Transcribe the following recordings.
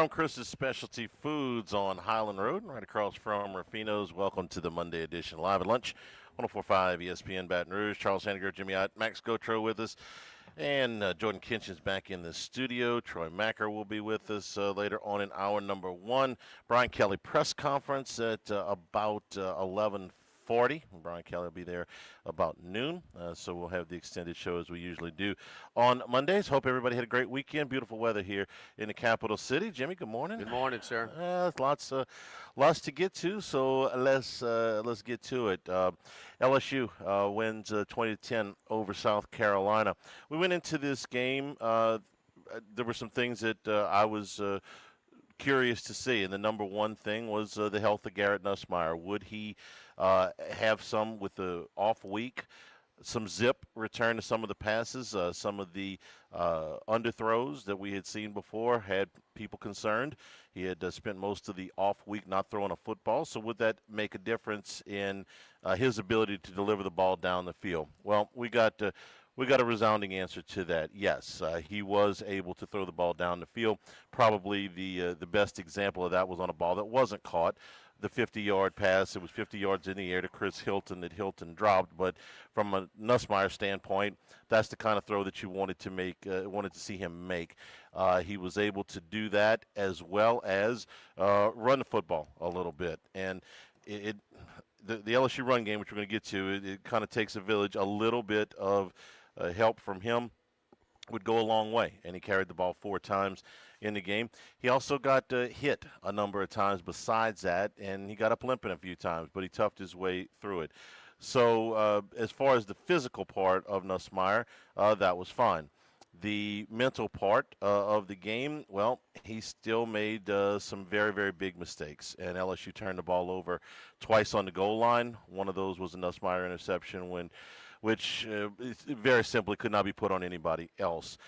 from Chris's Specialty Foods on Highland Road, right across from Rufino's. Welcome to the Monday edition Live at Lunch, 104.5 ESPN Baton Rouge. Charles Hanniger, Jimmy Ott, Max Gotro with us, and Jordan Kinchin's back in the studio. Troy Macker will be with us later on in hour number one. Brian Kelly press conference at about 11:40. Brian Kelly will be there about noon, so we'll have the extended show as we usually do on Mondays. Hope everybody had a great weekend. Beautiful weather here in the capital city. Jimmy, good morning. Good morning, sir. Lots to get to, so let's get to it. LSU wins 20-10 over South Carolina. We went into this game. There were some things that I was curious to see, and the number one thing was the health of Garrett Nussmeier. Would he have some with the off week? Some zip return to some of the passes, some of the underthrows that we had seen before had people concerned. He had spent most of the off week not throwing a football, so would that make a difference in his ability to deliver the ball down the field? Well, we got a resounding answer to that. Yes, he was able to throw the ball down the field. Probably the best example of that was on a ball that wasn't caught. The 50-yard pass. It was 50 yards in the air to Chris Hilton that Hilton dropped. But from a Nussmeier standpoint, that's the kind of throw that you wanted to see him make. He was able to do that as well as run the football a little bit. And the LSU run game, which we're going to get to, it kind of takes a village. A little bit of help from him would go a long way, and he carried the ball 4 times in the game. He also got hit a number of times besides that, and he got up limping a few times, but he toughed his way through it. So as far as the physical part of Nussmeier, that was fine. The mental part of the game, well, he still made some very, very big mistakes, and LSU turned the ball over twice on the goal line. One of those was a Nussmeier interception which very simply could not be put on anybody else.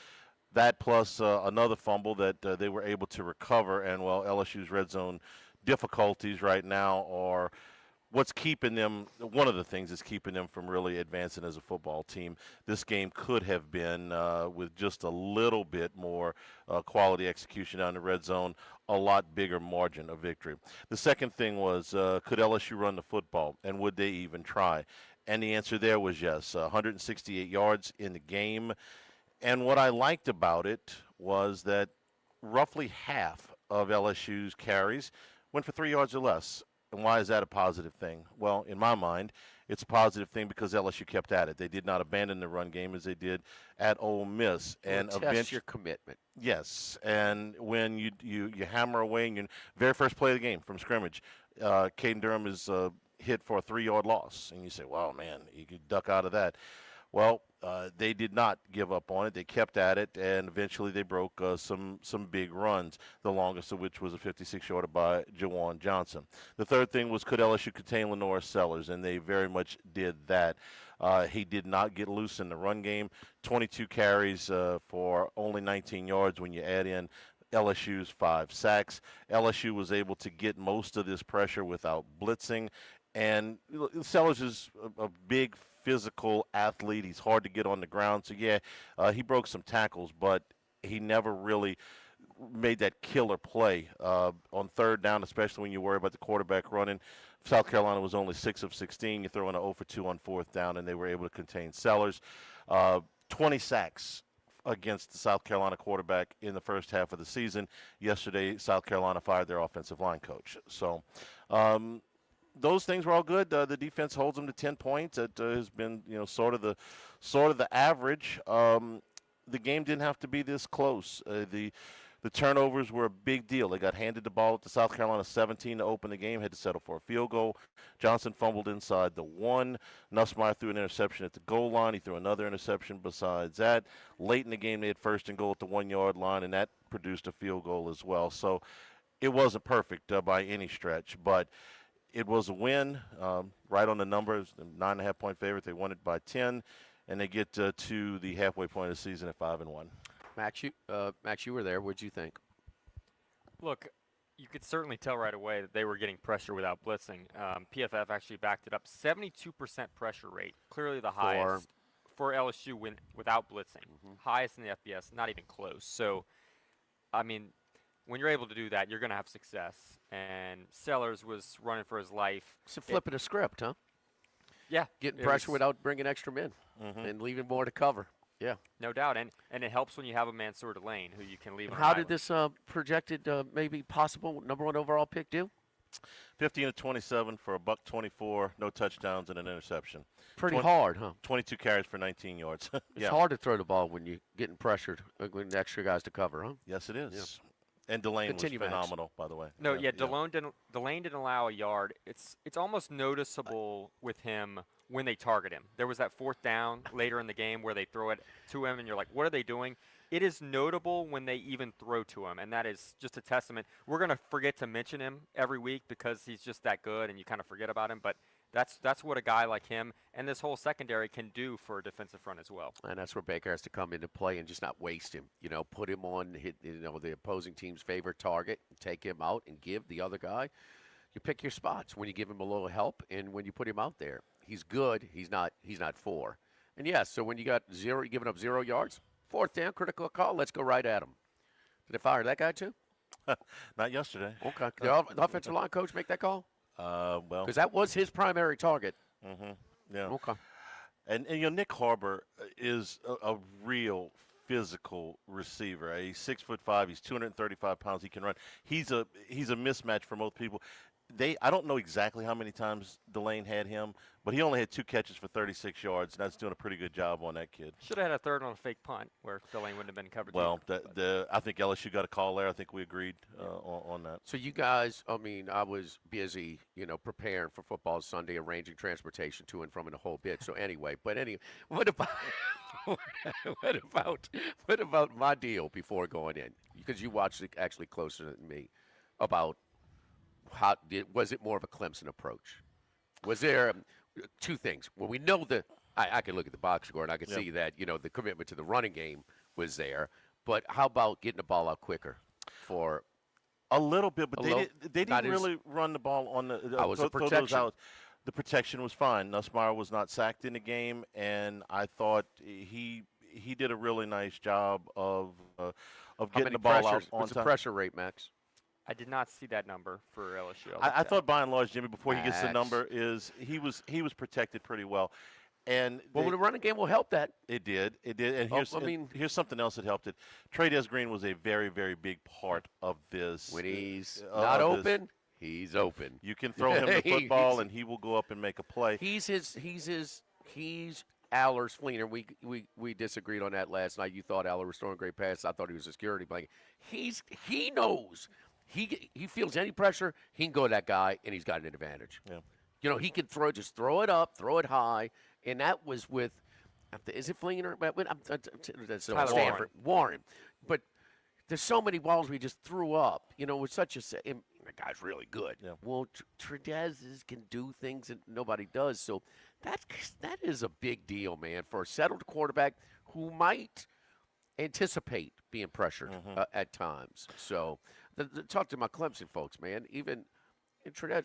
That plus another fumble that they were able to recover, and, well, LSU's red zone difficulties right now are what's keeping them, one of the things that's keeping them from really advancing as a football team. This game could have been, with just a little bit more quality execution down the red zone, a lot bigger margin of victory. The second thing was, could LSU run the football, and would they even try? And the answer there was yes, 168 yards in the game. And what I liked about it was that roughly half of LSU's carries went for 3 yards or less. And why is that a positive thing? Well, in my mind, it's a positive thing because LSU kept at it. They did not abandon the run game as they did at Ole Miss. And test your commitment. Yes, and when you hammer away in your very first play of the game from scrimmage, Caden Durham is hit for a 3-yard loss, and you say, "Wow, man, you could duck out of that." Well, they did not give up on it. They kept at it, and eventually they broke some big runs, the longest of which was a 56-yarder by Jawan Johnson. The third thing was, could LSU contain Lenore Sellers, and they very much did that. He did not get loose in the run game. 22 carries for only 19 yards when you add in LSU's 5 sacks. LSU was able to get most of this pressure without blitzing, and Sellers is a big physical athlete. He's hard to get on the ground. So, yeah, he broke some tackles, but he never really made that killer play on third down, especially when you worry about the quarterback running. South Carolina was only 6 of 16. You throw in an 0 for 2 on fourth down, and they were able to contain Sellers. 20 sacks against the South Carolina quarterback in the first half of the season. Yesterday, South Carolina fired their offensive line coach. So, those things were all good. The defense holds them to 10 points. It has been, sort of the average. The game didn't have to be this close. The turnovers were a big deal. They got handed the ball at the South Carolina 17 to open the game, had to settle for a field goal. Johnson fumbled inside the 1. Nussmeier threw an interception at the goal line. He threw another interception besides that. Late in the game, they had first and goal at the 1-yard line, and that produced a field goal as well. So it wasn't perfect by any stretch, but it was a win, right on the numbers, 9.5-point favorite. They won it by 10, and they get to the halfway point of the season at 5-1. Max, you were there. What'd you think? Look, you could certainly tell right away that they were getting pressure without blitzing. PFF actually backed it up. 72% pressure rate, clearly the highest for LSU without blitzing. Highest in the FBS, not even close. So, I mean, when you're able to do that, you're going to have success. And Sellers was running for his life. It's a flip of the script, huh? Yeah. Getting it pressure was- without bringing extra men and leaving more to cover. Yeah. No doubt. And it helps when you have a Mansour Delane who you can leave on How an did island. this projected maybe possible #1 overall pick do? 15 of 27 for a buck 24, no touchdowns and an interception. Pretty 20 hard, huh? 22 carries for 19 yards. It's yeah. hard to throw the ball when you're getting pressured, when the extra guys to cover, huh? Yes, it is. And Delane Continue, was Max. phenomenal, by the way. No, yeah, Delane didn't allow a yard. It's almost noticeable with him when they target him. There was that 4th down later in the game where they throw it to him, and you're like, what are they doing? It is notable when they even throw to him, and that is just a testament. We're going to forget to mention him every week because he's just that good, and you kind of forget about him. But that's what a guy like him and this whole secondary can do for a defensive front as well. And that's where Baker has to come into play and just not waste him. Put him on the opposing team's favorite target, take him out, and give the other guy. You pick your spots when you give him a little help, and when you put him out there, he's good. He's not 4. And yes, so when you got you're giving up 0 yards, 4th down, critical call. Let's go right at him. Did they fire that guy too? Not yesterday. Okay. Did the offensive line coach make that call? Well. Because that was his primary target. Yeah. Okay. And Nick Harbor is a real physical receiver. He's 6'5". He's 235 pounds. He can run. He's a mismatch for most people. I don't know exactly how many times Delane had him, but he only had 2 catches for 36 yards, and that's doing a pretty good job on that kid. Should have had a third on a fake punt where Delane wouldn't have been covered. Well, I think LSU got a call there. I think we agreed on that. So you guys, I was busy, preparing for football Sunday, arranging transportation to and from and a whole bit. So anyway, what about what about my deal before going in? Because you watched it actually closer than me. About was it more of a Clemson approach? Was there 2 things? Well, we know I can look at the box score and I can see that the commitment to the running game was there. But how about getting the ball out quicker for a little bit, but they didn't not really run the ball on the was the throw those protection. out. The protection was fine. Nussmeier was not sacked in the game, and I thought he did a really nice job of getting the ball out on What's the time. pressure rate, Max? I did not see that number for LSU. I thought by and large, Jimmy, before he gets the Max. number, he was protected pretty well, and Well, the running game will help that. it did. And Oh, here's something else that helped it. Trey Green was a very, very big part of this. When he's of not this. open, he's open. You can throw him the football, and he will go up and make a play. He's Aller's Fleener. We disagreed on that last night. You thought Aller was throwing great passes. I thought he was a security blanket. He knows. He feels any pressure, he can go to that guy, and he's got an advantage. Yeah. He can throw it up, throw it high, and that was with, is it Fleener? That's Tyler Stanford. Warren. But there's so many balls we just threw up. With such the guy's really good. Yeah. Well, Tredez can do things that nobody does, so that is a big deal, man, for a settled quarterback who might anticipate being pressured at times. So talk to my Clemson folks, man. Even in Trinidad,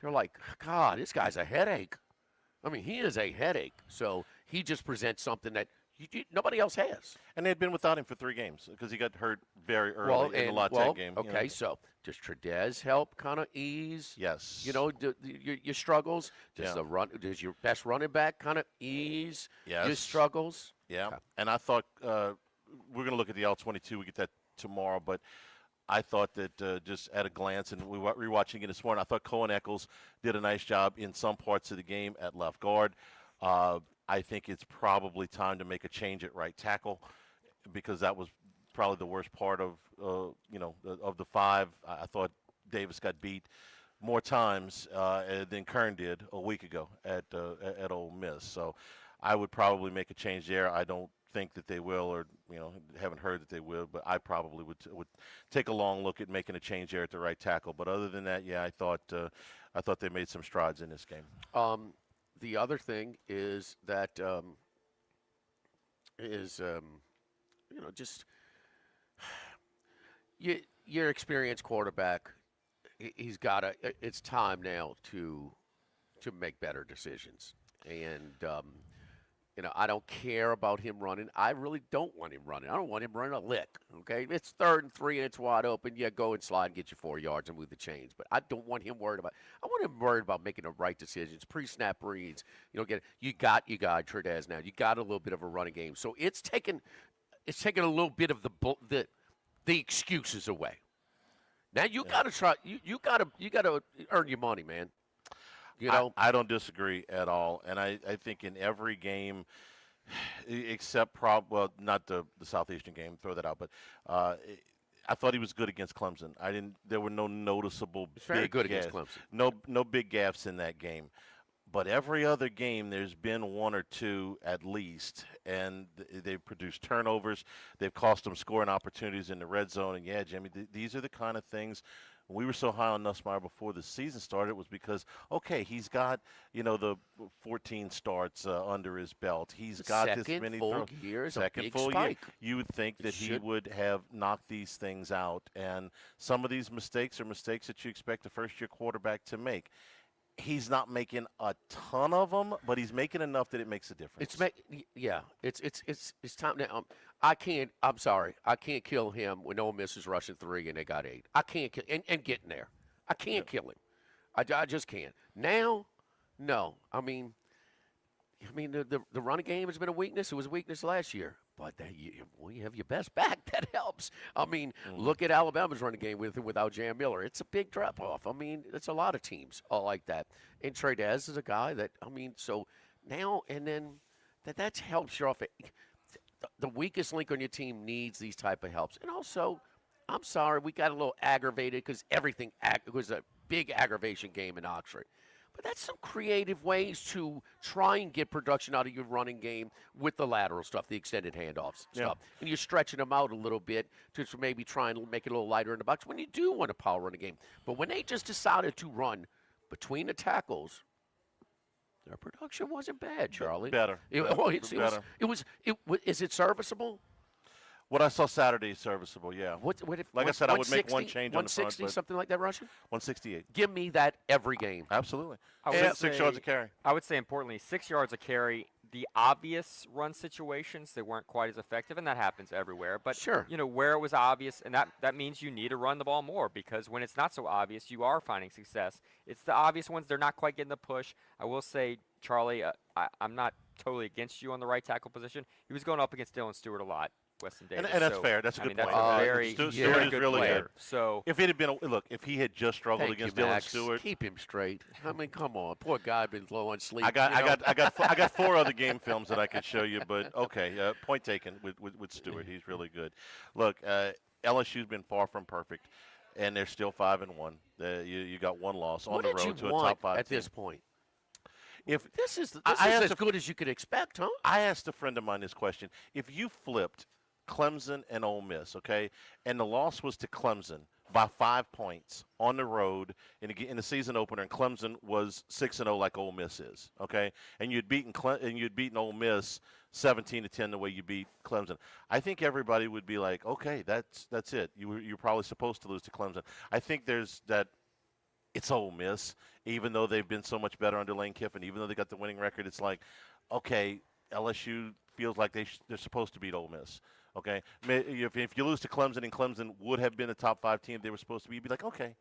they're like, God, this guy's a headache. I mean, he is a headache. So he just presents something that nobody else has. And they had been without him for 3 games because he got hurt very early in the La Tech game. Okay, so does Tredez help kind of ease? Yes. Your struggles. Does your best running back kind of ease your struggles? Yeah. Okay. And I thought we're going to look at the L22. We get that tomorrow, but I thought that just at a glance, and we were rewatching it this morning, I thought Cohen Eccles did a nice job in some parts of the game at left guard. I think it's probably time to make a change at right tackle because that was probably the worst part of the 5. I thought Davis got beat more times than Kern did a week ago at Ole Miss. So I would probably make a change there. I don't think that they will, or haven't heard that they will, but I probably would take a long look at making a change there at the right tackle. But other than that, yeah, I thought they made some strides in this game. The other thing is that just your experienced quarterback. He's got to. It's time now to make better decisions. And I don't care about him running. I really don't want him running. I don't want him running a lick. Okay, it's 3rd and 3 and it's wide open. Yeah, go and slide and get you 4 yards and move the chains. But I don't want him worried about. I want him worried about making the right decisions, pre-snap reads. You got Trudez now. You got a little bit of a running game. So it's taken a little bit of the excuses away. Now you got to try. You got to earn your money, man. I don't disagree at all, and I think in every game, except not the Southeastern game, throw that out, but I thought he was good against Clemson. There were no noticeable Very big good gaffes. against Clemson. No big gaffes in that game. But every other game, there's been 1 or 2 at least, and they've produced turnovers. They've cost them scoring opportunities in the red zone. And, yeah, Jimmy, these are the kind of things. We were so high on Nussmeier before the season started. It was because, okay, he's got, the 14 starts under his belt. He's got this many full year is a second big full spike. year. You would think that he would have knocked these things out. And some of these mistakes are mistakes that you expect a first-year quarterback to make. He's not making a ton of them, but he's making enough that it makes a difference. It's time now. I'm sorry. I can't kill him when Ole Miss is rushing 3 and they got 8. I can't kill and getting there. I can't kill him. I just can't. Now, no. I mean the running game has been a weakness. It was a weakness last year. But you have your best back. That helps. Look at Alabama's running game without Jam Miller. It's a big drop off. It's a lot of teams all like that. And Trudez is a guy that so now and then that helps you off. The weakest link on your team needs these type of helps. And also, I'm sorry, we got a little aggravated because everything was a big aggravation game in Oxford. But that's some creative ways to try and get production out of your running game with the lateral stuff, the extended handoffs stuff. And you're stretching them out a little bit to maybe try and make it a little lighter in the box when you do want to power run a game. But when they just decided to run between the tackles, their production wasn't bad, Charlie. Better. Is it serviceable? What I saw Saturday is serviceable, yeah. Like I said, I would make one change on the front. 160, something like that, Russian? 168. Give me that every game. Absolutely. I would 6 yards a carry. I would say, importantly, 6 yards a carry. The obvious run situations, they weren't quite as effective, and that happens everywhere. But, sure. Where it was obvious, and that means you need to run the ball more because when it's not so obvious, you are finding success. It's the obvious ones. They're not quite getting the push. I will say, Charlie, I'm not totally against you on the right tackle position. He was going up against Dylan Stewart a lot. Weston Davis. And that's fair. That's a good point. That's a very, Stewart very is good really player. good. So if it had been if he had just struggled against Dylan Stewart, keep him straight. Come on, poor guy been low on sleep. I got 4 other game films that I could show you, but okay, point taken with Stewart. He's really good. Look, LSU's been far from perfect, and they're still 5-1. You got 1 loss on the road to a top 5 at team. this point. If this is as good as you could expect, huh? I asked a friend of mine this question: if you flipped Clemson and Ole Miss, okay, and the loss was to Clemson by 5 points on the road in the season opener, and Clemson was 6-0 like Ole Miss is, okay, and you'd beaten Ole Miss 17-10 the way you beat Clemson. I think everybody would be like, okay, that's it. You're probably supposed to lose to Clemson. I think there's that. It's Ole Miss, even though they've been so much better under Lane Kiffin, even though they got the winning record. It's like, okay, LSU feels like they're supposed to beat Ole Miss. Okay, if you lose to Clemson and Clemson would have been a top 5 team they were supposed to be, you'd be like, okay.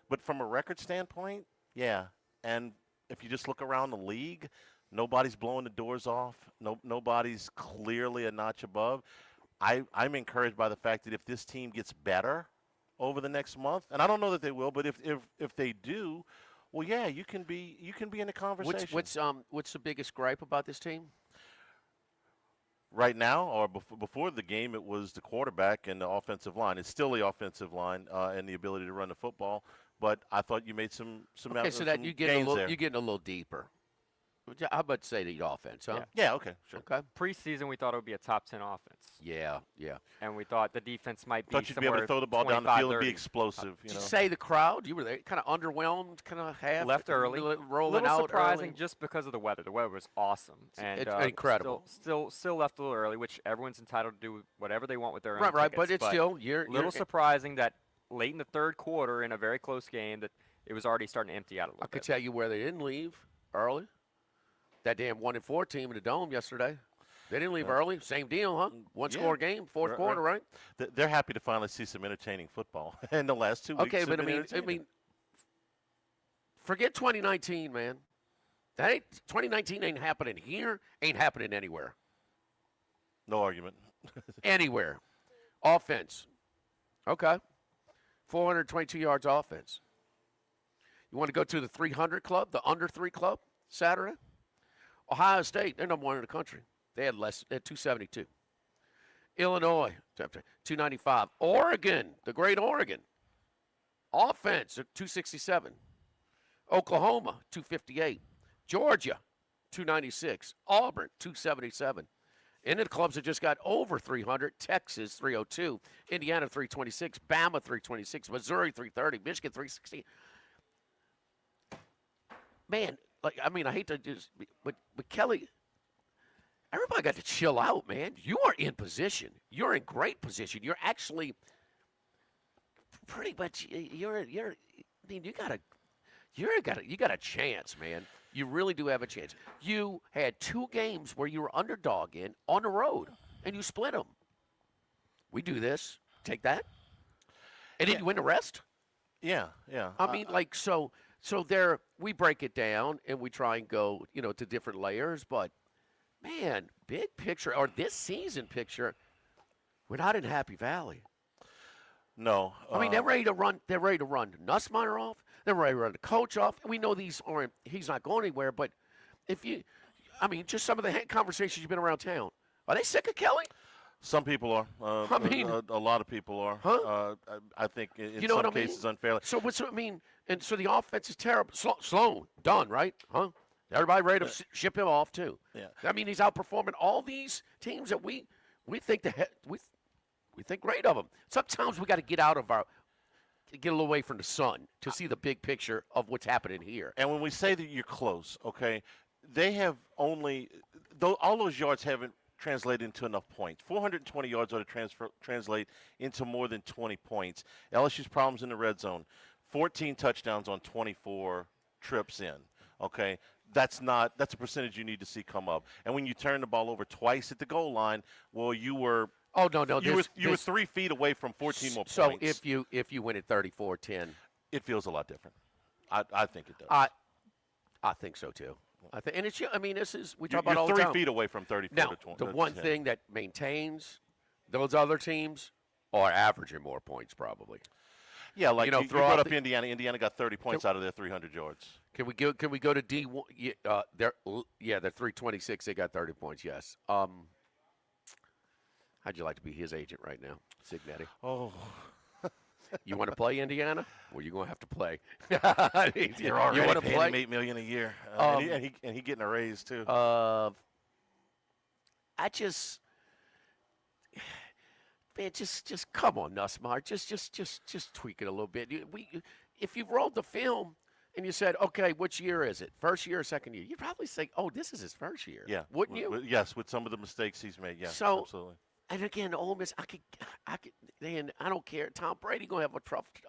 But from a record standpoint, yeah. And if you just look around the league, nobody's blowing the doors off. Nobody's clearly a notch above. I'm encouraged by the fact that if this team gets better over the next month, and I don't know that they will, but if they do, well, yeah, you can be in the conversation. What's the biggest gripe about this team? Right now, or before the game, it was the quarterback and the offensive line. It's still the offensive line and the ability to run the football. But I thought you made some okay, so that you're getting a little deeper. How about say the offense, huh? Yeah, okay, sure. Okay. Preseason, we thought it would be a top 10 offense. Yeah. And we thought the defense might be Thought you'd be able to throw the ball down the field and be explosive. Did you say the crowd? You were there, kind of underwhelmed, kind of half left early, rolling little out surprising early. just because of the weather. The weather was awesome, and it's incredible. Still left a little early, which everyone's entitled to do whatever they want with their own right. tickets, But it's still you're a little surprising that late in the third quarter in a very close game that it was already starting to empty out a little I bit. could tell you where they didn't leave early. that damn 1-4 team in the Dome yesterday. They didn't leave early. Same deal, huh? One-score game, fourth quarter, right? They're happy to finally see some entertaining football. And the last 2 weeks Okay, have but been I entertaining. mean, forget 2019, man. 2019 ain't happening here, ain't happening anywhere. No argument. Anywhere. Offense. Okay. 422 yards offense. You want to go to the 300 club, the under 3 club, Saturday? Ohio State, they're number 1 in the country. They had 272. Illinois, 295. Oregon, the great Oregon. Offense, 267. Oklahoma, 258. Georgia, 296. Auburn, 277. And the clubs that just got over 300, Texas, 302. Indiana, 326. Bama, 326. Missouri, 330. Michigan, 360. Man, I hate to just, but Kelly, everybody got to chill out, man. You are in position. You're in great position. You're actually pretty much, you got a chance, man. You really do have a chance. You had 2 games where you were underdog in on the road, and you split them. We do this. Take that. And then you win the rest? Yeah. I mean, so there, we break it down, and we try and go, to different layers. But, man, big picture, or this season picture, we're not in Happy Valley. No. I mean, they're ready to run. They're ready to run Nussmeier off. They're ready to run the coach off. We know he's not going anywhere. But just some of the conversations you've been around town. Are they sick of Kelly? Some people are. A lot of people are. Huh? I think in some cases unfairly. So what's I mean? And so the offense is terrible. Sloan, done, right? Huh? Everybody ready to ship him off too. Yeah. I mean, he's outperforming all these teams that we think we think great of them. Sometimes we got to get a little away from the sun to see the big picture of what's happening here. And when we say that you're close, okay, they have only all those yards haven't translated into enough points. 420 yards ought to translate into more than 20 points. LSU's problems in the red zone, 14 touchdowns on 24 trips in. Okay, that's a percentage you need to see come up. And when you turn the ball over twice at the goal line, well, you were. Oh no! You were 3 feet away from 14 more points. So if you win at 34-10, it feels a lot different. I think it does. I think so too. And it's. I mean, this is we talk You're about all the time. 3 feet away from 34 now, to 20. the one thing that maintains those other teams are averaging more points probably. Yeah, like you brought up Indiana. Indiana got 30 points out of their 300 yards. Can we go to D1? They're 326. They got 30 points. Yes. How'd you like to be his agent right now, Signetti? Oh. You want to play Indiana? Well, you're going to have to play. You're already you paying him $8 million a year. And he getting a raise, too. Just come on, Nussmeier. Just tweak it a little bit. If you've rolled the film and you said, okay, which year is it? First year or second year? You'd probably say, oh, this is his first year. Yeah. Wouldn't you? Yes, with some of the mistakes he's made. Yeah, so, absolutely. And again, Ole Miss, I could, and I don't care. Tom Brady gonna have a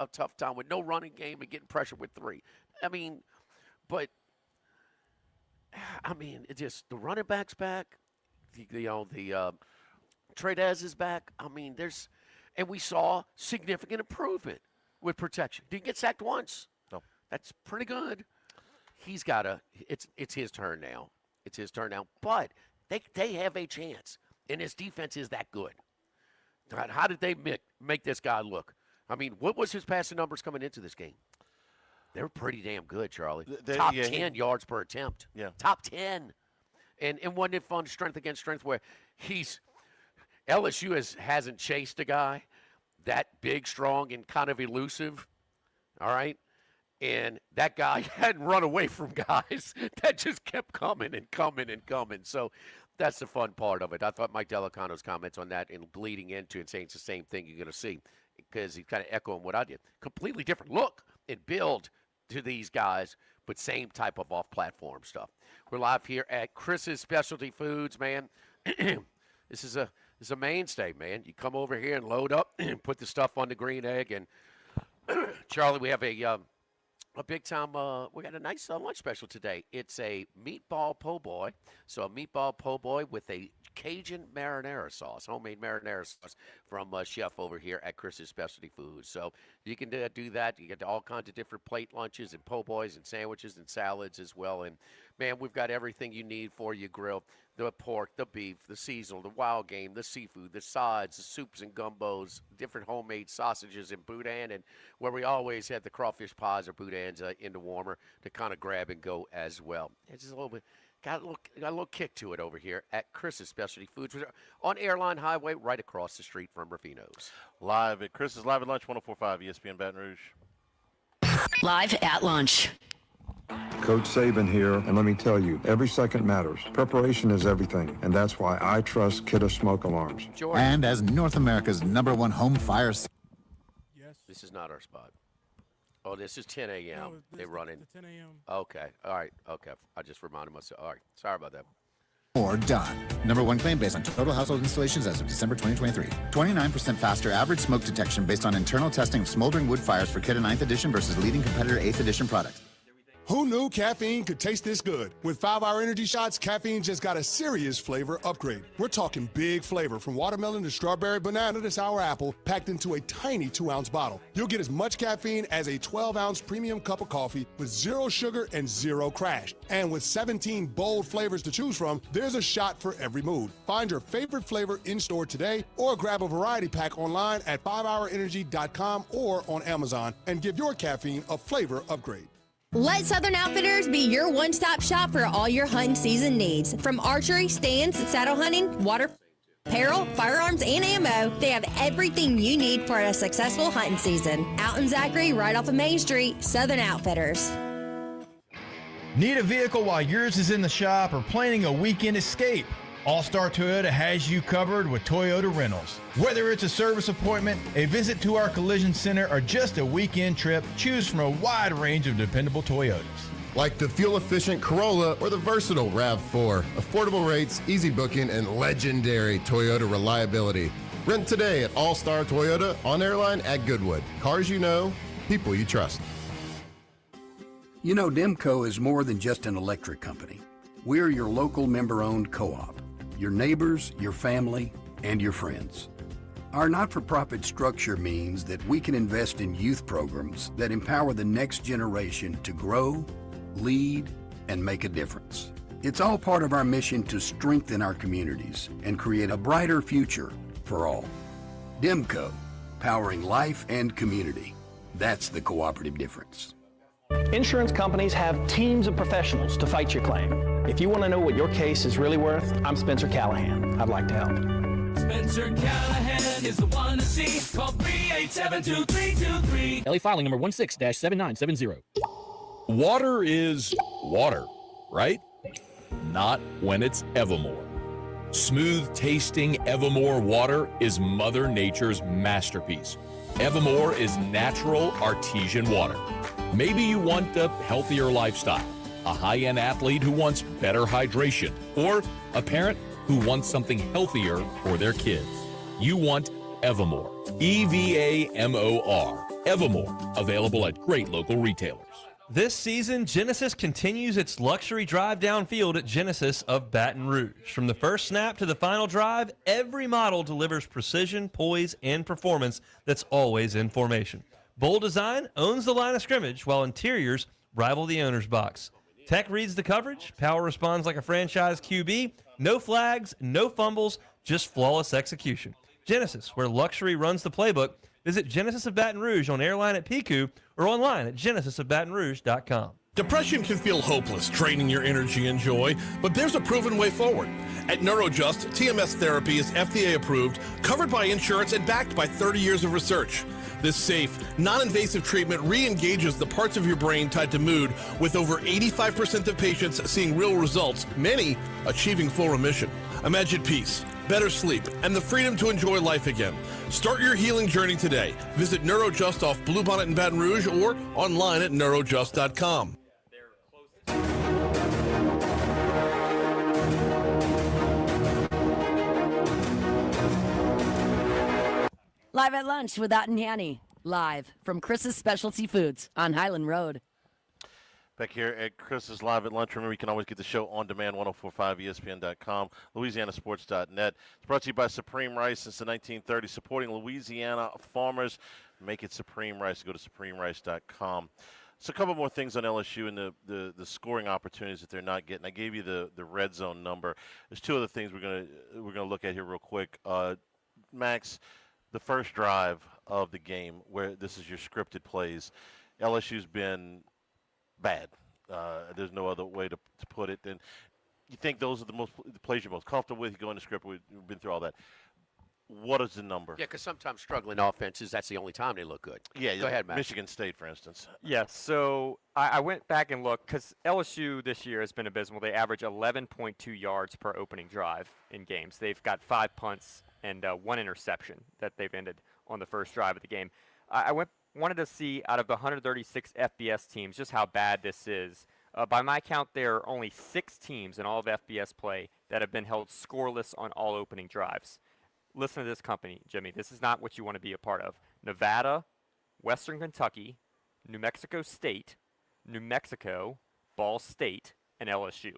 tough time with no running game and getting pressure with 3. I mean, it's just the running back's back. The Tradez is back. I mean, and we saw significant improvement with protection. Didn't get sacked once. No, that's pretty good. He's got it's his turn now. It's his turn now. But they have a chance. And his defense is that good. How did they make this guy look? I mean, what was his passing numbers coming into this game? They were pretty damn good, Charlie. Top 10 yards per attempt. Yeah. Top 10. And wasn't it fun, strength against strength, where LSU hasn't chased a guy that big, strong, and kind of elusive, all right? And that guy hadn't run away from guys that just kept coming and coming and coming. So that's the fun part of it. I thought Mike Delicano's comments on that and bleeding into and saying it's the same thing you're going to see because he's kind of echoing what I did. Completely different look and build to these guys, but same type of off-platform stuff. We're live here at Chris's Specialty Foods, man. This is a mainstay, man. You come over here and load up and put the stuff on the green egg. And, Charlie, we have a a big time. We got a nice lunch special today. It's a meatball po' boy. So a meatball po' boy with a Cajun marinara sauce, homemade marinara sauce from chef over here at Chris's Specialty Foods. So you can do that. You get all kinds of different plate lunches and po' boys and sandwiches and salads as well. And man, we've got everything you need for your grill. The pork, the beef, the seasonal, the wild game, the seafood, the sides, the soups and gumbos, different homemade sausages and boudin, and where we always have the crawfish pies or boudins in the warmer to kind of grab and go as well. It's just a little bit, got a little kick to it over here at Chris's Specialty Foods on Airline Highway right across the street from Rufino's. Live at Chris's Live at Lunch, 104.5 ESPN Baton Rouge. Live at lunch. Coach Saban here, and let me tell you, every second matters. Preparation is everything, and that's why I trust Kidda Smoke Alarms. Jordan. And as North America's #1 home fire. Yes. This is not our spot. Oh, this is 10 a.m. No, They're running. The 10 a.m. Okay. All right. Okay. I just reminded myself. All right. Sorry about that. Or done. #1 claim based on total household installations as of December 2023. 29% faster average smoke detection based on internal testing of smoldering wood fires for Kidda 9th edition versus leading competitor 8th edition products. Who knew caffeine could taste this good? With 5-Hour Energy Shots, caffeine just got a serious flavor upgrade. We're talking big flavor, from watermelon to strawberry, banana to sour apple, packed into a tiny 2-ounce bottle. You'll get as much caffeine as a 12-ounce premium cup of coffee with 0 sugar and 0 crash. And with 17 bold flavors to choose from, there's a shot for every mood. Find your favorite flavor in-store today or grab a variety pack online at 5hourenergy.com or on Amazon and give your caffeine a flavor upgrade. Let Southern Outfitters be your one-stop shop for all your hunting season needs. From archery, stands, saddle hunting, water, apparel, firearms, and ammo, they have everything you need for a successful hunting season. Out in Zachary, right off of Main Street, Southern Outfitters. Need a vehicle while yours is in the shop or planning a weekend escape? All-Star Toyota has you covered with Toyota Rentals. Whether it's a service appointment, a visit to our collision center, or just a weekend trip, choose from a wide range of dependable Toyotas. Like the fuel-efficient Corolla or the versatile RAV4. Affordable rates, easy booking, and legendary Toyota reliability. Rent today at All-Star Toyota on Airline at Goodwood. Cars you know, people you trust. You know, Demco is more than just an electric company. We're your local member-owned co-op. Your neighbors, your family, and your friends. Our not-for-profit structure means that we can invest in youth programs that empower the next generation to grow, lead, and make a difference. It's all part of our mission to strengthen our communities and create a brighter future for all. Demco, powering life and community. That's the cooperative difference. Insurance companies have teams of professionals to fight your claim. If you want to know what your case is really worth, I'm Spencer Callahan. I'd like to help. Spencer Callahan is the one to see. Call 387-2323. LA filing number 16-7970. Water is water, right? Not when it's Evermore. Smooth tasting Evermore water is Mother Nature's masterpiece. Evermore is natural artesian water. Maybe you want a healthier lifestyle, a high-end athlete who wants better hydration, or a parent who wants something healthier for their kids. You want Evermore. EVAMOR. Evermore. Available at great local retailers. This season, Genesis continues its luxury drive downfield at Genesis of Baton Rouge. From the first snap to the final drive, every model delivers precision, poise, and performance that's always in formation. Bold design owns the line of scrimmage, while interiors rival the owner's box. Tech reads the coverage, power responds like a franchise QB, no flags, no fumbles, just flawless execution. Genesis, where luxury runs the playbook. Visit Genesis of Baton Rouge on Airline at Pico or online at genesisofbatonrouge.com. Depression can feel hopeless, draining your energy and joy, but there's a proven way forward. At NeuroJust, TMS therapy is FDA approved, covered by insurance, and backed by 30 years of research. This safe, non-invasive treatment re-engages the parts of your brain tied to mood, with over 85% of patients seeing real results, many achieving full remission. Imagine peace, better sleep, and the freedom to enjoy life again. Start your healing journey today. Visit NeuroJust off Bluebonnet in Baton Rouge or online at neurojust.com. Live at lunch with Ott and Hanny. Live from Chris's Specialty Foods on Highland Road. Back here at Chris's Live at Lunch. Remember, you can always get the show on demand, 1045ESPN.com, LouisianaSports.net. It's brought to you by Supreme Rice since the 1930s, supporting Louisiana farmers. Make it Supreme Rice. Go to SupremeRice.com. So a couple more things on LSU and the scoring opportunities that they're not getting. I gave you the red zone number. There's two other things we're gonna look at here real quick. Max, the first drive of the game, where this is your scripted plays, LSU's been bad. There's no other way to put it. And you think those are the plays you're most comfortable with. You go in the script. We've been through all that. What is the number? Yeah, because sometimes struggling offenses, that's the only time they look good. Yeah, go ahead, Matt. Michigan State, for instance. Yeah, so I went back and looked because LSU this year has been abysmal. They average 11.2 yards per opening drive in games. They've got 5 punts and 1 interception that they've ended on the first drive of the game. I wanted to see out of the 136 FBS teams just how bad this is. By my count, there are only 6 teams in all of FBS play that have been held scoreless on all opening drives. Listen to this company, Jimmy. This is not what you want to be a part of. Nevada, Western Kentucky, New Mexico State, New Mexico, Ball State, and LSU.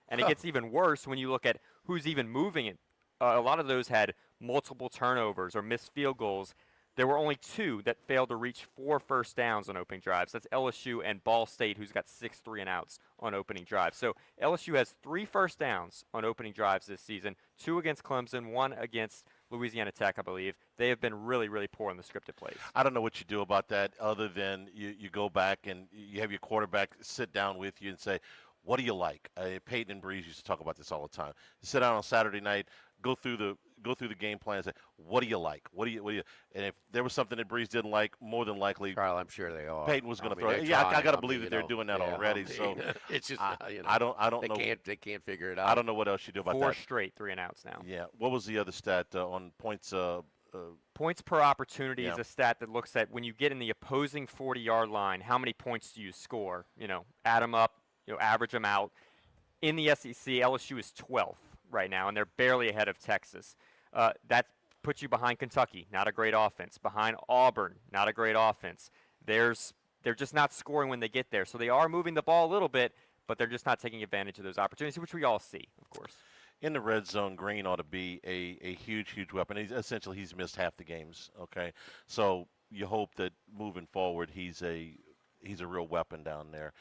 And it gets even worse when you look at who's even moving it. A lot of those had multiple turnovers or missed field goals. There were only 2 that failed to reach 4 first downs on opening drives. That's LSU and Ball State, who's got 6 3-and-outs on opening drives. So LSU has 3 first downs on opening drives this season, 2 against Clemson, 1 against Louisiana Tech, I believe. They have been really, really poor in the scripted plays. I don't know what you do about that other than you go back and you have your quarterback sit down with you and say, what do you like? Peyton and Breeze used to talk about this all the time. You sit down on Saturday night, go through the game plan and say, what do you like? What do you? And if there was something that Breeze didn't like, more than likely, Carl, I'm sure they are. Peyton was going to throw it. Yeah, I got to believe that they're doing that already. So it's just I don't know. They can't figure it out. I don't know what else you do about 4 that. straight 3-and-outs now. Yeah. What was the other stat on points? Points per opportunity is a stat that looks at when you get in the opposing 40-yard line, how many points do you score? Add them up, average them out. In the SEC, LSU is 12th right now, and they're barely ahead of Texas. That puts you behind Kentucky, not a great offense. Behind Auburn, not a great offense. They're just not scoring when they get there. So they are moving the ball a little bit, but they're just not taking advantage of those opportunities, which we all see, of course. In the red zone, Green ought to be a huge, huge weapon. He's missed half the games. Okay, so you hope that moving forward, he's a real weapon down there.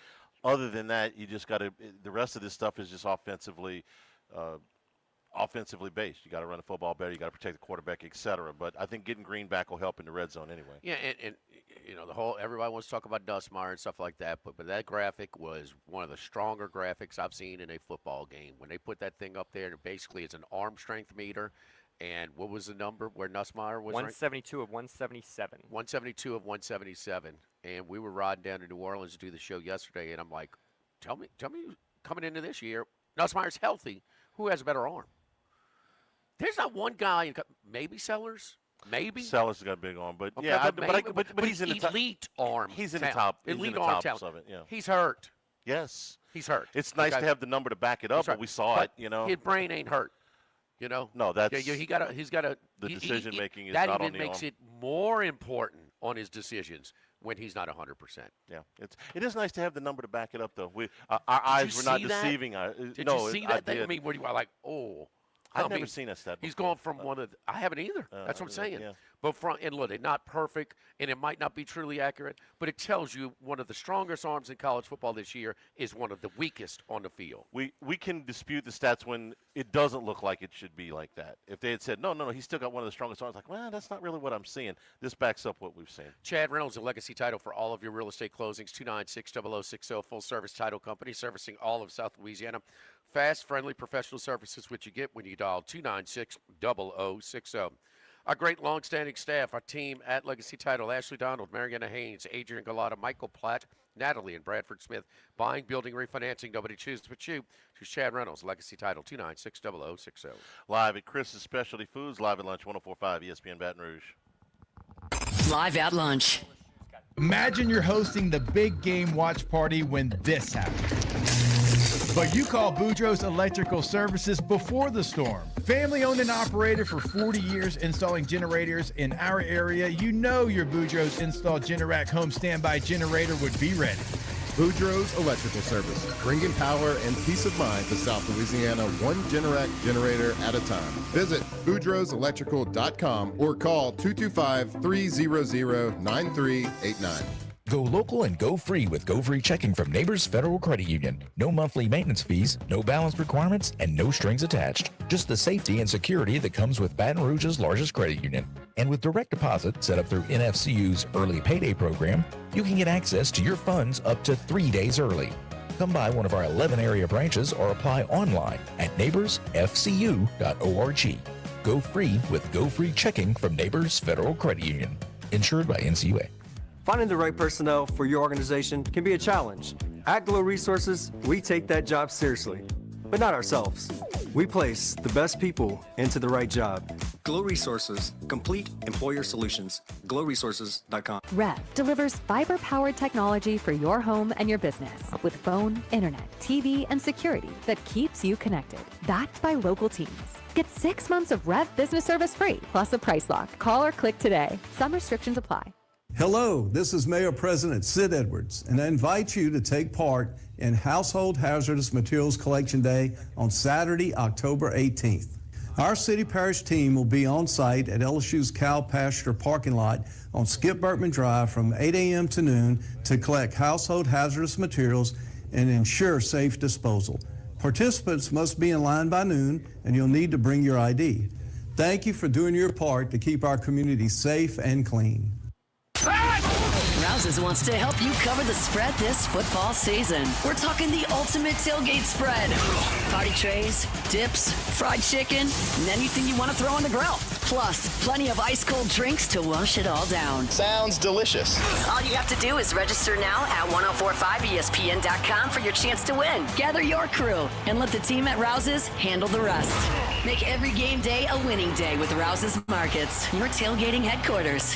Other than that, you just got to. The rest of this stuff is just offensively based. You got to run the football better. You got to protect the quarterback, etc. But I think getting Green back will help in the red zone anyway. Yeah, and everybody wants to talk about Dustmeyer and stuff like that, but that graphic was one of the stronger graphics I've seen in a football game. When they put that thing up there, basically it's an arm strength meter. And what was the number where Nussmeier was? 172 of 177. 172 of 177. And we were riding down to New Orleans to do the show yesterday, and I'm like, tell me, coming into this year, Nussmeier's healthy. Who has a better arm? There's not one guy, maybe Sellers. Maybe Sellers has got a big arm, but okay, yeah, but he's in the top. Elite arm. He's in the top. Elite arm talent of it. Yeah. He's hurt. Yes, he's hurt. It's nice to have the number to back it up, but we saw it. His brain ain't hurt. No, that's he's got a. The decision making is that not on even the makes arm. it more important on his decisions when he's not 100%. Yeah, it is nice to have the number to back it up, though. Our eyes were not deceiving. Did no, you see that? I did. I mean, were you like, oh? I've never seen a stat. He's gone from one of. I haven't either. That's what I'm saying. Yeah. But and look, they're not perfect, and it might not be truly accurate, but it tells you one of the strongest arms in college football this year is one of the weakest on the field. We can dispute the stats when it doesn't look like it should be like that. If they had said, no, he's still got one of the strongest arms, like, well, that's not really what I'm seeing. This backs up what we've seen. Chad Reynolds, a legacy title for all of your real estate closings, 296-0060, full-service title company servicing all of South Louisiana. Fast, friendly, professional services, which you get when you dial 296-0060. Our great long-standing staff, our team at Legacy Title, Ashley Donald, Mariana Haynes, Adrian Galata, Michael Platt, Natalie and Bradford Smith. Buying, building, refinancing, nobody chooses but you. To Chad Reynolds, Legacy Title, 296-0060. Live at Chris's Specialty Foods, live at lunch, 104.5 ESPN Baton Rouge. Live at lunch. Imagine you're hosting the big game watch party when this happens. But you call Boudreaux's Electrical Services before the storm. Family owned and operated for 40 years installing generators in our area, you know your Boudreaux's installed Generac home standby generator would be ready. Boudreaux's Electrical Service, bringing power and peace of mind to South Louisiana, one Generac generator at a time. Visit boudreauxelectrical.com or call 225-300-9389. Go local and go free with Go Free Checking from Neighbors Federal Credit Union. No monthly maintenance fees, no balance requirements, and no strings attached. Just the safety and security that comes with Baton Rouge's largest credit union. And with direct deposit set up through NFCU's Early Payday program, you can get access to your funds up to 3 days early. Come by one of our 11 area branches or apply online at neighborsfcu.org. Go free with Go Free Checking from Neighbors Federal Credit Union. Insured by NCUA. Finding the right personnel for your organization can be a challenge. At Glow Resources, we take that job seriously, but not ourselves. We place the best people into the right job. Glow Resources, complete employer solutions. GlowResources.com. Rev delivers fiber-powered technology for your home and your business with phone, internet, TV, and security that keeps you connected. Backed by local teams. Get 6 months of Rev Business Service free, plus a price lock. Call or click today. Some restrictions apply. Hello, this is Mayor President Sid Edwards, and I invite you to take part in Household Hazardous Materials Collection Day on Saturday, October 18th. Our city parish team will be on site at LSU's cow pasture parking lot on Skip Burtman Drive from 8 a.m. to noon to collect household hazardous materials and ensure safe disposal. Participants must be in line by noon, and you'll need to bring your ID. Thank you for doing your part to keep our community safe and clean. Rouses wants to help you cover the spread this football season. We're talking the ultimate tailgate spread. Party trays, dips, fried chicken, and anything you want to throw on the grill. Plus, plenty of ice-cold drinks to wash it all down. Sounds delicious. All you have to do is register now at 1045ESPN.com for your chance to win. Gather your crew and let the team at Rouses handle the rest. Make every game day a winning day with Rouses Markets, your tailgating headquarters.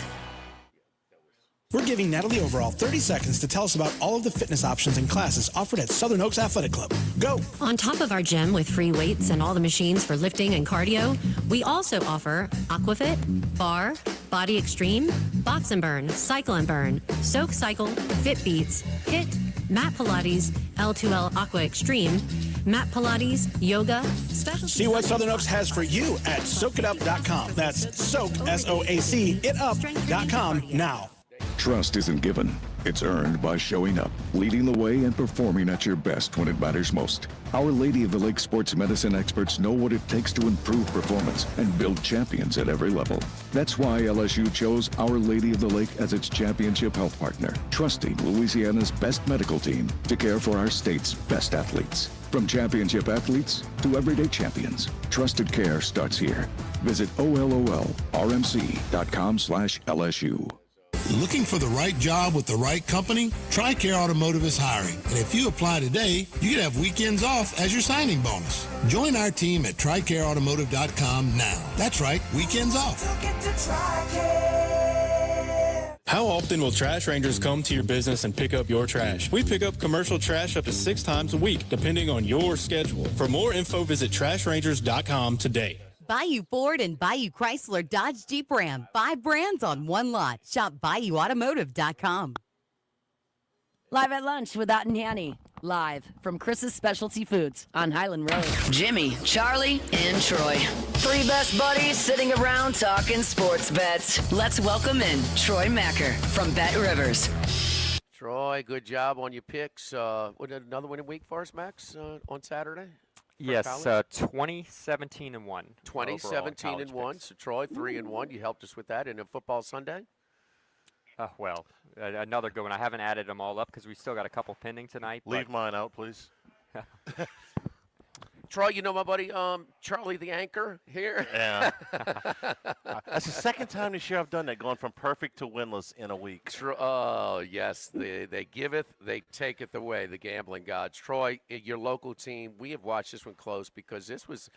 We're giving Natalie Overall 30 seconds to tell us about all of the fitness options and classes offered at Southern Oaks Athletic Club. Go! On top of our gym with free weights and all the machines for lifting and cardio, we also offer Aquafit, Bar, Body Extreme, Box and Burn, Cycle and Burn, Soak Cycle, Fit Beats, HIIT, Mat Pilates, L2L Aqua Extreme, Mat Pilates, Yoga, special. See what Southern Oaks has for you at SoakItUp.com. That's Soak, S-O-A-C, itup.com now. Trust isn't given. It's earned by showing up, leading the way, and performing at your best when it matters most. Our Lady of the Lake sports medicine experts know what it takes to improve performance and build champions at every level. That's why LSU chose Our Lady of the Lake as its championship health partner, trusting Louisiana's best medical team to care for our state's best athletes. From championship athletes to everyday champions, trusted care starts here. Visit OLOLRMC.com/LSU. Looking for the right job with the right company? TRICARE Automotive is hiring. And if you apply today, you can have weekends off as your signing bonus. Join our team at TRICAREAutomotive.com now. That's right, weekends off. How often will Trash Rangers come to your business and pick up your trash? We pick up commercial trash up to 6 times a week, depending on your schedule. For more info, visit TrashRangers.com today. Bayou Ford and Bayou Chrysler Dodge Jeep Ram. 5 brands on one lot. Shop BayouAutomotive.com. Live at lunch with Ott and Hanny. Live from Chris's Specialty Foods on Highland Road. Jimmy, Charlie, and Troy. 3 best buddies sitting around talking sports bets. Let's welcome in Troy Macker from Bet Rivers. Troy, good job on your picks. Another winning week for us, Max, on Saturday? Yes, 20-17-1. 20-17-1. So Troy, 3-1. You helped us with that. And a football Sunday? Well, another good one. I haven't added them all up because we still got a couple pending tonight. Leave mine out, please. Troy, you know my buddy Charlie the anchor here? Yeah. That's the second time this year I've done that, going from perfect to winless in a week. Oh, yes. They giveth, they taketh away, the gambling gods. Troy, your local team, we have watched this one close because this was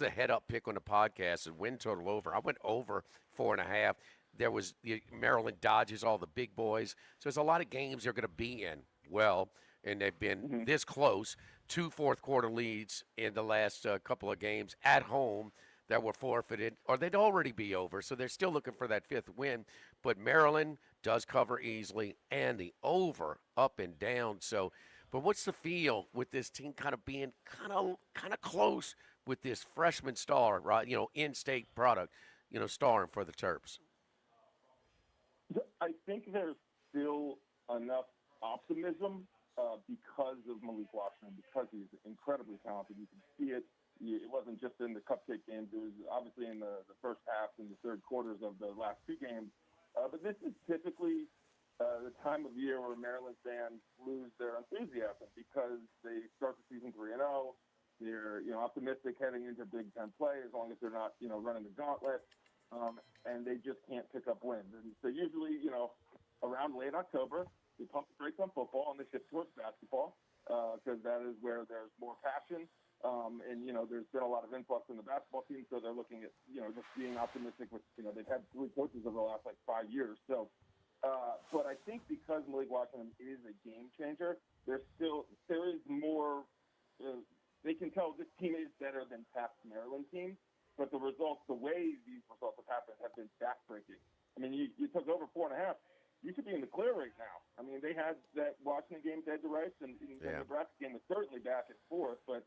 a head-up pick on the podcast and win total over. I went over 4.5. There was the Maryland Dodgers, all the big boys. So there's a lot of games they're going to be in. Well, and they've been this close. 2 fourth-quarter leads in the last couple of games at home. that were forfeited, or they'd already be over. So they're still looking for that 5th win. But Maryland does cover easily, and the over up and down. So, but what's the feel with this team kind of being kind of close with this freshman star, right? In-state product, starring for the Terps. I think there's still enough optimism because of Malik Washington, because he's incredibly talented. You can see it. It wasn't just in the cupcake games. It was obviously in the first half and the third quarters of the last 2 games. But this is typically the time of year where Maryland fans lose their enthusiasm because they start the season 3-0. They're optimistic heading into Big Ten play as long as they're not running the gauntlet, and they just can't pick up wins. And so usually around late October they pump the brakes on football and they shift towards basketball because that is where there's more passion. And there's been a lot of influx in the basketball team, so they're looking at just being optimistic with they've had 3 coaches over the last 5 years. So, but I think because Malik Washington is a game changer, there is more. They can tell this team is better than past Maryland teams, but the results, the way these results have happened, have been backbreaking. I mean, you took over 4.5. You should be in the clear right now. I mean, they had that Washington game dead to rights, and the Nebraska game was certainly back and forth, but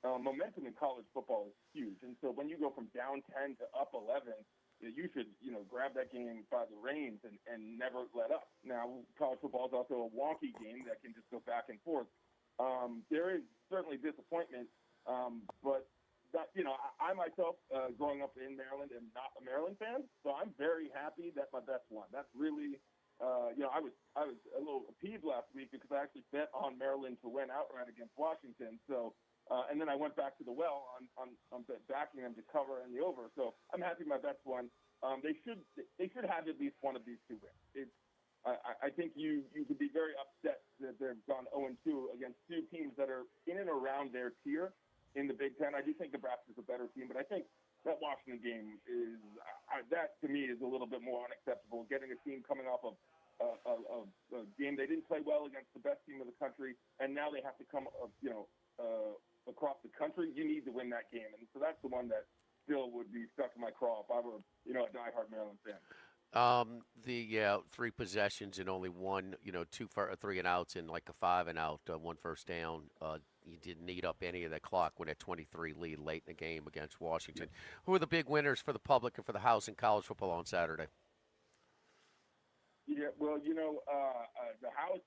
momentum in college football is huge. And so when you go from down 10 to up 11, you should, grab that game by the reins and never let up. Now, college football is also a wonky game that can just go back and forth. There is certainly disappointment, but that, I myself, growing up in Maryland, am not a Maryland fan, so I'm very happy that my best won. That's really, I was a little peeved last week because I actually bet on Maryland to win outright against Washington. So, and then I went back to the well on backing them to cover and the over. So I'm happy my bets won. They should have at least one of these 2 wins. I think you could be very upset that they've gone 0-2 against 2 teams that are in and around their tier in the Big Ten. I do think Nebraska's a better team, but I think that Washington game that to me is a little bit more unacceptable. Getting a team coming off of a game they didn't play well against the best team of the country, and now they have to come across the country. You need to win that game, and so that's the one that still would be stuck in my craw if I were a diehard Maryland fan. 3 possessions and only 1, 2 for 3 and outs and like a 5 and out, 1 first down. You didn't eat up any of the clock with a 23 lead late in the game against Washington. Who are the big winners for the public and for the house in college football on Saturday? Yeah, well, the house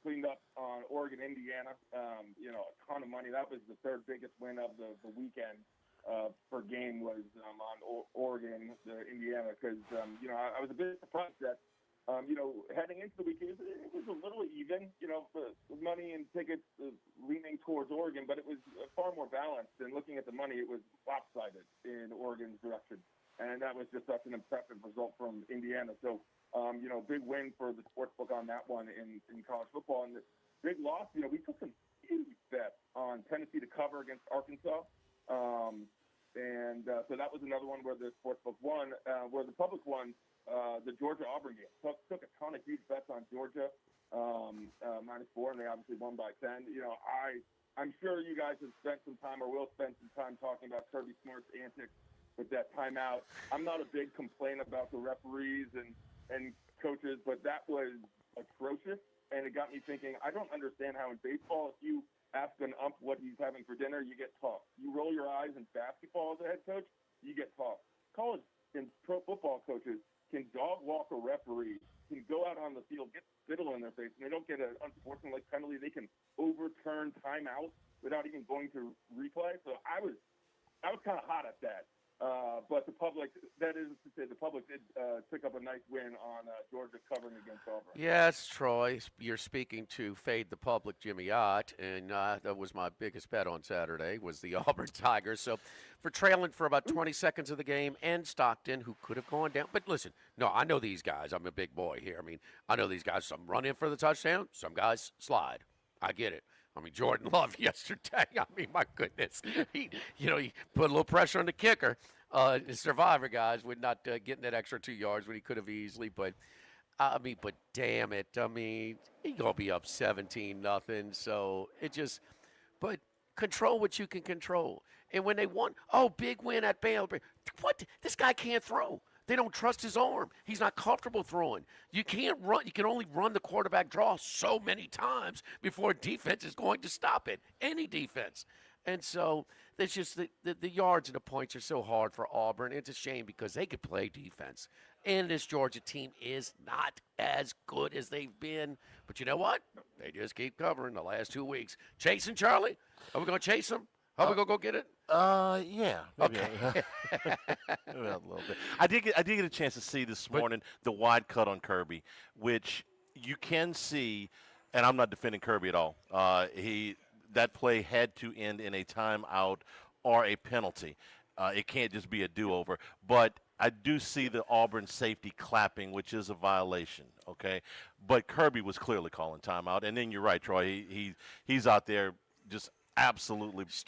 cleaned up on Oregon, Indiana. A ton of money. That was the 3rd biggest win of the weekend. Per game was on Oregon, Indiana, because I was a bit surprised that heading into the weekend it was a little even, for money and tickets leaning towards Oregon, but it was far more balanced. And looking at the money, it was lopsided in Oregon's direction, and that was just such an impressive result from Indiana. So big win for the sportsbook on that one in college football. And the big loss, we took some huge bets on Tennessee to cover against Arkansas. So that was another one where the sportsbook won, where the public won the Georgia-Auburn game. Took a ton of huge bets on Georgia, -4, and they obviously won by 10. I'm sure you guys have spent some time or will spend some time talking about Kirby Smart's antics with that timeout. I'm not a big complaint about the referees and coaches, but that was atrocious, and it got me thinking, I don't understand how in baseball, if you ask an ump what he's having for dinner, you get tossed. You roll your eyes in basketball as a head coach, you get tossed. College and pro football coaches can dog walk a referee, can go out on the field, get spittle in their face, and they don't get an unsportsmanlike penalty. They can overturn timeouts without even going to replay. So I was kind of hot at that. But the public, that is to say, the public did pick up a nice win on Georgia covering against Auburn. Yes, Troy, you're speaking to Fade the Public, Jimmy Ott, and that was my biggest bet on Saturday, was the Auburn Tigers. So for trailing for about 20 seconds of the game, and Stockton, who could have gone down. But listen, no, I know these guys. I'm a big boy here. I mean, I know these guys. Some run in for the touchdown. Some guys slide. I get it. I mean, Jordan Love yesterday, I mean, my goodness. He put a little pressure on the kicker. The survivor guys with not getting that extra 2 yards when he could have easily. But damn it. I mean, he's going to be up 17-0. So it just, but Control what you can control. And when they won, oh, big win at Baylor. What? This guy can't throw. They don't trust his arm. He's not comfortable throwing. You can't run. You can only run the quarterback draw so many times before defense is going to stop it. Any defense. And so there's just the yards and the points are so hard for Auburn. It's a shame because they could play defense. And this Georgia team is not as good as they've been. But you know what? They just keep covering the last 2 weeks. Chasing Charlie? Are we going to chase him? Are we going to go get it? Yeah. Maybe Okay. maybe a little bit. I did get a chance to see this morning the wide cut on Kirby, which you can see, and I'm not defending Kirby at all. That play had to end in a timeout or a penalty. It can't just be a do-over. But I do see the Auburn safety clapping, which is a violation. Okay, but Kirby was clearly calling timeout. And then you're right, Troy. He's out there just absolutely just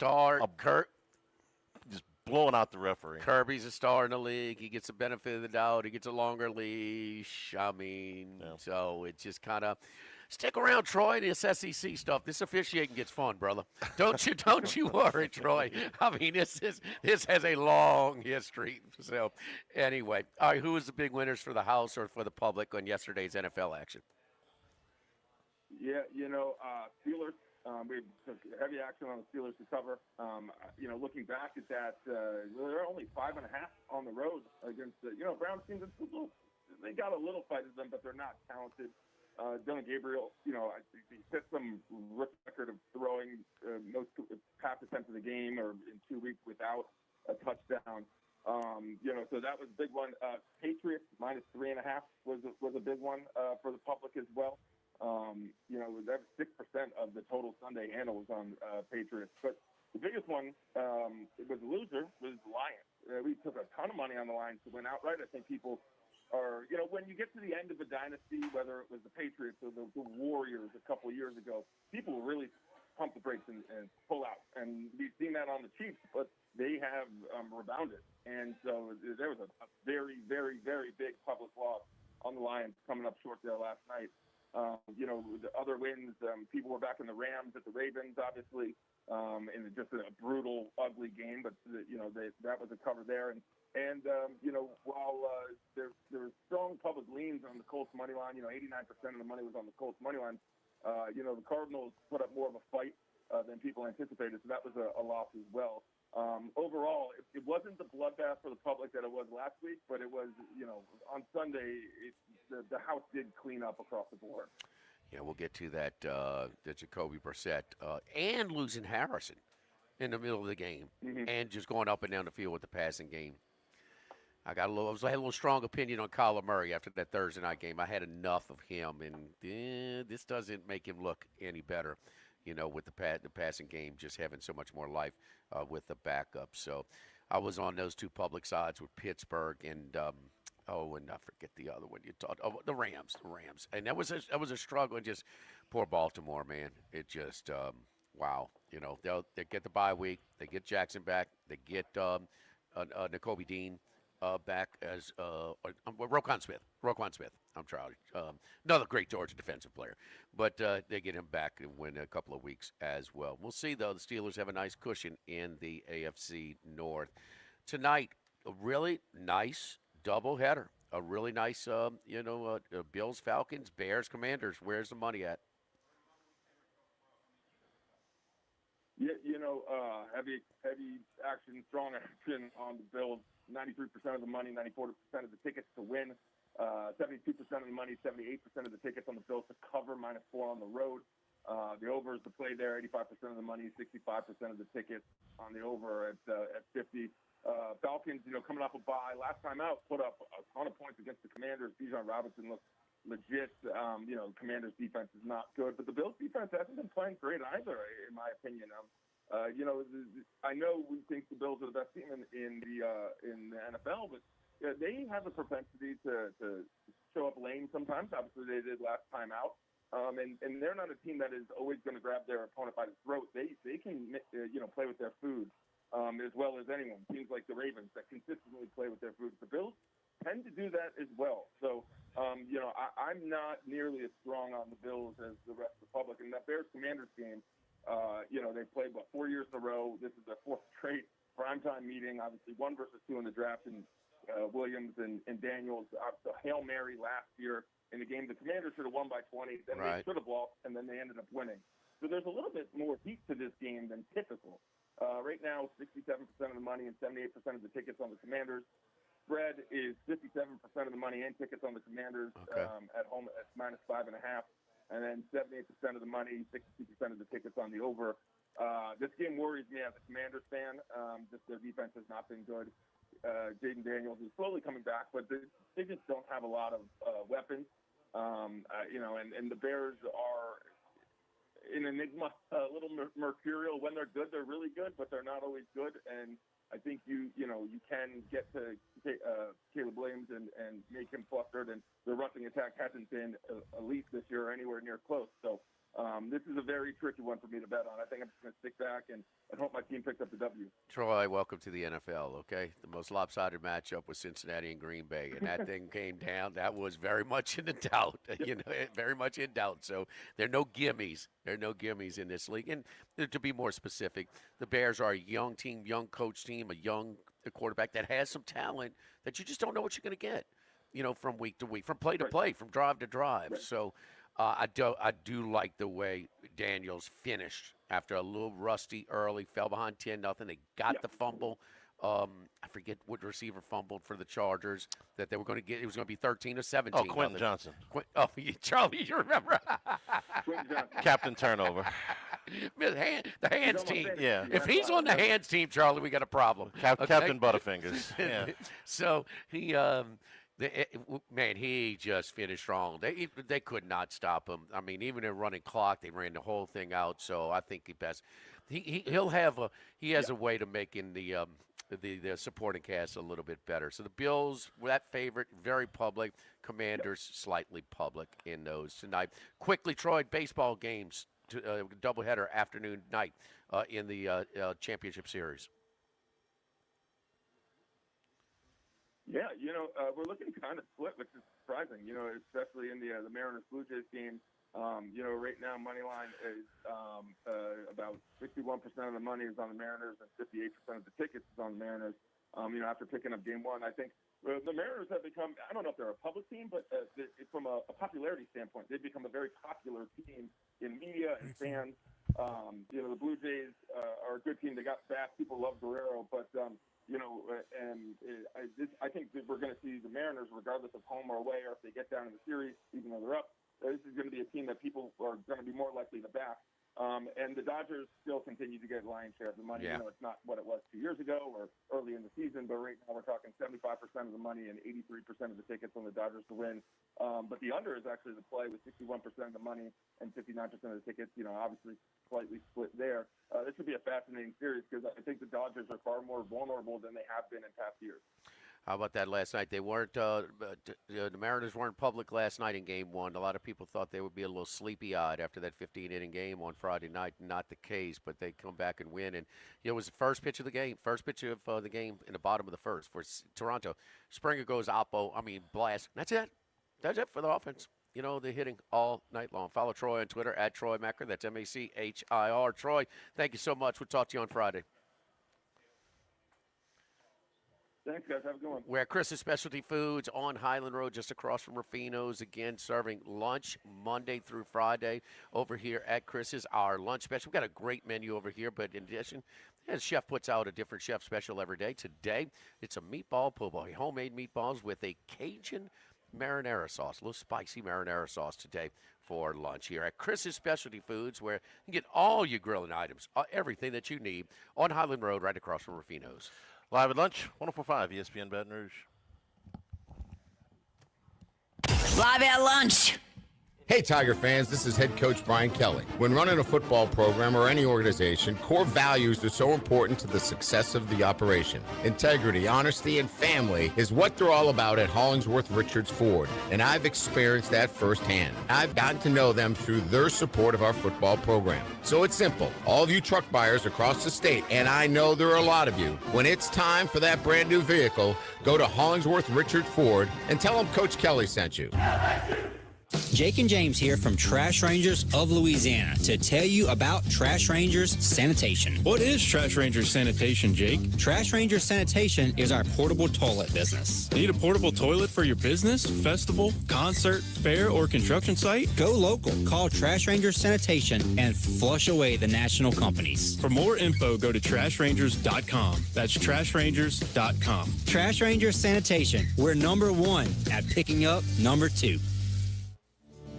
blowing out the referee. Kirby's a star in the league. He gets the benefit of the doubt. He gets a longer leash. I mean, so it just kind of stick around, Troy. This SEC stuff. This officiating gets fun, brother. Don't you worry, Troy. I mean, this has a long history. So, anyway, all right. Who was the big winners for the house or for the public on yesterday's NFL action? Yeah, Steelers. We took heavy action on the Steelers to cover. Looking back at that, they're only 5.5 on the road against the Browns team. They got a little fight in them, but they're not talented. Dylan Gabriel, he set some record of throwing most pass attempts of the game or in 2 weeks without a touchdown. So that was a big one. Patriots -3.5 was a big one for the public as well. That 6% of the total Sunday handle was on Patriots. But the biggest one, it was a loser, was the Lions. We took a ton of money on the Lions to win outright. I think people are, when you get to the end of a dynasty, whether it was the Patriots or the Warriors a couple of years ago, people really pump the brakes and pull out. And we've seen that on the Chiefs, but they have rebounded. And so there was a very, very, very big public loss on the Lions coming up short there last night. The other wins, people were back in the Rams at the Ravens, obviously, in just a brutal, ugly game. But, that was a cover there. And while there were strong public leans on the Colts money line, 89% of the money was on the Colts money line. The Cardinals put up more of a fight than people anticipated, so that was a loss as well. Overall, it wasn't the bloodbath for the public that it was last week, but it was, on Sunday, the house did clean up across the board. Yeah, we'll get to that, the Jacoby Brissett, and losing Harrison in the middle of the game, and just going up and down the field with the passing game. I had a little strong opinion on Kyler Murray after that Thursday night game. I had enough of him, and this doesn't make him look any better, with the passing game just having so much more life with the backup. So I was on those two public sides with Pittsburgh and and I forget the other one you talked. Oh, the Rams, and that was a struggle. And just poor Baltimore, man. It just wow. They get the bye week, they get Jackson back, they get N'Kobe Dean back as Roquan Smith. I'm trying. Another great Georgia defensive player. But they get him back and win a couple of weeks as well. We'll see, though. The Steelers have a nice cushion in the AFC North. Tonight, a really nice doubleheader. A really nice, Bills, Falcons, Bears, Commanders. Where's the money at? Yeah, heavy action, strong action on the Bills. 93% of the money, 94% of the tickets to win, 72% of the money, 78% of the tickets on the Bills to cover, -4 on the road. The over is the play there, 85% of the money, 65% of the tickets on the over at 50. Falcons, coming off a bye, last time out, put up a ton of points against the Commanders. Bijan Robinson looked legit. Commanders defense is not good, but the Bills defense hasn't been playing great either, in my opinion. I know we think the Bills are the best team in the NFL, but they have a propensity to show up lame sometimes. Obviously, they did last time out, and they're not a team that is always going to grab their opponent by the throat. They can play with their food as well as anyone. Teams like the Ravens that consistently play with their food. The Bills tend to do that as well. So, I'm not nearly as strong on the Bills as the rest of the public. And that Bears-Commanders game, They played, 4 years in a row. This is their fourth straight primetime meeting, obviously 1 versus 2 in the draft, and Williams and Daniels. The Hail Mary last year in the game. The Commanders should have won by 20. Then they should have lost, and then they ended up winning. So there's a little bit more heat to this game than typical. Right now, 67% of the money and 78% of the tickets on the Commanders. Spread is 57% of the money and tickets on the Commanders at home at -5.5, and then 78% of the money, 62% of the tickets on the over. This game worries me as a Commanders fan. Just their defense has not been good. Jaden Daniels is slowly coming back, but they just don't have a lot of weapons. And the Bears are an enigma, a little mercurial. When they're good, they're really good, but they're not always good. And I think you can get to Caleb Williams and make him flustered, and the rushing attack hasn't been elite this year or anywhere near close. So this is a very tricky one for me to bet on. I think I'm just going to stick back and hope my team picks up the W. Troy, welcome to the NFL, okay? The most lopsided matchup was Cincinnati and Green Bay, and that thing came down. That was very much in doubt, very much in doubt. So there are no gimmies. There are no gimmies in this league. And to be more specific, the Bears are a young team, young coach team, a young quarterback that has some talent that you just don't know what you're going to get, from week to week, from play to play, from drive to drive. Right. So I do like the way Daniels finished after a little rusty early, fell behind 10-0. They got the fumble. I forget what receiver fumbled for the Chargers that they were going to get. It was going to be 13 or 17. Oh, Quentin Johnson. Charlie, you remember? Captain turnover. The hands team. Yeah. If he's on the hands team, Charlie, we got a problem. Captain Butterfingers. Yeah. So he. He just finished strong. They could not stop him. I mean, even in running clock, they ran the whole thing out. So I think he has a way to making the supporting cast a little bit better. So the Bills, that favorite, very public. Commanders, slightly public in those tonight. Quickly, Troy, baseball games, doubleheader afternoon night in the championship series. Yeah, we're looking kind of split, which is surprising, especially in the Mariners Blue Jays game. Right now, money line is about 61% of the money is on the Mariners and 58% of the tickets is on the Mariners. After picking up game one, I think the Mariners have become, I don't know if they're a public team, but from a popularity standpoint, they've become a very popular team in media and fans. The Blue Jays are a good team. They got fast. People love Guerrero, but I think that we're going to see the Mariners, regardless of home or away, or if they get down in the series, even though they're up, this is going to be a team that people are going to be more likely to back. And the Dodgers still continue to get lion's share of the money. Yeah. It's not what it was 2 years ago or early in the season, but right now we're talking 75% of the money and 83% of the tickets on the Dodgers to win. But the under is actually the play with 61% of the money and 59% of the tickets, obviously slightly split there. This would be a fascinating series because I think the Dodgers are far more vulnerable than they have been in past years. How about that last night? They weren't. The Mariners weren't public last night in Game 1. A lot of people thought they would be a little sleepy-eyed after that 15-inning game on Friday night. Not the case, but they come back and win. And it was the first pitch of the game. First pitch of the game in the bottom of the first for Toronto. Springer goes blast. That's it. That's it for the offense. They're hitting all night long. Follow Troy on Twitter at Troy Macker. That's Machir. Troy, thank you so much. We'll talk to you on Friday. Thanks, guys. Have a good one. We're at Chris's Specialty Foods on Highland Road, just across from Rufino's. Again, serving lunch Monday through Friday over here at Chris's. Our lunch special. We've got a great menu over here, but in addition, the chef puts out a different chef special every day. Today, it's a meatball po' boy, homemade meatballs with a Cajun marinara sauce, a little spicy marinara sauce today for lunch here at Chris's Specialty Foods, where you get all your grilling items, everything that you need on Highland Road right across from Rufino's. Live at lunch, 104.5 ESPN Baton Rouge. Live at lunch. Hey, Tiger fans, this is head coach Brian Kelly. When running a football program or any organization, core values are so important to the success of the operation. Integrity, honesty, and family is what they're all about at Hollingsworth Richards Ford, and I've experienced that firsthand. I've gotten to know them through their support of our football program. So it's simple. All of you truck buyers across the state, and I know there are a lot of you, when it's time for that brand new vehicle, go to Hollingsworth Richards Ford and tell them Coach Kelly sent you. Jake and James here from Trash Rangers of Louisiana to tell you about Trash Rangers Sanitation. What is Trash Rangers Sanitation, Jake? Trash Rangers Sanitation is our portable toilet business. Need a portable toilet for your business, festival, concert, fair, or construction site? Go local. Call Trash Rangers Sanitation and flush away the national companies. For more info, go to trashrangers.com. That's trashrangers.com. Trash Rangers Sanitation. We're number one at picking up number two.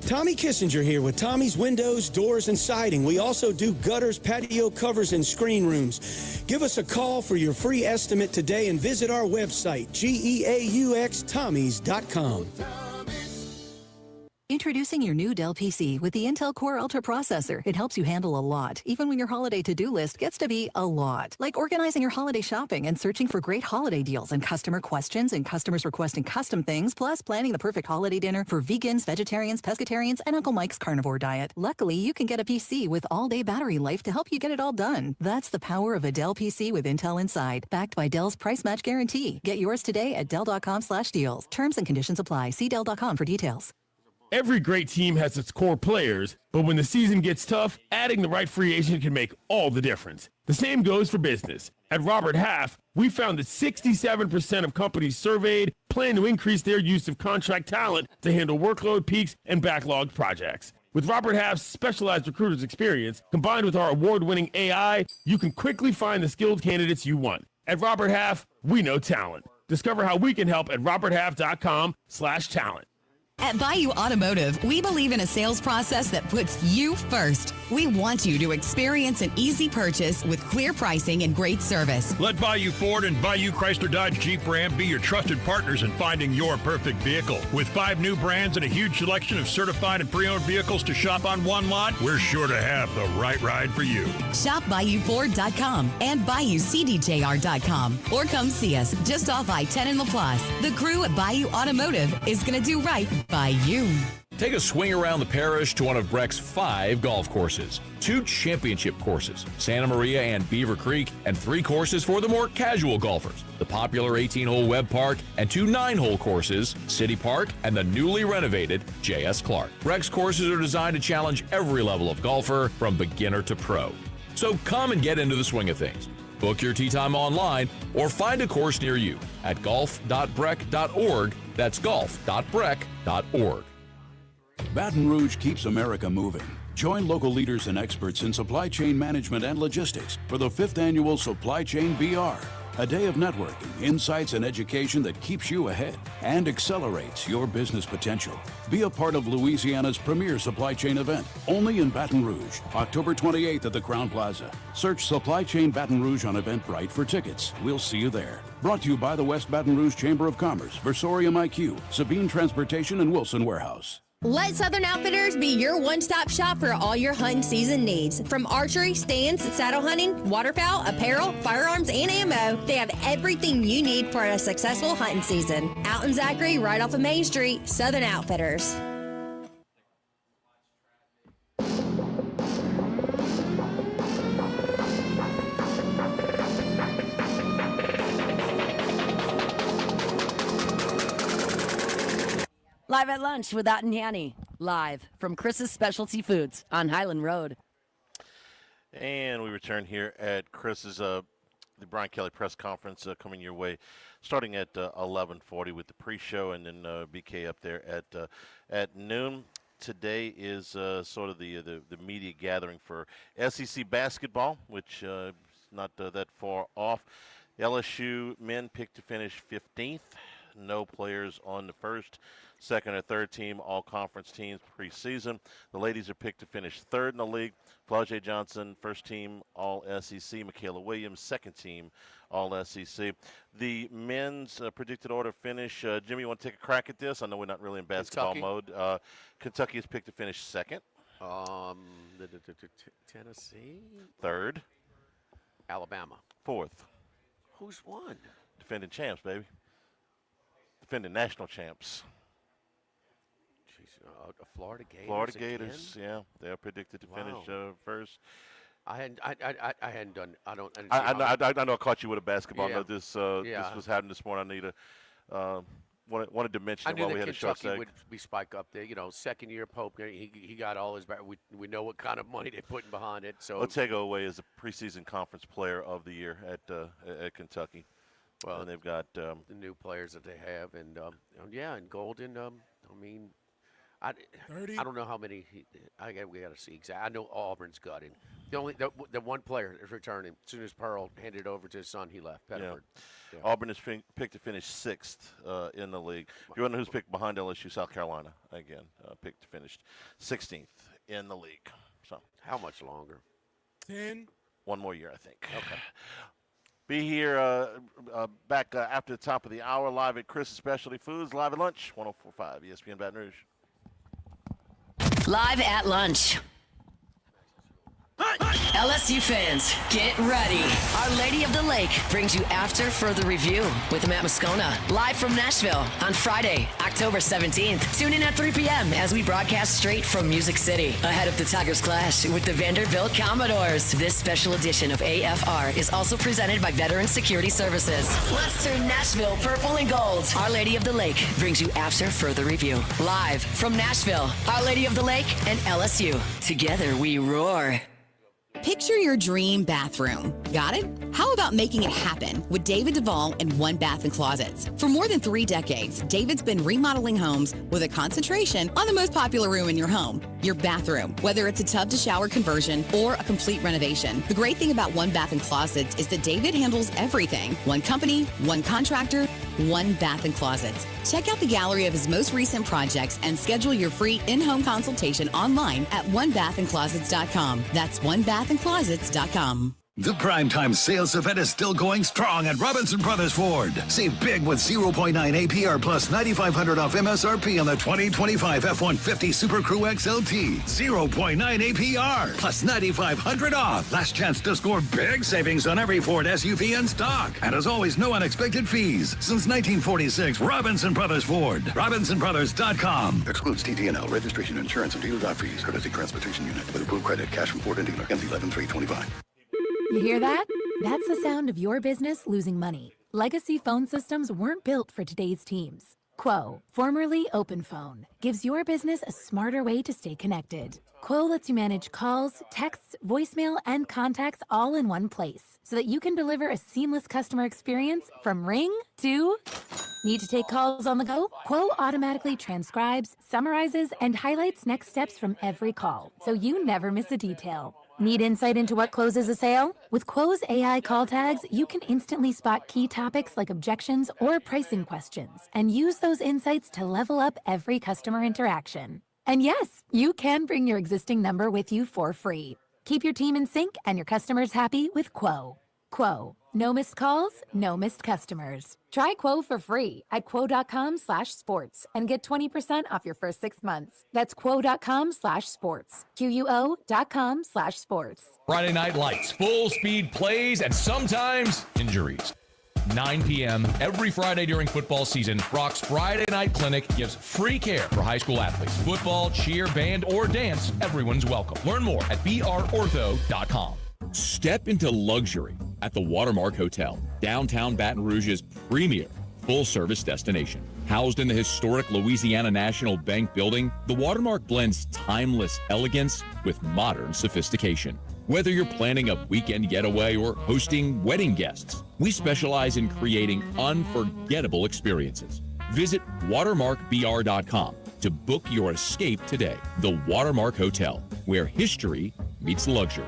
Tommy Kissinger here with Tommy's Windows, Doors, and Siding. We also do gutters, patio covers, and screen rooms. Give us a call for your free estimate today and visit our website, geauxtommys.com. Introducing your new Dell PC with the Intel Core Ultra processor. It helps you handle a lot, even when your holiday to-do list gets to be a lot. Like organizing your holiday shopping and searching for great holiday deals and customer questions and customers requesting custom things, plus planning the perfect holiday dinner for vegans, vegetarians, pescatarians, and Uncle Mike's carnivore diet. Luckily, you can get a PC with all-day battery life to help you get it all done. That's the power of a Dell PC with Intel inside, backed by Dell's price match guarantee. Get yours today at Dell.com/deals. Terms and conditions apply. See Dell.com for details. Every great team has its core players, but when the season gets tough, adding the right free agent can make all the difference. The same goes for business. At Robert Half, we found that 67% of companies surveyed plan to increase their use of contract talent to handle workload peaks and backlogged projects. With Robert Half's specialized recruiters experience, combined with our award-winning AI, you can quickly find the skilled candidates you want. At Robert Half, we know talent. Discover how we can help at roberthalf.com/talent. At Bayou Automotive, we believe in a sales process that puts you first. We want you to experience an easy purchase with clear pricing and great service. Let Bayou Ford and Bayou Chrysler Dodge Jeep Ram be your trusted partners in finding your perfect vehicle. With 5 new brands and a huge selection of certified and pre-owned vehicles to shop on one lot, we're sure to have the right ride for you. Shop BayouFord.com and BayouCDJR.com or come see us just off I-10 in LaPlace. The crew at Bayou Automotive is going to do right by you. Take a swing around the parish to one of Breck's 5 golf courses, 2 championship courses, Santa Maria and Beaver Creek, and 3 courses for the more casual golfers, the popular 18-hole Webb Park, and 2 9-hole courses, City Park and the newly renovated J.S. Clark. Breck's courses are designed to challenge every level of golfer from beginner to pro. So come and get into the swing of things. Book your tee time online or find a course near you at golf.breck.org. That's golf.breck.org. Baton Rouge keeps America moving. Join local leaders and experts in supply chain management and logistics for the 5th annual Supply Chain BR, a day of networking, insights, and education that keeps you ahead and accelerates your business potential. Be a part of Louisiana's premier supply chain event, only in Baton Rouge, October 28th at the Crowne Plaza. Search Supply Chain Baton Rouge on Eventbrite for tickets. We'll see you there. Brought to you by the West Baton Rouge Chamber of Commerce, Versorium IQ, Sabine Transportation, and Wilson Warehouse. Let Southern Outfitters be your one-stop shop for all your hunting season needs. From archery, stands, saddle hunting, waterfowl, apparel, firearms, and ammo, they have everything you need for a successful hunting season. Out in Zachary, right off of Main Street, Southern Outfitters. Live at lunch with Otten Hanny. Live from Chris's Specialty Foods on Highland Road. And we return here at Chris's, the Brian Kelly press conference coming your way, starting at 11:40 with the pre-show, and then BK up there at noon. Today is sort of the media gathering for SEC basketball, which is not that far off. LSU men picked to finish 15th. No players on the first, second, or third team, all conference teams preseason. The ladies are picked to finish 3rd in the league. Flau'jae Johnson, first team, all SEC. Michaela Williams, second team, all SEC. The men's predicted order finish. Jimmy, you want to take a crack at this? I know we're not really in basketball mode. Kentucky is picked to finish 2nd. Tennessee? 3rd. Alabama? 4th. Who's won? Defending champs, baby. Defending national champs. Jeez, Florida Gators. Florida Gators, again? yeah, they're predicted to finish first. I hadn't done. I know I caught you with a basketball. Yeah. I know this Yeah. this was happening this morning. I need to wanted to mention I it knew while we that had a short Kentucky seg. would be spike up there. Second year Pope, he got all his back. We know what kind of money they're putting behind it. So Otego away is the preseason conference player of the year at Kentucky. Well, and they've got the new players that they have, and and Golden. I don't know how many. We got to see exactly. I know Auburn's got him. The one player is returning. As soon as Pearl handed it over to his son, he left. Pettiford. Yeah. Auburn is picked to finish 6th in the league. If you wonder who's picked behind LSU, South Carolina again, picked to finish 16th in the league. So how much longer? 10. One more year, I think. Okay. Be here back after the top of the hour, live at Chris's Specialty Foods, live at lunch, 104.5 ESPN Baton Rouge. Live at lunch. LSU fans, get ready. Our Lady of the Lake brings you After Further Review with Matt Moscona, live from Nashville on Friday, October 17th. Tune in at 3 p.m. as we broadcast straight from Music City, ahead of the Tigers clash with the Vanderbilt Commodores. This special edition of AFR is also presented by Veteran Security Services. Let's turn Nashville purple and gold. Our Lady of the Lake brings you After Further Review, live from Nashville. Our Lady of the Lake and LSU. Together we roar. Picture your dream bathroom. Got it? How about making it happen with David Duvall and One Bath and Closets? For more than 3 decades, David's been remodeling homes with a concentration on the most popular room in your home, your bathroom, whether it's a tub to shower conversion or a complete renovation. The great thing about One Bath and Closets is that David handles everything. One company, one contractor, One Bath and Closets. Check out the gallery of his most recent projects and schedule your free in-home consultation online at onebathandclosets.com. That's onebathandclosets.com. The primetime sales event is still going strong at Robinson Brothers Ford. Save big with 0.9 APR plus $9,500 off MSRP on the 2025 F-150 Super Crew XLT. 0.9 APR plus $9,500 off. Last chance to score big savings on every Ford SUV in stock. And as always, no unexpected fees. Since 1946, Robinson Brothers Ford. RobinsonBrothers.com. Excludes TTNL, registration, insurance, and dealer dock fees. Courtesy transportation unit. With approved credit, cash from Ford and dealer. MD 11325. You hear that? That's the sound of your business losing money. Legacy phone systems weren't built for today's teams. Quo, formerly OpenPhone, gives your business a smarter way to stay connected. Quo lets you manage calls, texts, voicemail, and contacts all in one place so that you can deliver a seamless customer experience from ring to... Need to take calls on the go? Quo automatically transcribes, summarizes, and highlights next steps from every call, so you never miss a detail. Need insight into what closes a sale? With Quo's AI call tags, you can instantly spot key topics like objections or pricing questions and use those insights to level up every customer interaction. And yes, you can bring your existing number with you for free. Keep your team in sync and your customers happy with Quo. Quo. No missed calls, no missed customers. Try Quo for free at quo.com/sports and get 20% off your first 6 months. That's quo.com/sports. QUO.com/sports. Friday Night Lights, full speed plays, and sometimes injuries. 9 p.m. every Friday during football season, Brock's Friday Night Clinic gives free care for high school athletes. Football, cheer, band, or dance, everyone's welcome. Learn more at brortho.com. Step into luxury at the Watermark Hotel, downtown Baton Rouge's premier full-service destination. Housed in the historic Louisiana National Bank building, the Watermark blends timeless elegance with modern sophistication. Whether you're planning a weekend getaway or hosting wedding guests, we specialize in creating unforgettable experiences. Visit watermarkbr.com to book your escape today. The Watermark Hotel, where history meets luxury.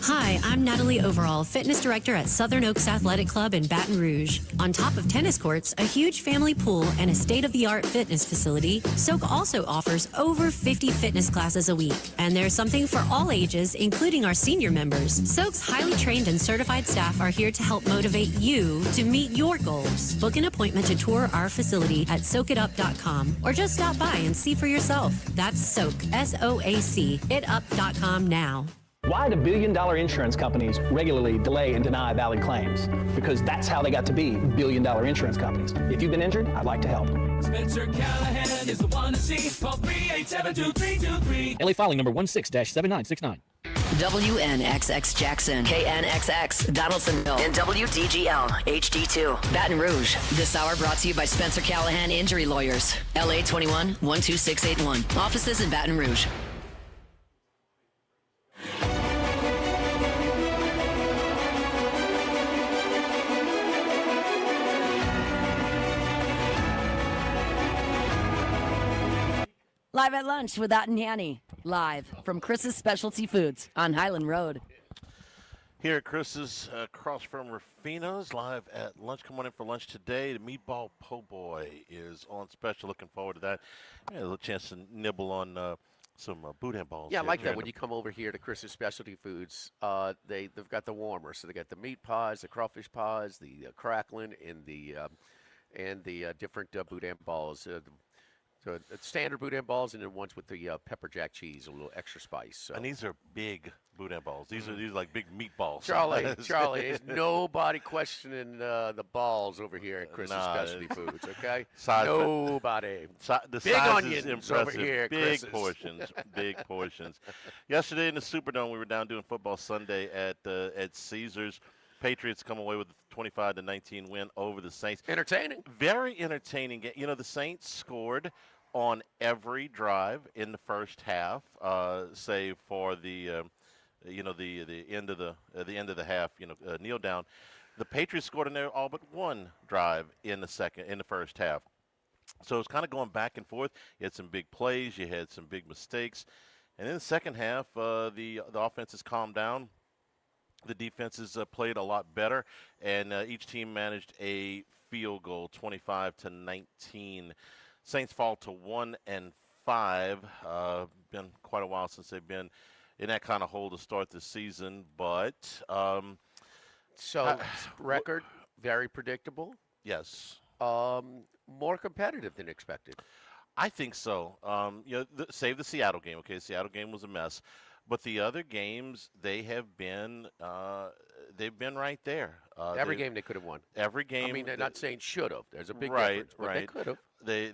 Hi, I'm Natalie Overall, fitness director at Southern Oaks Athletic Club in Baton Rouge. On top of tennis courts, a huge family pool, and a state-of-the-art fitness facility, Soak also offers over 50 fitness classes a week. And there's something for all ages, including our senior members. Soak's highly trained and certified staff are here to help motivate you to meet your goals. Book an appointment to tour our facility at soakitup.com or just stop by and see for yourself. That's Soak, S-O-A-C, itup.com now. Why do billion-dollar insurance companies regularly delay and deny valid claims? Because that's how they got to be billion-dollar insurance companies. If you've been injured, I'd like to help. Spencer Callahan is the one to see. Call 387-2323. LA filing number 16-7969. WNXX Jackson, KNXX Donaldsonville, and WDGL HD2 Baton Rouge. This hour brought to you by Spencer Callahan Injury Lawyers. LA 21 12681. Offices in Baton Rouge. Live at lunch with Ott and Hanny. Live from Chris's Specialty Foods on Highland Road. Here at Chris's, across from Rufino's, live at lunch. Come on in for lunch today. The meatball po' boy is on special. Looking forward to that. Yeah, a little chance to nibble on some boudin balls. Yeah, I like that when you come over here to Chris's Specialty Foods. They've got the warmers, so they got the meat pies, the crawfish pies, the crackling, and the different boudin balls. So standard boudin balls, and then ones with the pepper jack cheese, a little extra spice. So. And these are big boudin balls. These are like big meatballs. Charlie, is nobody questioning the balls over here at Chris's Specialty Foods, okay? Nobody. The big size onions is impressive. over here at Big Chris's. portions. Big portions. Yesterday in the Superdome, we were down doing football Sunday at Caesars. Patriots come away with a 25-19 win over the Saints. Entertaining. Very entertaining game. You know, the Saints scored on every drive in the first half, save for the end of the half. Kneel down. The Patriots scored in there all but one drive in the first half. So it's kind of going back and forth. You had some big plays. You had some big mistakes, and in the second half, the offense has calmed down. The defenses played a lot better, and each team managed a field goal, 25-19. Saints fall to 1-5. Been quite a while since they've been in that kind of hole to start the season, but record very predictable. Yes. More competitive than expected. I think so. Save the Seattle game. Okay, the Seattle game was a mess. But the other games, they have been they've been right there. Every game they could have won. Every game. I mean, they're not saying should have. There's a big right, difference, but right. they could have.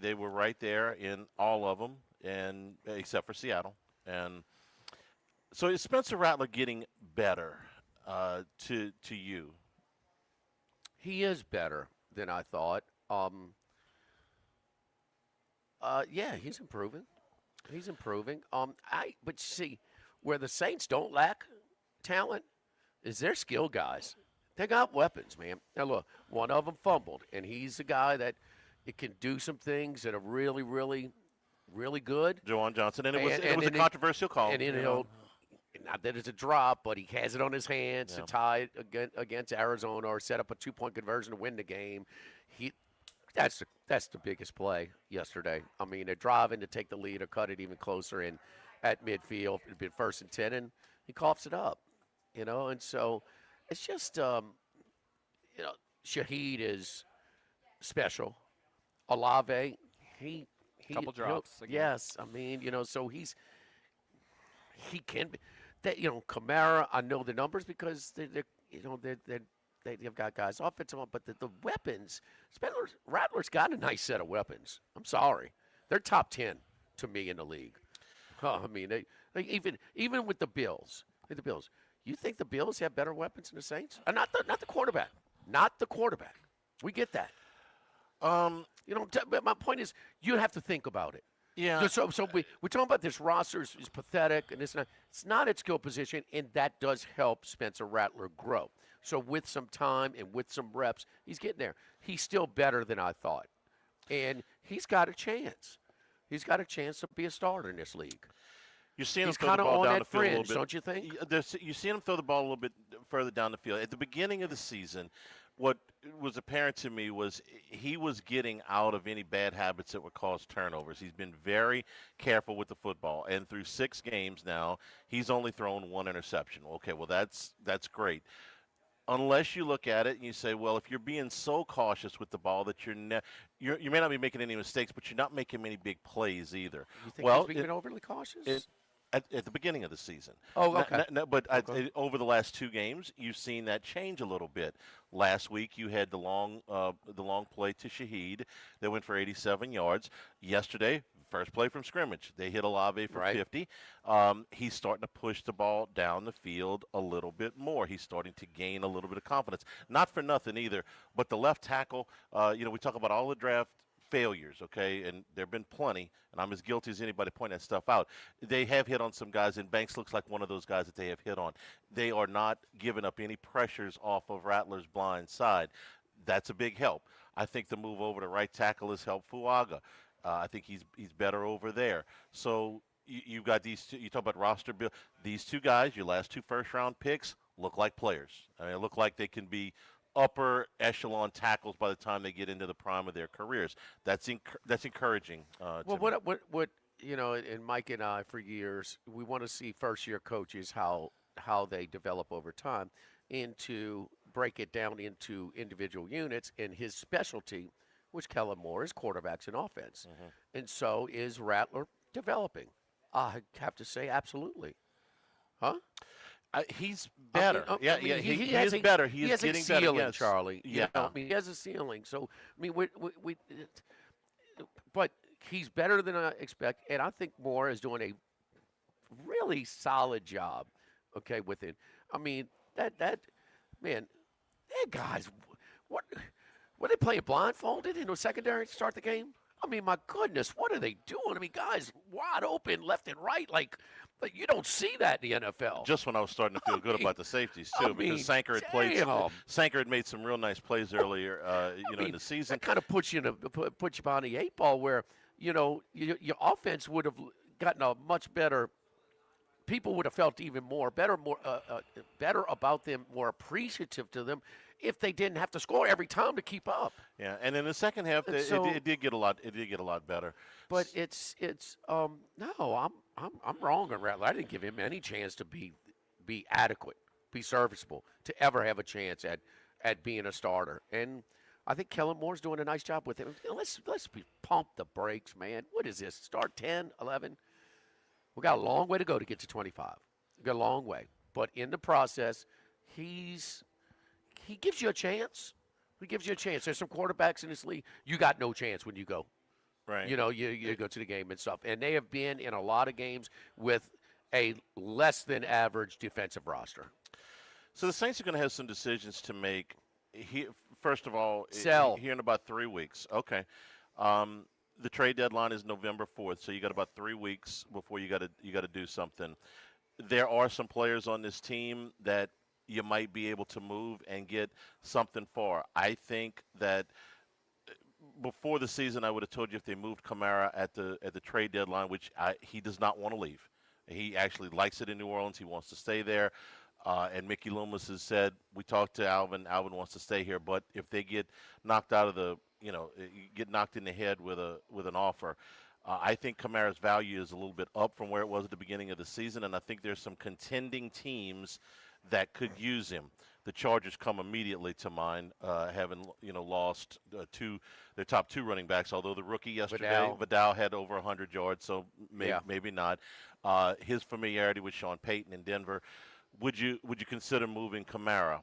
They were right there in all of them, and except for Seattle. And so is Spencer Rattler getting better to you? He is better than I thought. Yeah, he's improving. He's improving. But see, where the Saints don't lack talent is their skill guys. They got weapons, man. Now look, one of them fumbled, and he's the guy that it can do some things that are really, really, really good. Juwan Johnson, and it was a controversial call. And not that it's a drop, but he has it on his hands to tie it against Arizona or set up a 2-point conversion to win the game. That's the biggest play yesterday. I mean, they're driving to take the lead or cut it even closer in at midfield. It'd been 1st and 10, and he coughs it up, And so it's just, Shaheed is special. Olave, he couple drops. Yes, I mean, so he can be. That Kamara, I know the numbers because they've got guys offensive, but the weapons. Rattler's got a nice set of weapons. I'm sorry, they're top 10 to me in the league. I mean, they even with the Bills. You think the Bills have better weapons than the Saints? Not the quarterback. Not the quarterback. We get that. But my point is, you have to think about it. Yeah. So we're talking about this roster is pathetic, and it's not at skill position, and that does help Spencer Rattler grow. So with some time and with some reps, he's getting there. He's still better than I thought, and he's got a chance. He's got a chance to be a starter in this league. You're seeing him He's throw the ball on down that the field a fringe, little bit. don't you think? You see him throw the ball a little bit further down the field. At the beginning of the season, what was apparent to me was he was getting out of any bad habits that would cause turnovers. He's been very careful with the football, and through 6 games now, he's only thrown 1 interception. Okay, well, that's great. Unless you look at it and you say, well, if you're being so cautious with the ball that you may not be making any mistakes, but you're not making many big plays either. You think he's being overly cautious? At the beginning of the season. Oh, okay. Over the last 2 games, you've seen that change a little bit. Last week, you had the long play to Shaheed that went for 87 yards. Yesterday, first play from scrimmage. They hit Olave for 50. He's starting to push the ball down the field a little bit more. He's starting to gain a little bit of confidence. Not for nothing either, but the left tackle, we talk about all the draft failures, okay, and there have been plenty, and I'm as guilty as anybody pointing that stuff out. They have hit on some guys, and Banks looks like one of those guys that they have hit on. They are not giving up any pressures off of Rattler's blind side. That's a big help. I think the move over to right tackle has helped Fuaga. I think he's better over there. So you've got these two. You talk about roster build. These two guys, your last two first-round picks, look like players. I mean, look like they can be upper echelon tackles by the time they get into the prime of their careers. That's encouraging. Well, what and Mike and I for years, we want to see first-year coaches how they develop over time, and to break it down into individual units. And his specialty, which Kellen Moore is quarterbacks and offense, and so is Rattler developing. I have to say, absolutely. Huh? He's better. He is better. He is getting ceiling, better. Yes. Charlie. Yeah. He has a ceiling. So, but he's better than I expect, and I think Moore is doing a really solid job. Okay, with it. I mean, that guys, what were they playing blindfolded in the secondary to start the game? I mean, my goodness, what are they doing? I mean, guys wide open left and right, like you don't see that in the NFL. Just when I was starting to feel good about the safeties too, because Sanker had played. Sanker had made some real nice plays earlier, in the season. That kind of puts you behind the eight ball, where your offense would have gotten a much better. People would have felt even better about them, more appreciative to them, if they didn't have to score every time to keep up. Yeah, and in the second half, it did get a lot. It did get a lot better. But no, I'm wrong on Rattler. I didn't give him any chance to be adequate, be serviceable, to ever have a chance at being a starter. And I think Kellen Moore's doing a nice job with him. Let's pump the brakes, man. What is this? Start 10, 11? We got a long way to go to get to 25. We got a long way. But in the process, he gives you a chance. He gives you a chance. There's some quarterbacks in this league, you got no chance when you go. Right. You go to the game and stuff. And they have been in a lot of games with a less than average defensive roster. So the Saints are going to have some decisions to make. First of all, here in about 3 weeks. Okay. The trade deadline is November 4th, so you got about 3 weeks before you got to do something. There are some players on this team that you might be able to move and get something for. I think that before the season, I would have told you if they moved Kamara at the trade deadline, which he does not want to leave. He actually likes it in New Orleans. He wants to stay there. And Mickey Loomis has said, we talked to Alvin. Alvin wants to stay here. But if they get knocked out of get knocked in the head with an offer, I think Kamara's value is a little bit up from where it was at the beginning of the season. And I think there's some contending teams that could use him. The Chargers come immediately to mind, having lost their top two running backs. Although the rookie yesterday, Vidal had over 100 yards, so maybe not. His familiarity with Sean Payton in Denver. Would you consider moving Kamara?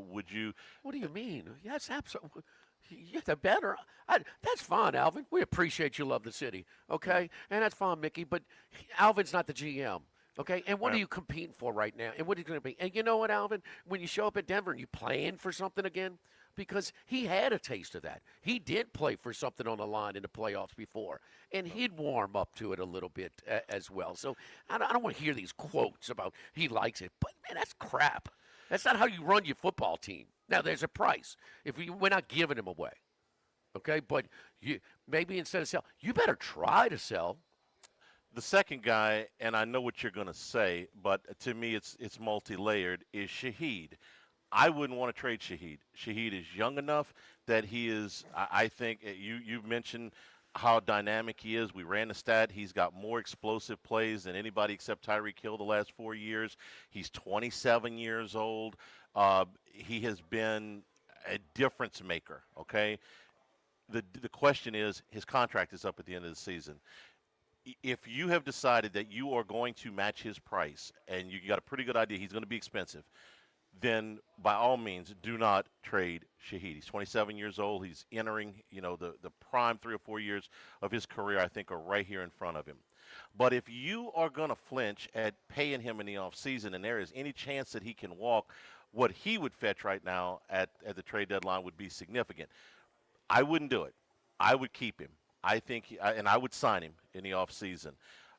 Would you? What do you mean? Yes, absolutely. Yeah, the better. That's fine, Alvin. We appreciate you love the city, okay? And that's fine, Mickey. But Alvin's not the GM. Okay, and what are you competing for right now? And what are you going to be? And you know what, Alvin? When you show up at Denver and you playing for something again, because he had a taste of that. He did play for something on the line in the playoffs before, and he'd warm up to it a little bit as well. So I don't want to hear these quotes about he likes it, but man, that's crap. That's not how you run your football team. Now there's a price. We're not giving him away, okay? But maybe instead of sell, you better try to sell. The second guy, and I know what you're going to say, but to me it's multi-layered, is Shaheed. I wouldn't want to trade Shaheed. Shaheed is young enough that he is, I think, you've mentioned how dynamic he is. We ran the stat. He's got more explosive plays than anybody except Tyreek Hill the last 4 years. He's 27 years old. He has been a difference maker, okay? The question is, his contract is up at the end of the season. If you have decided that you are going to match his price and you got a pretty good idea he's going to be expensive, then by all means do not trade Shaheed. He's 27 years old. He's entering, the prime 3 or 4 years of his career, I think, are right here in front of him. But if you are going to flinch at paying him in the offseason and there is any chance that he can walk, what he would fetch right now at the trade deadline would be significant. I wouldn't do it. I would keep him. I think, and I would sign him in the offseason.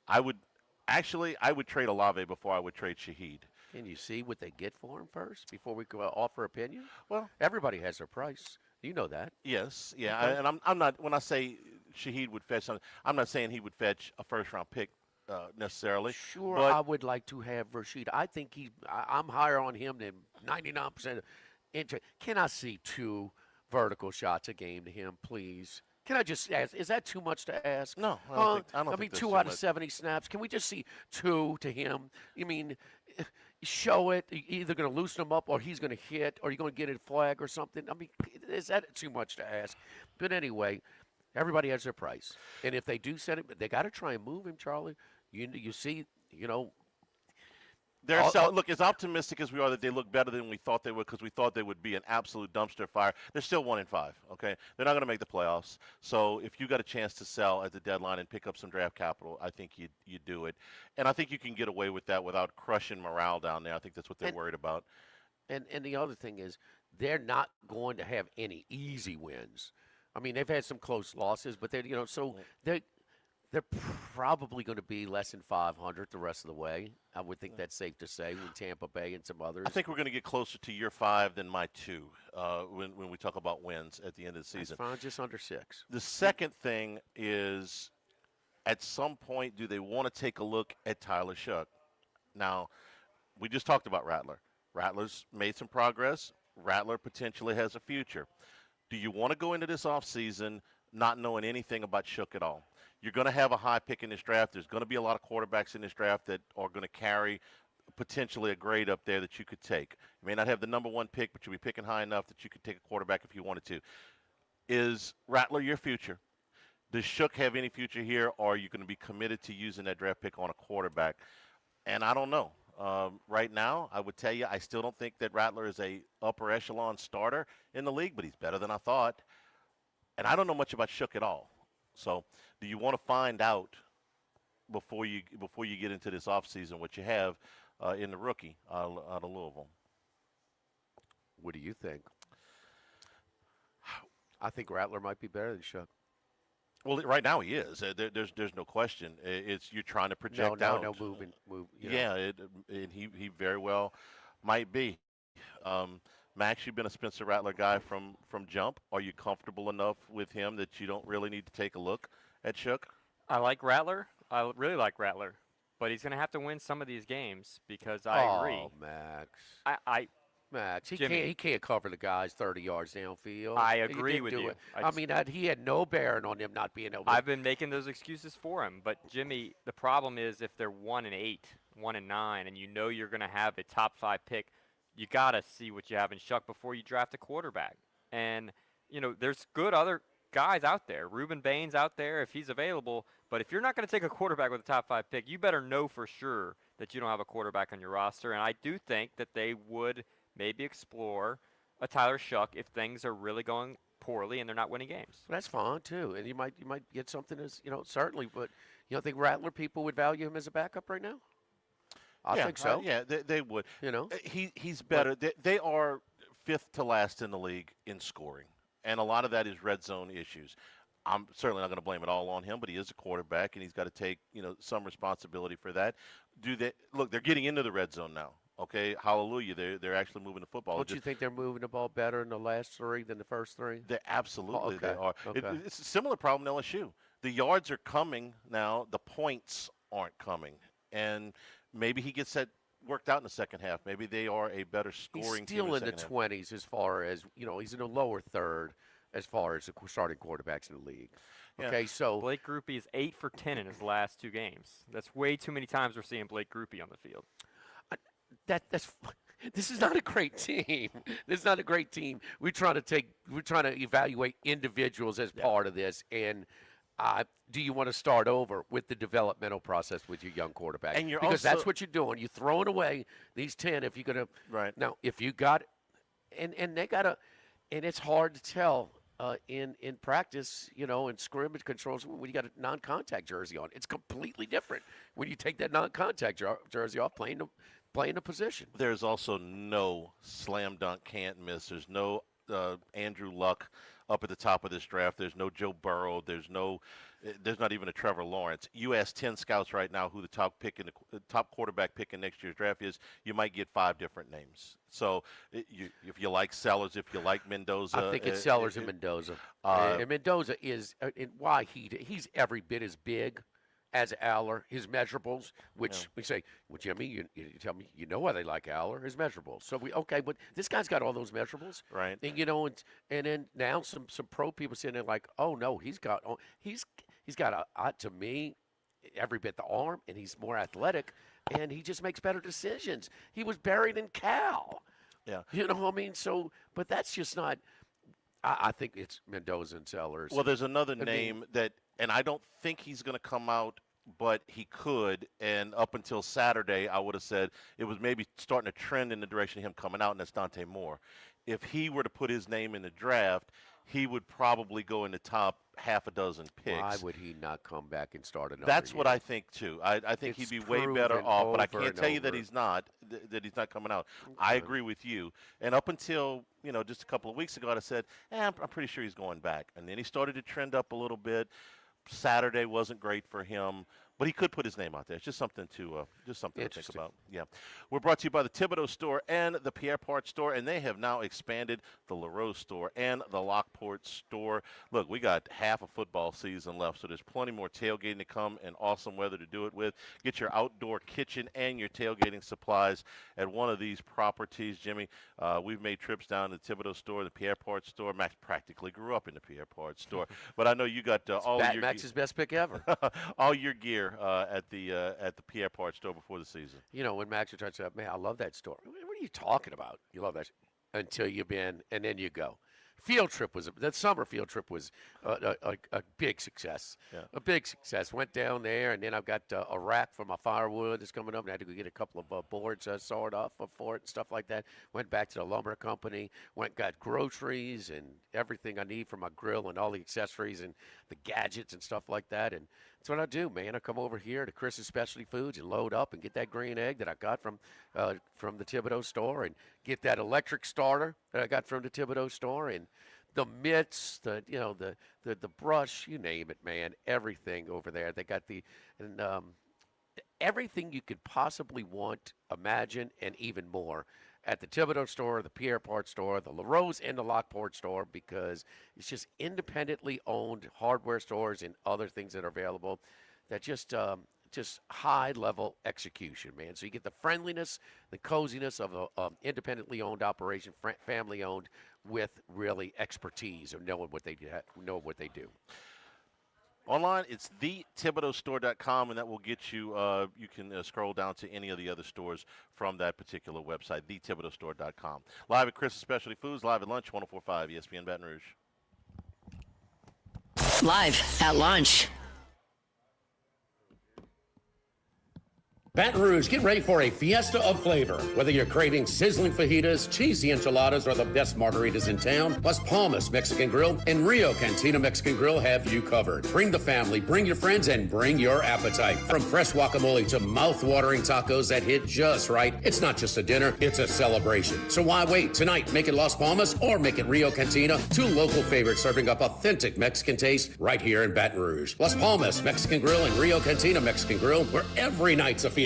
I would trade Olave before I would trade Shaheed. Can you see what they get for him first before we go offer opinion? Well, everybody has their price. You know that. Yes, yeah, Okay. and I'm not, when I say Shaheed would fetch something, I'm not saying he would fetch a first-round pick necessarily. Sure, but I would like to have Rashid. I think I'm higher on him than 99% of interest. Can I see 2 vertical shots a game to him, please? Can I just ask? Is that too much to ask? No, I don't mean, think that's 2 too out of much. 70 snaps. Can we just see 2 to him? You mean, show it. You're either going to loosen him up, or he's going to hit, or you're going to get a flag or something. I mean, is that too much to ask? But anyway, everybody has their price, and if they do send him, they got to try and move him, Charlie. You see, Look, as optimistic as we are that they look better than we thought they would, because we thought they would be an absolute dumpster fire. They're still 1-5. Okay, they're not going to make the playoffs. So if you got a chance to sell at the deadline and pick up some draft capital, I think you do it, and I think you can get away with that without crushing morale down there. I think that's what they're worried about. And the other thing is, they're not going to have any easy wins. I mean, they've had some close losses, but they're probably going to be less than 500 the rest of the way. I would think that's safe to say with Tampa Bay and some others. I think we're going to get closer to year 5 than my 2 when we talk about wins at the end of the season. That's fine, just under 6. The second thing is, at some point, do they want to take a look at Tyler Shough? Now, we just talked about Rattler. Rattler's made some progress. Rattler potentially has a future. Do you want to go into this offseason not knowing anything about Shough at all? You're going to have a high pick in this draft. There's going to be a lot of quarterbacks in this draft that are going to carry potentially a grade up there that you could take. You may not have the number 1 pick, but you'll be picking high enough that you could take a quarterback if you wanted to. Is Rattler your future? Does Shough have any future here, or are you going to be committed to using that draft pick on a quarterback? And I don't know. Right now, I would tell you I still don't think that Rattler is a upper echelon starter in the league, but he's better than I thought. And I don't know much about Shough at all. So do you want to find out before you get into this offseason what you have in the rookie out of Louisville? What do you think? I think Rattler might be better than Shough. Well, right now he is. There's no question. It's you're trying to project out. No, move. Yeah, and he very well might be. Max, you've been a Spencer Rattler guy from jump. Are you comfortable enough with him that you don't really need to take a look at Shough? I like Rattler. I really like Rattler. But he's going to have to win some of these games because I agree. Oh, Max. Max, he can't cover the guys 30 yards downfield. I agree with you. He had no bearing on him not being able to. I've been making those excuses for him. But, Jimmy, the problem is if they're 1-8, 1-9, and you know you're going to have a top 5 pick, you got to see what you have in Shough before you draft a quarterback. And, there's good other guys out there. Reuben Baines out there if he's available. But if you're not going to take a quarterback with a top 5 pick, you better know for sure that you don't have a quarterback on your roster. And I do think that they would maybe explore a Tyler Shough if things are really going poorly and they're not winning games. That's fine, too. And you might get something as, certainly. But you don't think Rattler people would value him as a backup right now? I think so. They would. He's better. They are 5th to last in the league in scoring, and a lot of that is red zone issues. I'm certainly not going to blame it all on him, but he is a quarterback, and he's got to take some responsibility for that. Look, they're getting into the red zone now. Okay, hallelujah. They're actually moving the football. Don't you think they're moving the ball better in the last 3 than the first 3? They absolutely they are. Okay. It's a similar problem in LSU. The yards are coming now. The points aren't coming, and maybe he gets that worked out in the second half. Maybe they are a better scoring team. He's still in the 20s as far as he's in the lower third as far as the starting quarterbacks in the league. Yeah. Okay, so Blake Grupe is 8 for 10 in his last 2 games. That's way too many times we're seeing Blake Grupe on the field. This is not a great team. This is not a great team. We're trying to evaluate individuals as part of this, and do you want to start over with the developmental process with your young quarterback? And you're because also, that's what you're doing. You're throwing away these 10 if you're going to. Right. Now, if you got, and they got to, and it's hard to tell in practice, in scrimmage controls when you got a non-contact jersey on. It's completely different when you take that non-contact jersey off playing the position. There's also no slam dunk can't miss. There's no Andrew Luck up at the top of this draft. There's no Joe Burrow. There's not even a Trevor Lawrence. You ask 10 scouts right now who the top quarterback pick in next year's draft is, you might get 5 different names. So if you like Sellers, if you like Mendoza. I think it's Sellers and Mendoza. And Mendoza is why he's every bit as big as Aller, his measurables, which we say, well, Jimmy, you tell me, why they like Aller, his measurables. So but this guy's got all those measurables. Right. And, and then now some pro people sitting there like, oh, no, he's got to me, every bit the arm, and he's more athletic, and he just makes better decisions. He was buried in Cal. Yeah. So, but that's just not, I think it's Mendoza and Sellers. Well, there's another name that, and I don't think he's going to come out, but he could. And up until Saturday, I would have said it was maybe starting to trend in the direction of him coming out, and that's Dante Moore. If he were to put his name in the draft, he would probably go in the top half a dozen picks. Why would he not come back and start another That's year? what I think, too. I think he'd be way better off, but I can't tell you that he's not coming out. Okay. I agree with you. And up until, just a couple of weeks ago, I said, I'm pretty sure he's going back. And then he started to trend up a little bit. Saturday wasn't great for him, but he could put his name out there. It's just something to think about. Yeah, we're brought to you by the Thibodeau store and the Pierre Part store, and they have now expanded the LaRose store and the Lockport store. Look, we got half a football season left, so there's plenty more tailgating to come and awesome weather to do it with. Get your outdoor kitchen and your tailgating supplies at one of these properties. Jimmy, we've made trips down to the Thibodeau store, the Pierre Part store. Max practically grew up in the Pierre Part store, but I know you got all your Max's best pick ever. all your gear at the Pierre Part store before the season. When Max would try to say, man, I love that store. What are you talking about? You love that until you've been, and then you go. That summer field trip was a big success. Yeah. A big success. Went down there, and then I've got a rack for my firewood that's coming up, and I had to go get a couple of boards sawed off for it and stuff like that. Went back to the lumber company, got groceries and everything I need for my grill and all the accessories and the gadgets and stuff like that. And that's what I do, man. I come over here to Chris's Specialty Foods and load up and get that green egg that I got from the Thibodeau store, and get that electric starter that I got from the Thibodeau store, and the mitts, the brush, you name it, man. Everything over there. They got everything you could possibly want, imagine, and even more at the Thibodeau store, the Pierre Part store, the LaRose, and the Lockport store, because it's just independently owned hardware stores and other things that are available that just high-level execution, man. So you get the friendliness, the coziness of an independently owned operation, family-owned, with really expertise of knowing what they do. Online, it's thethibodeaustore.com, and that will get you, you can scroll down to any of the other stores from that particular website, thethibodeaustore.com. Live at Chris's Specialty Foods, live at lunch, 104.5 ESPN Baton Rouge. Live at lunch. Baton Rouge, get ready for a fiesta of flavor. Whether you're craving sizzling fajitas, cheesy enchiladas, or the best margaritas in town, Las Palmas Mexican Grill and Rio Cantina Mexican Grill have you covered. Bring the family, bring your friends, and bring your appetite. From fresh guacamole to mouth-watering tacos that hit just right, it's not just a dinner, it's a celebration. So why wait? Tonight, make it Las Palmas or make it Rio Cantina, 2 local favorites serving up authentic Mexican taste right here in Baton Rouge. Las Palmas Mexican Grill and Rio Cantina Mexican Grill, where every night's a fiesta.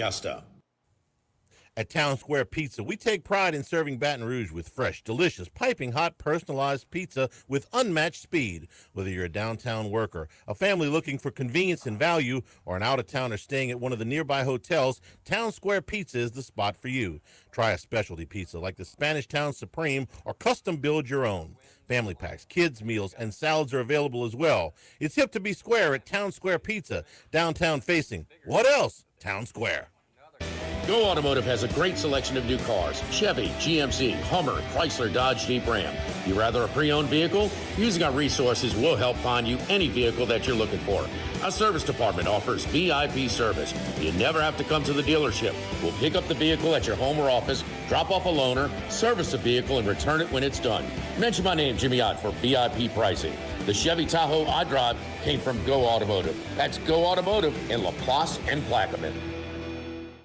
At Town Square Pizza, we take pride in serving Baton Rouge with fresh, delicious, piping hot, personalized pizza with unmatched speed. Whether you're a downtown worker, a family looking for convenience and value, or an out-of-towner staying at one of the nearby hotels, Town Square Pizza is the spot for you. Try a specialty pizza like the Spanish Town Supreme, or custom build your own. Family packs, kids' meals, and salads are available as well. It's hip to be square at Town Square Pizza, downtown facing. What else? Town Square. Go Automotive has a great selection of new cars: Chevy, GMC, Hummer, Chrysler, Dodge, Jeep, Ram. You rather a pre-owned vehicle? Using our resources, we'll help find you any vehicle that you're looking for. Our service department offers VIP service. You never have to come to the dealership. We'll pick up the vehicle at your home or office, drop off a loaner, service the vehicle, and return it when it's done. Mention my name, Jimmy Ott, for VIP pricing. The Chevy Tahoe I drive came from Go Automotive. That's Go Automotive in LaPlace and Plaquemine.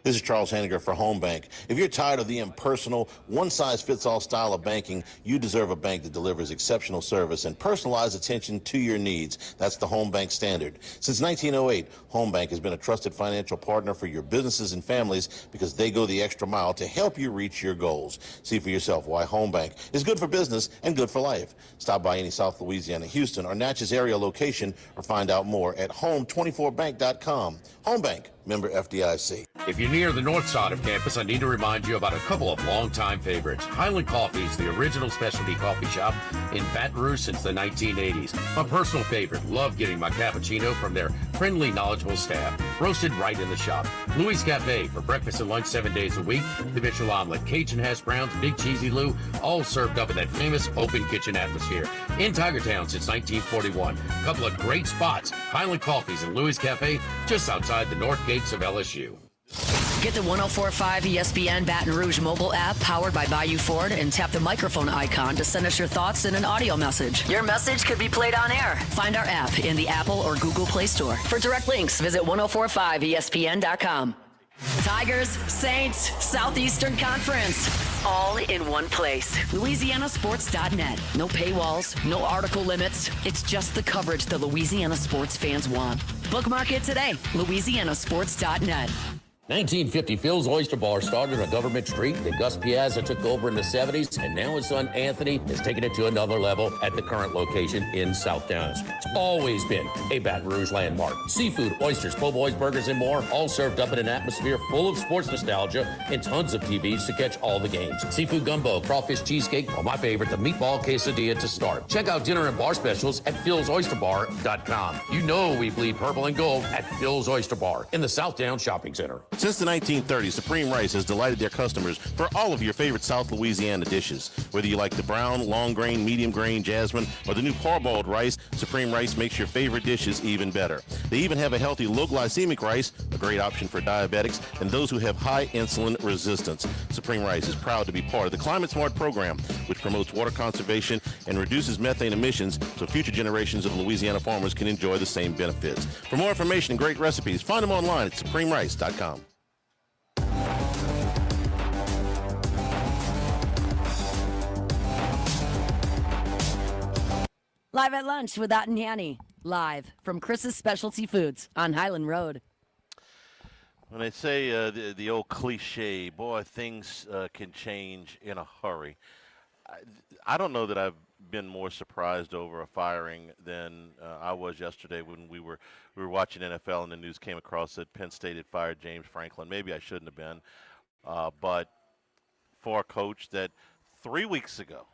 This is Charles Hanniger for Home Bank. If you're tired of the impersonal, one-size-fits-all style of banking, you deserve a bank that delivers exceptional service and personalized attention to your needs. That's the Home Bank standard. Since 1908, Home Bank has been a trusted financial partner for your businesses and families because they go the extra mile to help you reach your goals. See for yourself why Home Bank is good for business and good for life. Stop by any South Louisiana, Houston, or Natchez area location or find out more at home24bank.com. Home Bank, member FDIC. If you're near the north side of campus, I need to remind you about a couple of longtime favorites. Highland Coffee is the original specialty coffee shop in Baton Rouge since the 1980s. My personal favorite. Love getting my cappuccino from their friendly, knowledgeable staff, roasted right in the shop. Louis Cafe for breakfast and lunch 7 days a week. The Mitchell Omelet, Cajun hash browns, Big Cheesy Lou, all served up in that famous open kitchen atmosphere. In Tigertown since 1941. A couple of great spots. Highland Coffees and Louis Cafe just outside the north gates of LSU. Get the 1045 ESPN Baton Rouge mobile app powered by Bayou Ford and tap the microphone icon to send us your thoughts in an audio message. Your message could be played on air. Find our app in the Apple or Google Play Store. For direct links, visit 1045ESPN.com. Tigers, Saints, Southeastern Conference, all in one place. LouisianaSports.net. No paywalls, no article limits. It's just the coverage the Louisiana sports fans want. Bookmark it today. LouisianaSports.net. 1950, Phil's Oyster Bar started on Government Street. Then Gus Piazza took over in the 70s, and now his son Anthony has taken it to another level at the current location in South Downs. It's always been a Baton Rouge landmark. Seafood, oysters, po' boys, burgers, and more, all served up in an atmosphere full of sports nostalgia and tons of TVs to catch all the games. Seafood gumbo, crawfish cheesecake, or my favorite, the meatball quesadilla to start. Check out dinner and bar specials at philsoysterbar.com. You know we bleed purple and gold at Phil's Oyster Bar in the South Downs Shopping Center. Since the 1930s, Supreme Rice has delighted their customers for all of your favorite South Louisiana dishes. Whether you like the brown, long grain, medium grain, jasmine, or the new parboiled rice, Supreme Rice makes your favorite dishes even better. They even have a healthy low glycemic rice, a great option for diabetics and those who have high insulin resistance. Supreme Rice is proud to be part of the Climate Smart program, which promotes water conservation and reduces methane emissions so future generations of Louisiana farmers can enjoy the same benefits. For more information and great recipes, find them online at supremerice.com. Live at lunch with Ott and Hanny. Live from Chris's Specialty Foods on Highland Road. When they say the old cliche, boy, things can change in a hurry. I don't know that I've been more surprised over a firing than I was yesterday when we were watching NFL and the news came across that Penn State had fired James Franklin. Maybe I shouldn't have been, but for a coach that 3 weeks ago,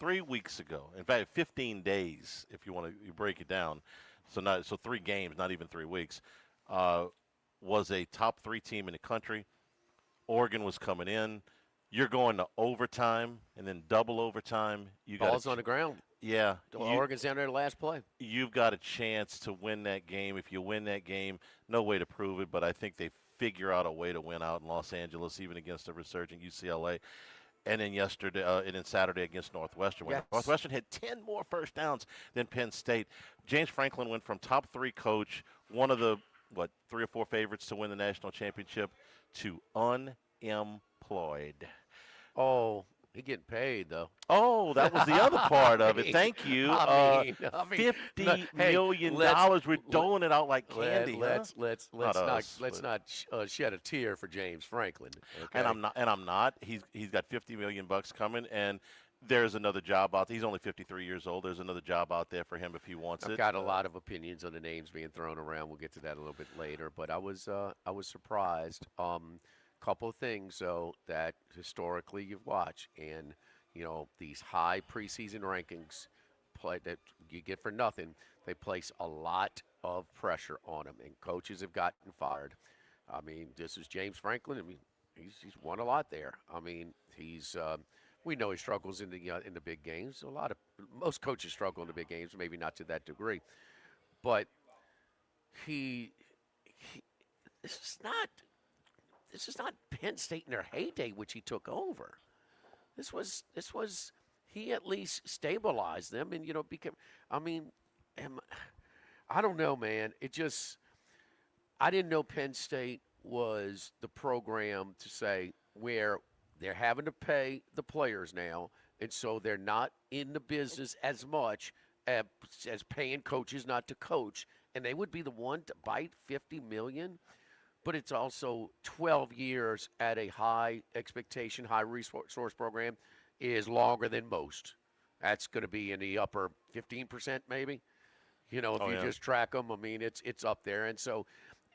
in fact, 15 days, if you want to break it down, so 3 games, not even 3 weeks, was a top 3 team in the country. Oregon was coming in. You're going to overtime and then double overtime. You got balls on the ground. Yeah, Oregon's down there the last play. You've got a chance to win that game. If you win that game, no way to prove it, but I think they figure out a way to win out in Los Angeles, even against a resurgent UCLA. And then Saturday against Northwestern. Yes. Northwestern had 10 more first downs than Penn State. James Franklin went from top 3 coach, one of the 3 or 4 favorites to win the national championship, to unemployed. Oh, he getting paid though. Oh, that was the other part of it. Thank you. I mean, $50 million. We're doling it out like candy. Let's not shed a tear for James Franklin. Okay? And I'm not. He's got $50 million coming, and there's another job out there. He's only 53 years old. There's another job out there for him if he wants it. I've got a lot of opinions on the names being thrown around. We'll get to that a little bit later. But I was surprised. Couple of things though that historically you've watched, and these high preseason rankings that you get for nothing, they place a lot of pressure on them, and coaches have gotten fired. I mean, this is James Franklin. I mean, He's won a lot there. I mean, we know he struggles in the big games. Most coaches struggle in the big games, maybe not to that degree, but he this is not Penn State in their heyday, which he took over. This was he at least stabilized them and became. I mean, I don't know, man. I didn't know Penn State was the program to say where they're having to pay the players now, and so they're not in the business as much as paying coaches not to coach, and they would be the one to bite $50 million. But it's also 12 years at a high expectation, high resource program is longer than most. That's going to be in the upper 15% maybe. If you just track them, I mean, it's up there. And so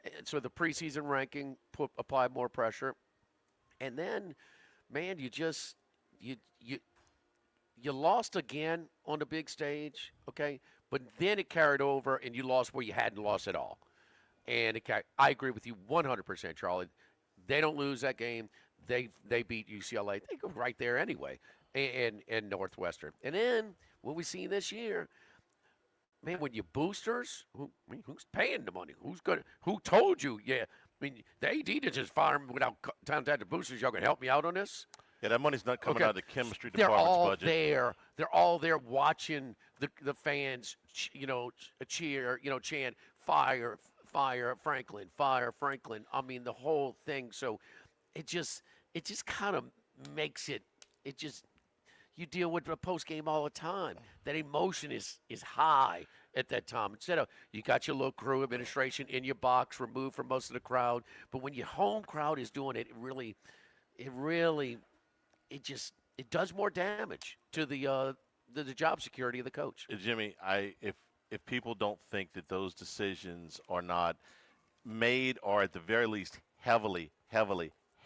the preseason ranking applied more pressure. And then, man, you lost again on the big stage, okay? But then it carried over, and you lost where you hadn't lost at all. And I agree with you 100%, Charlie. They don't lose that game. They beat UCLA. They go right there anyway, and Northwestern. And then what we see this year, man, when you boosters, who's paying the money? Who told you? Yeah, I mean, the AD did just fire him without contacting the boosters. Y'all gonna help me out on this? Yeah, that money's not coming out of the chemistry They're department's all budget. there. They're all there watching the fans, cheer, chant, fire Franklin, fire Franklin. I mean, the whole thing. So it just kind of makes it you deal with the post game all the time. That emotion is high at that time. Instead of you got your little crew administration in your box, removed from most of the crowd. But when your home crowd is doing it, it does more damage to the job security of the coach. Jimmy, if people don't think that those decisions are not made or at the very least heavily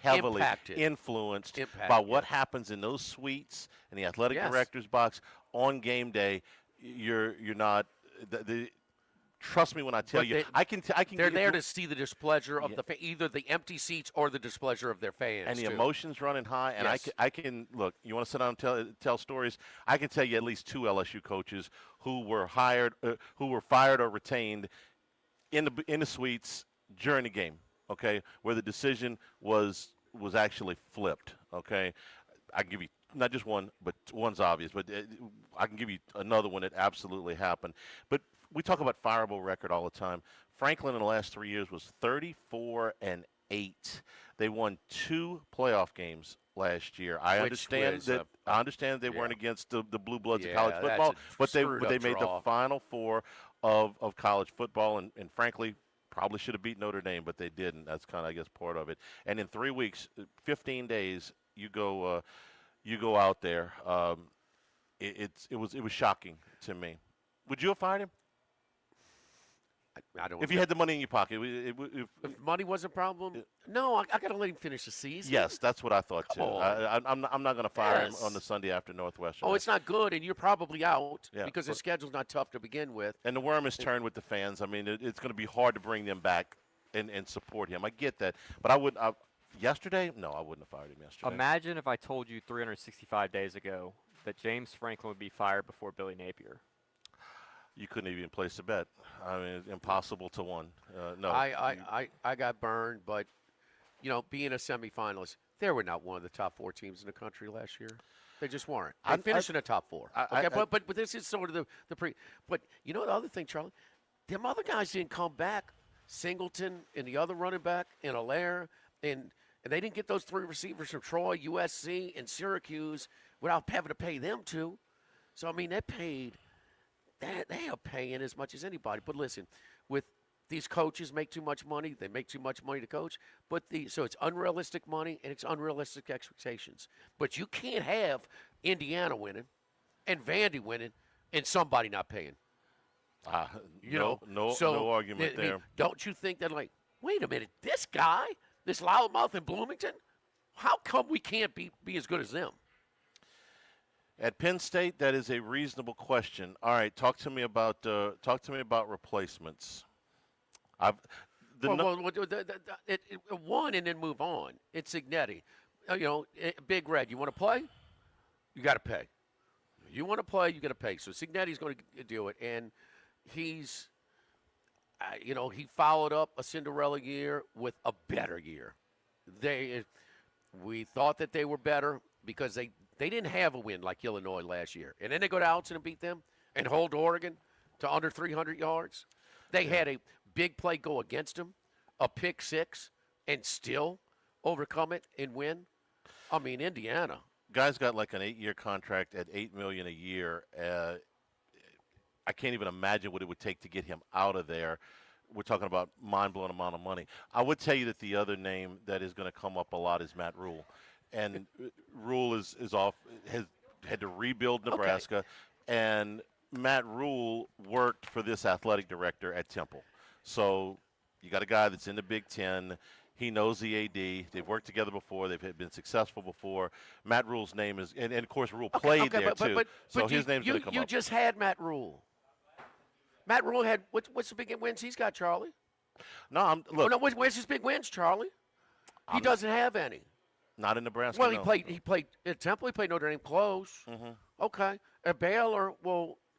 Impacted. influenced by what happens in those suites and the athletic director's box on game day, you're not. Trust me when I tell you, I can. They're there to see the displeasure of either the empty seats or the displeasure of their fans. And the too. emotions running high. And I can look. You want to sit down and tell stories? I can tell you at least 2 LSU coaches who were fired or retained in the suites during the game. Okay, where the decision was actually flipped. Okay, I can give you not just one, but one's obvious, but I can give you another one that absolutely happened. But we talk about fireable record all the time. Franklin in the last 3 years was 34-8. They won 2 playoff games last year. I understand they weren't against the blue bloods of college football, but they made the Final Four of college football, and frankly, probably should have beat Notre Dame, but they didn't. That's kind of, I guess, part of it. And in 3 weeks, 15 days, you go out there. It was shocking to me. Would you have fired him? I don't. If you had the money in your pocket, if money was a problem, no, I got to let him finish the season. Yes, that's what I thought too. I'm not going to fire him on the Sunday after Northwestern. Oh, it's not good, and you're probably out because the schedule's not tough to begin with. And the worm is turned with the fans. I mean, it's going to be hard to bring them back and support him. I get that, but yesterday, no, I wouldn't have fired him yesterday. Imagine if I told you 365 days ago that James Franklin would be fired before Billy Napier. You couldn't even place a bet. I mean, it's impossible to win. No. I got burned, but, being a semifinalist, they were not one of the top 4 teams in the country last year. They just weren't. They finished in the top 4. But this is sort of the pre. But you know the other thing, Charlie? Them other guys didn't come back. Singleton and the other running back and Allaire, and they didn't get those 3 receivers from Troy, USC, and Syracuse without having to pay them to. So, I mean, they are paying as much as anybody. But listen, with these coaches make too much money, they make too much money to coach. So it's unrealistic money and it's unrealistic expectations. But you can't have Indiana winning and Vandy winning and somebody not paying. No argument there. I mean, don't you think that, like, wait a minute, this guy, this loudmouth in Bloomington, how come we can't be as good as them? At Penn State, that is a reasonable question. All right, talk to me about replacements. It won and then move on. It's Signetti. Big Red, you want to play? You got to pay. You want to play, you got to pay. So Signetti's going to do it. And he's, he followed up a Cinderella year with a better year. We thought that they were better because they didn't have a win like Illinois last year. And then they go to Alton and beat them and hold Oregon to under 300 yards. They had a big play go against them, a pick six, and still overcome it and win. I mean, Indiana. Guy's got like an 8-year contract at $8 million a year. I can't even imagine what it would take to get him out of there. We're talking about mind-blowing amount of money. I would tell you that the other name that is going to come up a lot is Matt Rule, and Rule is off. Has had to rebuild Nebraska, and Matt Rule worked for this athletic director at Temple. So you got a guy that's in the Big Ten. He knows the AD. They've worked together before. They've been successful before. Matt Rule's name is, and of course, Rule played there too. So his name's going to come up. You just had Matt Rule. Matt Rule had what's the big wins he's got, Charlie? No, look. Where's his big wins, Charlie? He doesn't have any. Not in Nebraska. Well, no. he played at Temple. He played Notre Dame close. Mm-hmm. Okay. At Baylor,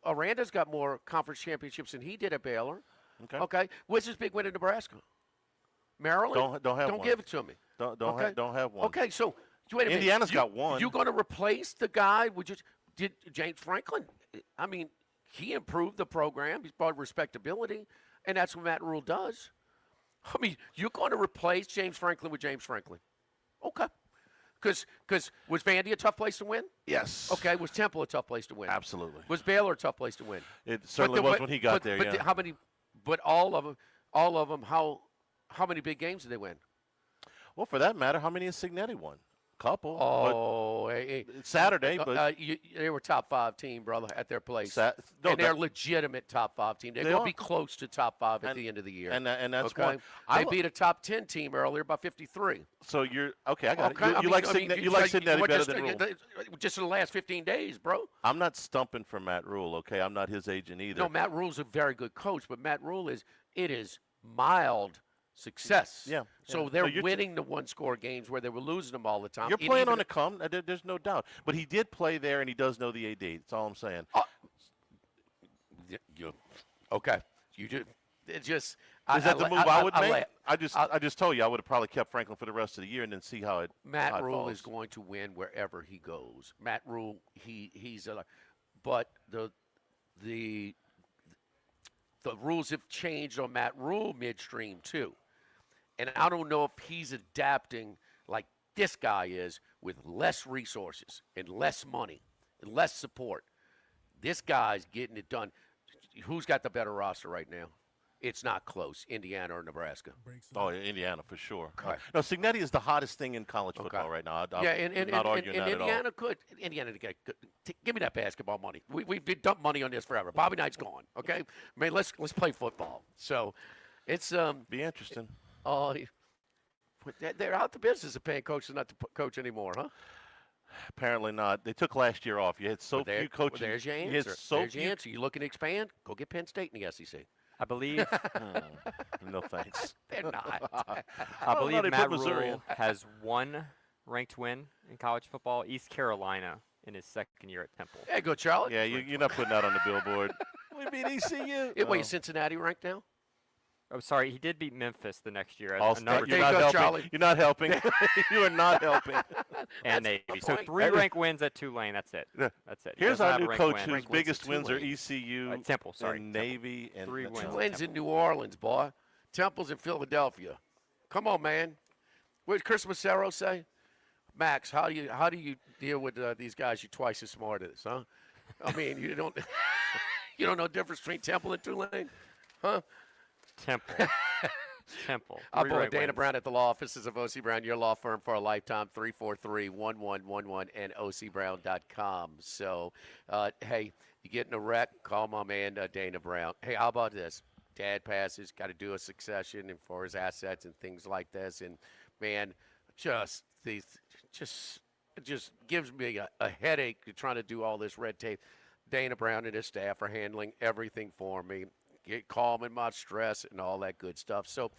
Aranda's got more conference championships than he did at Baylor. Okay. What's his big win in Nebraska? Maryland? Don't have Don't one. give it to me. Don't have one. Okay, so wait a minute. Indiana's got one. You going to replace the guy? Did James Franklin? I mean, he improved the program. He's brought respectability, and that's what Matt Rule does. I mean, you're going to replace James Franklin with James Franklin. Okay. Because was Vandy a tough place to win? Yes. Okay. Was Temple a tough place to win? Absolutely. Was Baylor a tough place to win? It certainly was when he got there. But yeah. how many? But all of them. How many big games did they win? Well, for that matter, how many has Signetti won? Couple. It's Saturday, but they were top 5 team, brother, at their place. No, and they're legitimate top 5 team. They're going to be close to top 5 at the end of the year. And that's okay. one. They beat a top 10 team earlier by 53. So you're okay. I got it. You like Signetti better than Rule. Just in the last 15 days, bro. I'm not stumping for Matt Rule. Okay, I'm not his agent either. No, Matt Rule's a very good coach, but Matt Rule is mild success. Yeah. So they're winning the one-score games where they were losing them all the time. You're playing on the come. There's no doubt. But he did play there, and he does know the AD. That's all I'm saying. Okay. You just. It just. Is that the move I would make? I just told you I would have probably kept Franklin for the rest of the year and then see how it. Matt Rule is going to win wherever he goes. Matt Rule, he's a. But the rules have changed on Matt Rule midstream too. And I don't know if he's adapting like this guy is with less resources and less money and less support. This guy's getting it done. Who's got the better roster right now? It's not close, Indiana or Nebraska. Oh, Indiana for sure. Okay. No, Signetti is the hottest thing in college football right now. I'm not arguing that at all. Indiana could. Indiana could. Give me that basketball money. We've dumped money on this forever. Bobby Knight's gone. Okay, I mean, let's play football. So, it's be interesting. Oh, they're out the business of paying coaches not to coach anymore, huh? Apparently not. They took last year off. You had so few coaches. There's your answer. There's your answer. You looking to expand? Go get Penn State in the SEC. I believe. No thanks. They're not. I believe Matt Rule has one ranked win in college football. East Carolina in his second year at Temple. Hey, go Charlie. Yeah, you're not putting that on the billboard. We beat ECU. Wait, Cincinnati ranked now? I'm sorry, he did beat Memphis the next year. You're not helping. You're not helping. You are not helping. And Navy. So 3 ranked wins at Tulane. That's it. That's it. Here's our new coach whose biggest wins are ECU, Temple, and Navy, and 3 wins. Tulane's in New Orleans, boy. Temple's in Philadelphia. Come on, man. What did Chris Massero say? Max, how do you deal with these guys? You're twice as smart as, huh? I mean, you don't know the difference between Temple and Tulane, huh? Temple. Temple. Our boy Dana Brown at the law offices of O.C. Brown, your law firm for a lifetime, 343-1111 and ocbrown.com. So, hey, you get in a wreck, call my man Dana Brown. Hey, how about this? Dad passes, got to do a succession and for his assets and things like this. And, man, it just gives me a headache trying to do all this red tape. Dana Brown and his staff are handling everything for me. Calming my stress and all that good stuff. So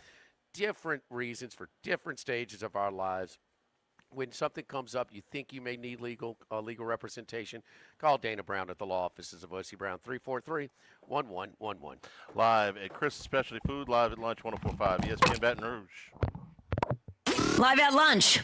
different reasons, for different stages of our lives. When something comes up, you think you may need legal representation, call Dana Brown at the law offices of O.C. Brown, 343-1111. Live at Chris's Specialty Food, live at lunch, 104.5 ESPN Baton Rouge. Live at lunch.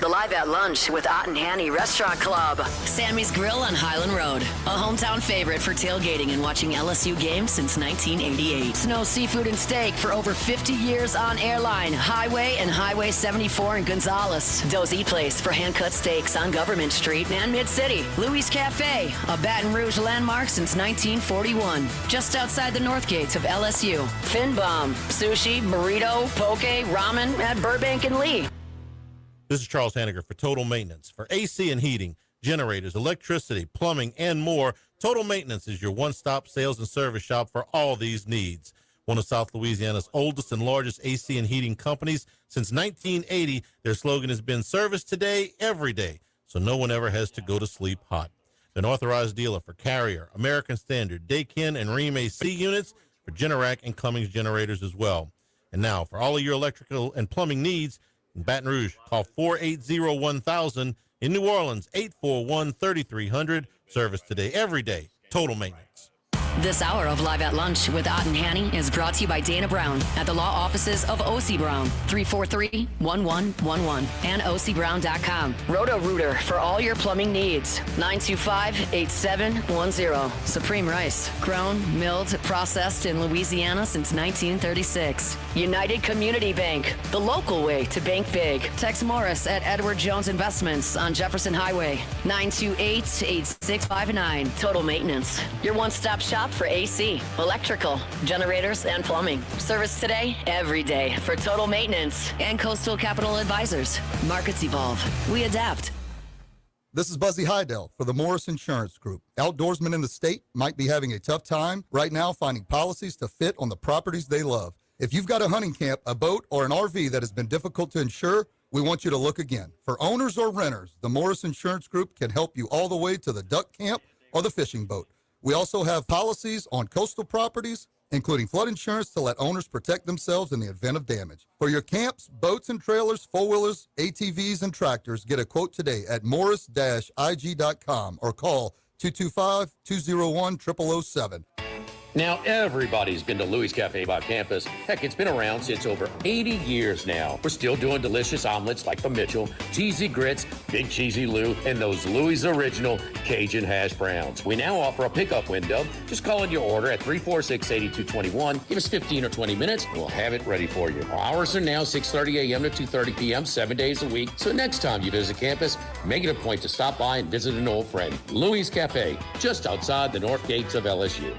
The Live at Lunch with Ott and Hanny Restaurant Club. Sammy's Grill on Highland Road. A hometown favorite for tailgating and watching LSU games since 1988. Snow Seafood and Steak for over 50 years on Airline, Highway, and Highway 74 in Gonzales. Dozy Place for hand-cut steaks on Government Street and Mid-City. Louis Cafe, a Baton Rouge landmark since 1941. Just outside the north gates of LSU. Fin Bomb, sushi, burrito, poke, ramen at Burbank and Lee. This is Charles Hanniger for Total Maintenance. For AC and heating, generators, electricity, plumbing, and more, Total Maintenance is your one-stop sales and service shop for all these needs. One of South Louisiana's oldest and largest AC and heating companies. Since 1980, their slogan has been service today, every day, so no one ever has to go to sleep hot. An authorized dealer for Carrier, American Standard, Daikin, and Rheem AC units, for Generac and Cummings generators as well. And now, for all of your electrical and plumbing needs, in Baton Rouge, call 480-1000. In New Orleans, 841-3300. Service today, every day. Total Maintenance. This hour of Live at Lunch with Ott and Hanny is brought to you by Dana Brown at the law offices of O.C. Brown, 343-1111, and ocbrown.com. Roto-Rooter for all your plumbing needs, 925-8710. Supreme Rice, grown, milled, processed in Louisiana since 1936. United Community Bank, the local way to bank big. Tex Morris at Edward Jones Investments on Jefferson Highway, 928-8659. Total Maintenance, your one-stop shop for AC, electrical, generators, and plumbing. Service today, every day for Total Maintenance. And Coastal Capital Advisors. Markets evolve. We adapt. This is Buzzy Hydell for the Morris Insurance Group. Outdoorsmen in the state might be having a tough time right now finding policies to fit on the properties they love. If you've got a hunting camp, a boat, or an RV that has been difficult to insure, we want you to look again. For owners or renters, the Morris Insurance Group can help you all the way to the duck camp or the fishing boat. We also have policies on coastal properties, including flood insurance to let owners protect themselves in the event of damage. For your camps, boats and trailers, four-wheelers, ATVs, and tractors, get a quote today at morris-ig.com or call 225-201-0007. Now everybody's been to Louis Cafe by campus. Heck, it's been around since over 80 years now. We're still doing delicious omelets like the Mitchell, cheesy grits, big cheesy Lou, and those Louis original Cajun hash browns. We now offer a pickup window. Just call in your order at 346-8221. Give us 15 or 20 minutes, and we'll have it ready for you. Our hours are now 6:30 a.m. to 2:30 p.m., 7 days a week. So next time you visit campus, make it a point to stop by and visit an old friend. Louis Cafe, just outside the north gates of LSU.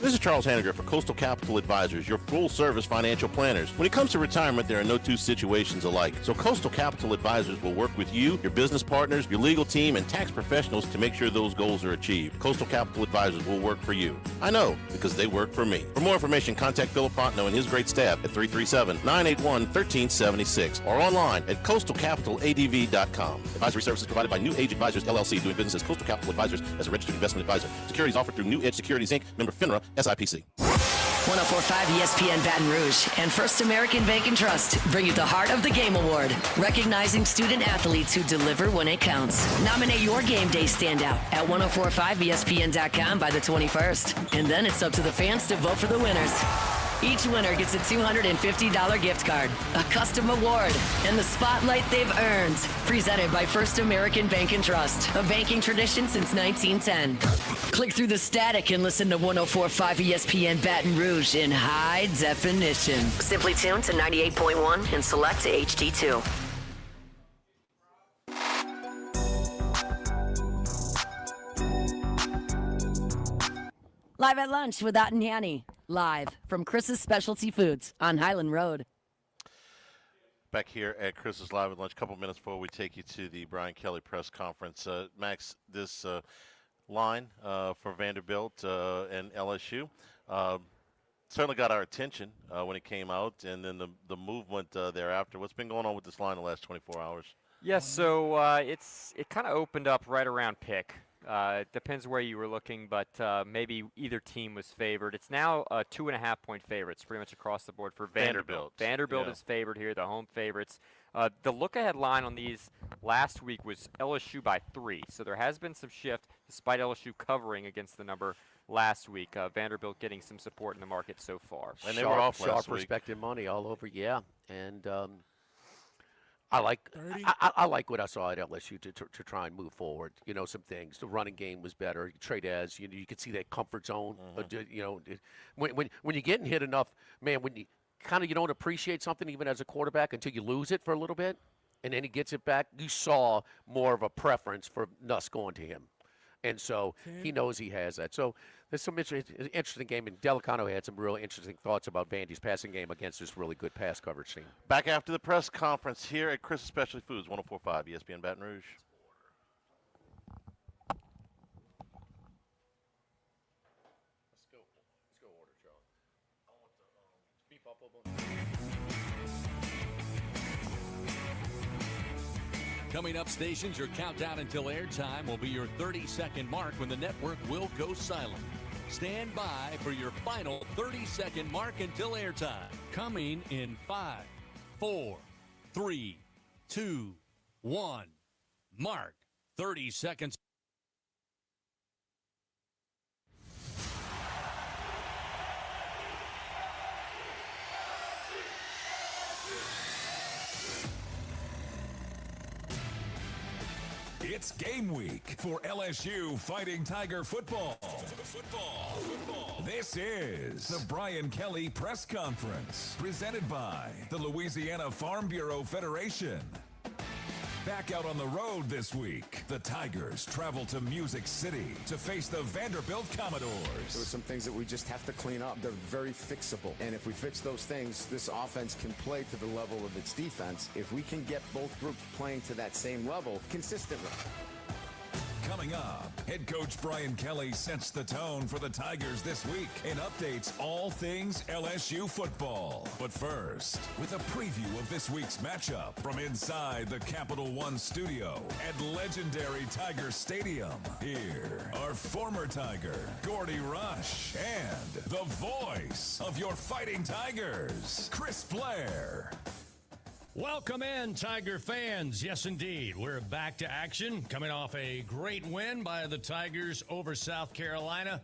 This is Charles Hanniger for Coastal Capital Advisors, your full-service financial planners. When it comes to retirement, there are no two situations alike. So Coastal Capital Advisors will work with you, your business partners, your legal team, and tax professionals to make sure those goals are achieved. Coastal Capital Advisors will work for you. I know, because they work for me. For more information, contact Philip Fontenot and his great staff at 337-981-1376 or online at coastalcapitaladv.com. Advisory services provided by New Age Advisors, LLC, doing business as Coastal Capital Advisors as a registered investment advisor. Securities offered through New Edge Securities, Inc., member FINRA, SIPC. 104.5 ESPN Baton Rouge and First American Bank and Trust bring you the Heart of the Game Award, recognizing student athletes who deliver when it counts. Nominate your game day standout at 1045ESPN.com by the 21st. And then it's up to the fans to vote for the winners. Each winner gets a $250 gift card, a custom award, and the spotlight they've earned. Presented by First American Bank and Trust, a banking tradition since 1910. Click through the static and listen to 104.5 ESPN Baton Rouge in high definition. Simply tune to 98.1 and select HD2. Live at Lunch with Ott and Hanny. Live from Chris's Specialty Foods on Highland Road. Back here at Chris's Live at Lunch, a couple minutes before we take you to the Brian Kelly press conference. Max, this line for Vanderbilt and LSU certainly got our attention when it came out, and then the movement thereafter. What's been going on with this line the last 24 hours? Yeah, so it kind of opened up right around pick. It depends where you were looking, but maybe either team was favored. It's now 2.5-point favorites pretty much across the board for Vanderbilt. Vanderbilt is favored here, the home favorites. The look-ahead line on these last week was LSU by 3, so there has been some shift despite LSU covering against the number last week. Vanderbilt getting some support in the market so far. And they were off last sharp week. respected money all over, yeah. And I like what I saw at LSU to try and move forward. You know, some things. The running game was better. Trades, you could see that comfort zone. When you're getting hit enough, man, when you don't appreciate something even as a quarterback until you lose it for a little bit, and then he gets it back. You saw more of a preference for Nuss going to him. And so he knows he has that. So there's some interesting game, and Delicano had some real interesting thoughts about Vandy's passing game against this really good pass coverage team. Back after the press conference here at Chris Specialty Foods, 104.5 ESPN Baton Rouge. Let's go order, Charlie. I want the beef buffalo. Coming up, stations, your countdown until airtime will be your 30-second mark when the network will go silent. Stand by for your final 30-second mark until airtime. Coming in 5, 4, 3, 2, 1. Mark. 30 seconds. It's game week for LSU Fighting Tiger football. This is the Brian Kelly Press Conference, presented by the Louisiana Farm Bureau Federation. Back out on the road this week, the Tigers travel to Music City to face the Vanderbilt Commodores. There were some things that we just have to clean up. They're very fixable. And if we fix those things, this offense can play to the level of its defense. If we can get both groups playing to that same level consistently. Coming up, head coach Brian Kelly sets the tone for the Tigers this week and updates all things LSU football. But first, with a preview of this week's matchup from inside the Capital One studio at legendary Tiger Stadium, here are former Tiger Gordy Rush and the voice of your Fighting Tigers, Chris Blair. Welcome in, Tiger fans. Yes, indeed. We're back to action, coming off a great win by the Tigers over South Carolina.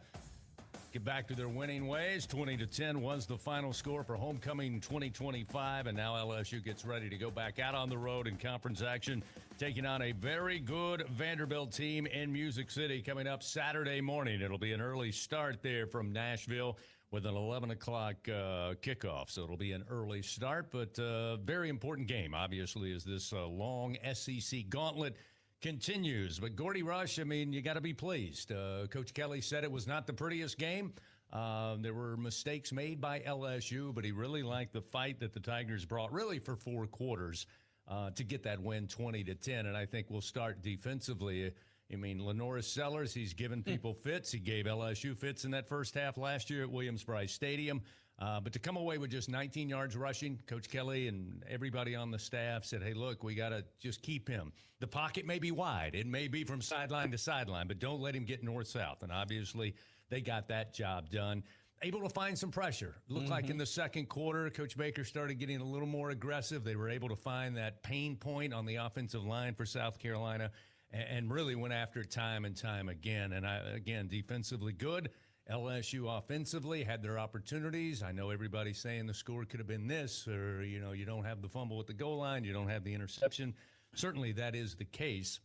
Get back to their winning ways. 20-10 was the final score for homecoming 2025, and now LSU gets ready to go back out on the road in conference action, taking on a very good Vanderbilt team in Music City coming up Saturday morning. It'll be an early start there from Nashville with an 11 o'clock kickoff. So it'll be an early start, but very important game, obviously, as this long SEC gauntlet continues. But Gordy Rush, I mean, you got to be pleased. Coach Kelly said it was not the prettiest game. There were mistakes made by LSU, but he really liked the fight that the Tigers brought really for 4 quarters to get that win 20-10. And I think we'll start defensively. I mean, Lenoris Sellers, he's given people fits. He gave LSU fits in that first half last year at Williams-Brice Stadium. But to come away with just 19 yards rushing, Coach Kelly and everybody on the staff said, hey, look, we got to just keep him. The pocket may be wide. It may be from sideline to sideline, but don't let him get north-south. And obviously, they got that job done. Able to find some pressure. Looked like in the second quarter, Coach Baker started getting a little more aggressive. They were able to find that pain point on the offensive line for South Carolina and really went after it time and time again. And, again, defensively good. LSU offensively had their opportunities. I know everybody's saying the score could have been this, or, you know, you don't have the fumble at the goal line, you don't have the interception. Certainly that is the case.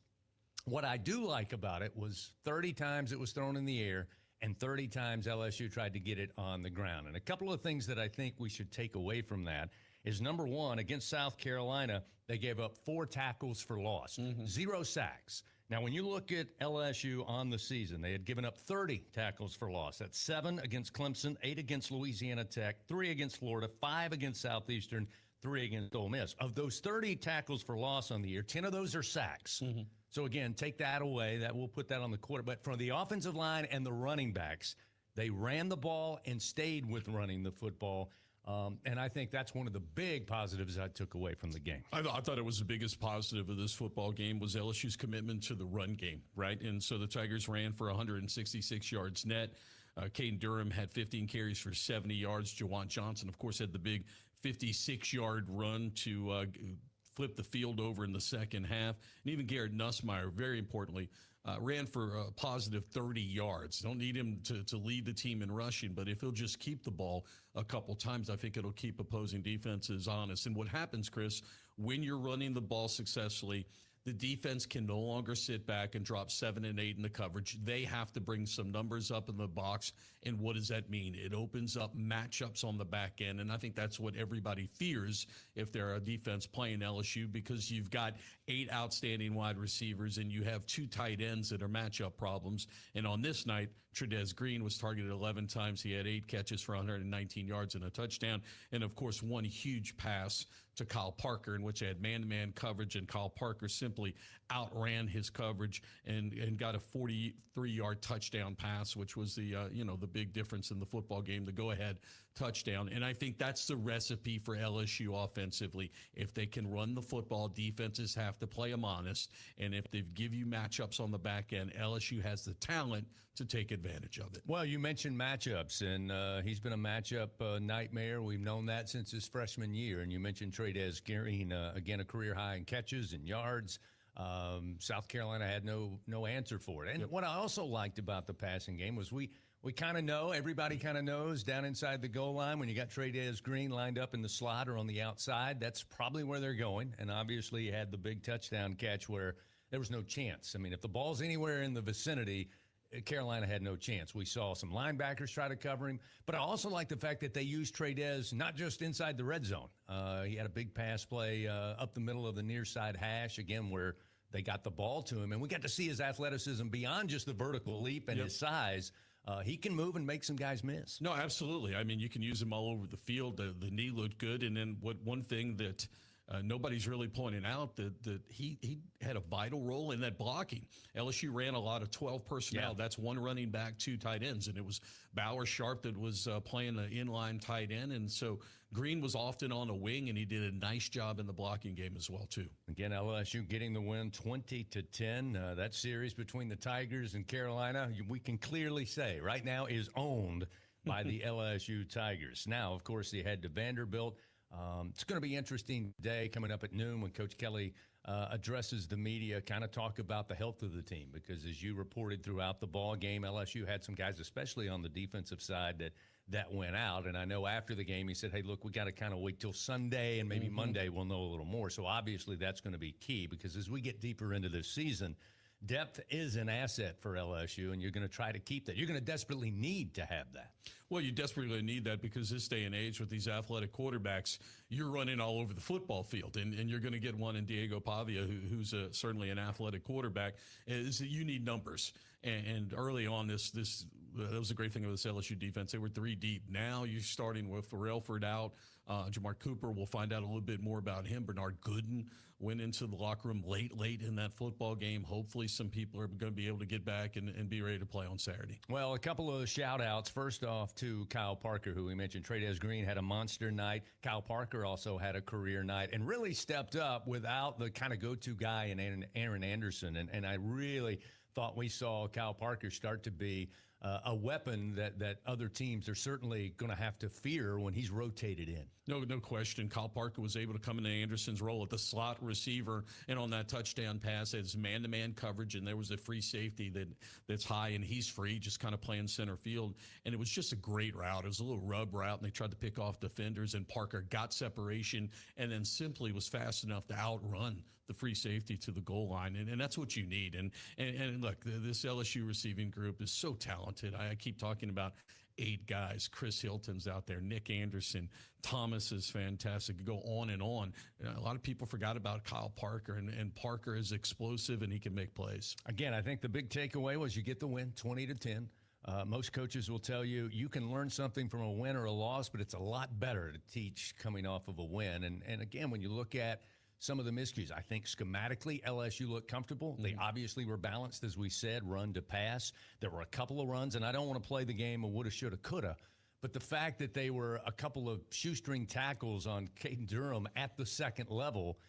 What I do like about it was 30 times it was thrown in the air and 30 times LSU tried to get it on the ground. And a couple of things that I think we should take away from that is, number one, against South Carolina, they gave up 4 tackles for loss, 0 sacks. Now, when you look at LSU on the season, they had given up 30 tackles for loss. That's 7 against Clemson, 8 against Louisiana Tech, 3 against Florida, 5 against Southeastern, 3 against Ole Miss. Of those 30 tackles for loss on the year, 10 of those are sacks. So, again, take that away. That we'll put that on the quarter. But for the offensive line and the running backs, they ran the ball and stayed with running the football. And I think that's one of the big positives I took away from the game. I thought it was the biggest positive of this football game was LSU's commitment to the run game, right? And so the Tigers ran for 166 yards net. Caden Durham had 15 carries for 70 yards. Jawan Johnson, of course, had the big 56-yard run to flip the field over in the second half. And even Garrett Nussmeier, very importantly, ran for a positive 30 yards. Don't need him to lead the team in rushing, but if he'll just keep the ball a couple times, I think it'll keep opposing defenses honest. And what happens, Chris, when you're running the ball successfully, the defense can no longer sit back and drop 7 and 8 in the coverage. They have to bring some numbers up in the box. And what does that mean? It opens up matchups on the back end. And I think that's what everybody fears if they're a defense playing LSU, because you've got 8 outstanding wide receivers and you have 2 tight ends that are matchup problems. And on this night, Trudez Green was targeted 11 times. He had 8 catches for 119 yards and a touchdown. And, of course, one huge pass to Kyle Parker, in which they had man-to-man coverage, and Kyle Parker simply outran his coverage and got a 43-yard touchdown pass, which was the the big difference in the football game, the go-ahead touchdown. And I think that's the recipe for LSU offensively. If they can run the football, defenses have to play them honest. And if they give you matchups on the back end, LSU has the talent to take advantage of it. Well, you mentioned matchups, and he's been a matchup nightmare. We've known that since his freshman year. And you mentioned Trudez Green, again, a career high in catches and yards. South Carolina had no answer for it. And what I also liked about the passing game was we kind of know, everybody kind of knows down inside the goal line when you got Trudez Green lined up in the slot or on the outside, that's probably where they're going. And obviously he had the big touchdown catch where there was no chance. I mean, if the ball's anywhere in the vicinity, Carolina had no chance. We saw some linebackers try to cover him, but I also like the fact that they used Trudez not just inside the red zone. He had a big pass play up the middle of the near side hash, again, where they got the ball to him, and we got to see his athleticism beyond just the vertical leap and his size. He can move and make some guys miss. No, absolutely. I mean, you can use him all over the field. The knee looked good, and then one thing that nobody's really pointing out that he had a vital role in that blocking. LSU ran a lot of 12 personnel. Yeah. That's 1 running back, 2 tight ends, and it was Bauer Sharp that was playing an inline tight end, and so Green was often on a wing, and he did a nice job in the blocking game as well too. Again, LSU getting the win 20-10. That series between the Tigers and Carolina, we can clearly say right now is owned by the LSU Tigers. Now, of course, they head to Vanderbilt. It's going to be an interesting day coming up at noon when Coach Kelly addresses the media, kind of talk about the health of the team, because as you reported throughout the ball game, LSU had some guys, especially on the defensive side, that went out. And I know after the game he said, hey, look, we got to kind of wait till Sunday and maybe Monday we'll know a little more. So obviously that's going to be key, because as we get deeper into this season, depth is an asset for LSU, and you're going to try to keep that. You're going to desperately need to have that. Well, you desperately need that because this day and age with these athletic quarterbacks, you're running all over the football field, and you're going to get one in Diego Pavia, who's certainly an athletic quarterback, is that you need numbers. And early on, that was a great thing of this LSU defense. They were 3 deep. Now you're starting with Relford out. Jamar Cooper, we'll find out a little bit more about him. Bernard Gooden went into the locker room late in that football game. Hopefully some people are going to be able to get back and be ready to play on Saturday. Well, a couple of shout-outs. First off to Kyle Parker, who we mentioned. Trudez Green had a monster night. Kyle Parker also had a career night and really stepped up without the kind of go-to guy in Aaron Anderson. And I really thought we saw Kyle Parker start to be a weapon that other teams are certainly going to have to fear when he's rotated in. No question. Kyle Parker was able to come into Anderson's role at the slot receiver, and on that touchdown pass, it's man-to-man coverage, and there was a free safety that's high, and he's free, just kind of playing center field. And it was just a great route. It was a little rub route, and they tried to pick off defenders, and Parker got separation and then simply was fast enough to outrun the free safety to the goal line. And that's what you need. And look, this LSU receiving group is so talented. I keep talking about 8 guys. Chris Hilton's out there. Nick Anderson. Thomas is fantastic. Go on and on. A lot of people forgot about Kyle Parker, and Parker is explosive, and he can make plays. Again, I think the big takeaway was you get the win 20-10. Most coaches will tell you you can learn something from a win or a loss, but it's a lot better to teach coming off of a win. And again, when you look at some of the miscues, I think schematically LSU looked comfortable. They obviously were balanced, as we said, run to pass. There were a couple of runs, and I don't want to play the game of woulda, shoulda, coulda, But the fact that they were a couple of shoestring tackles on Caden Durham at the second level,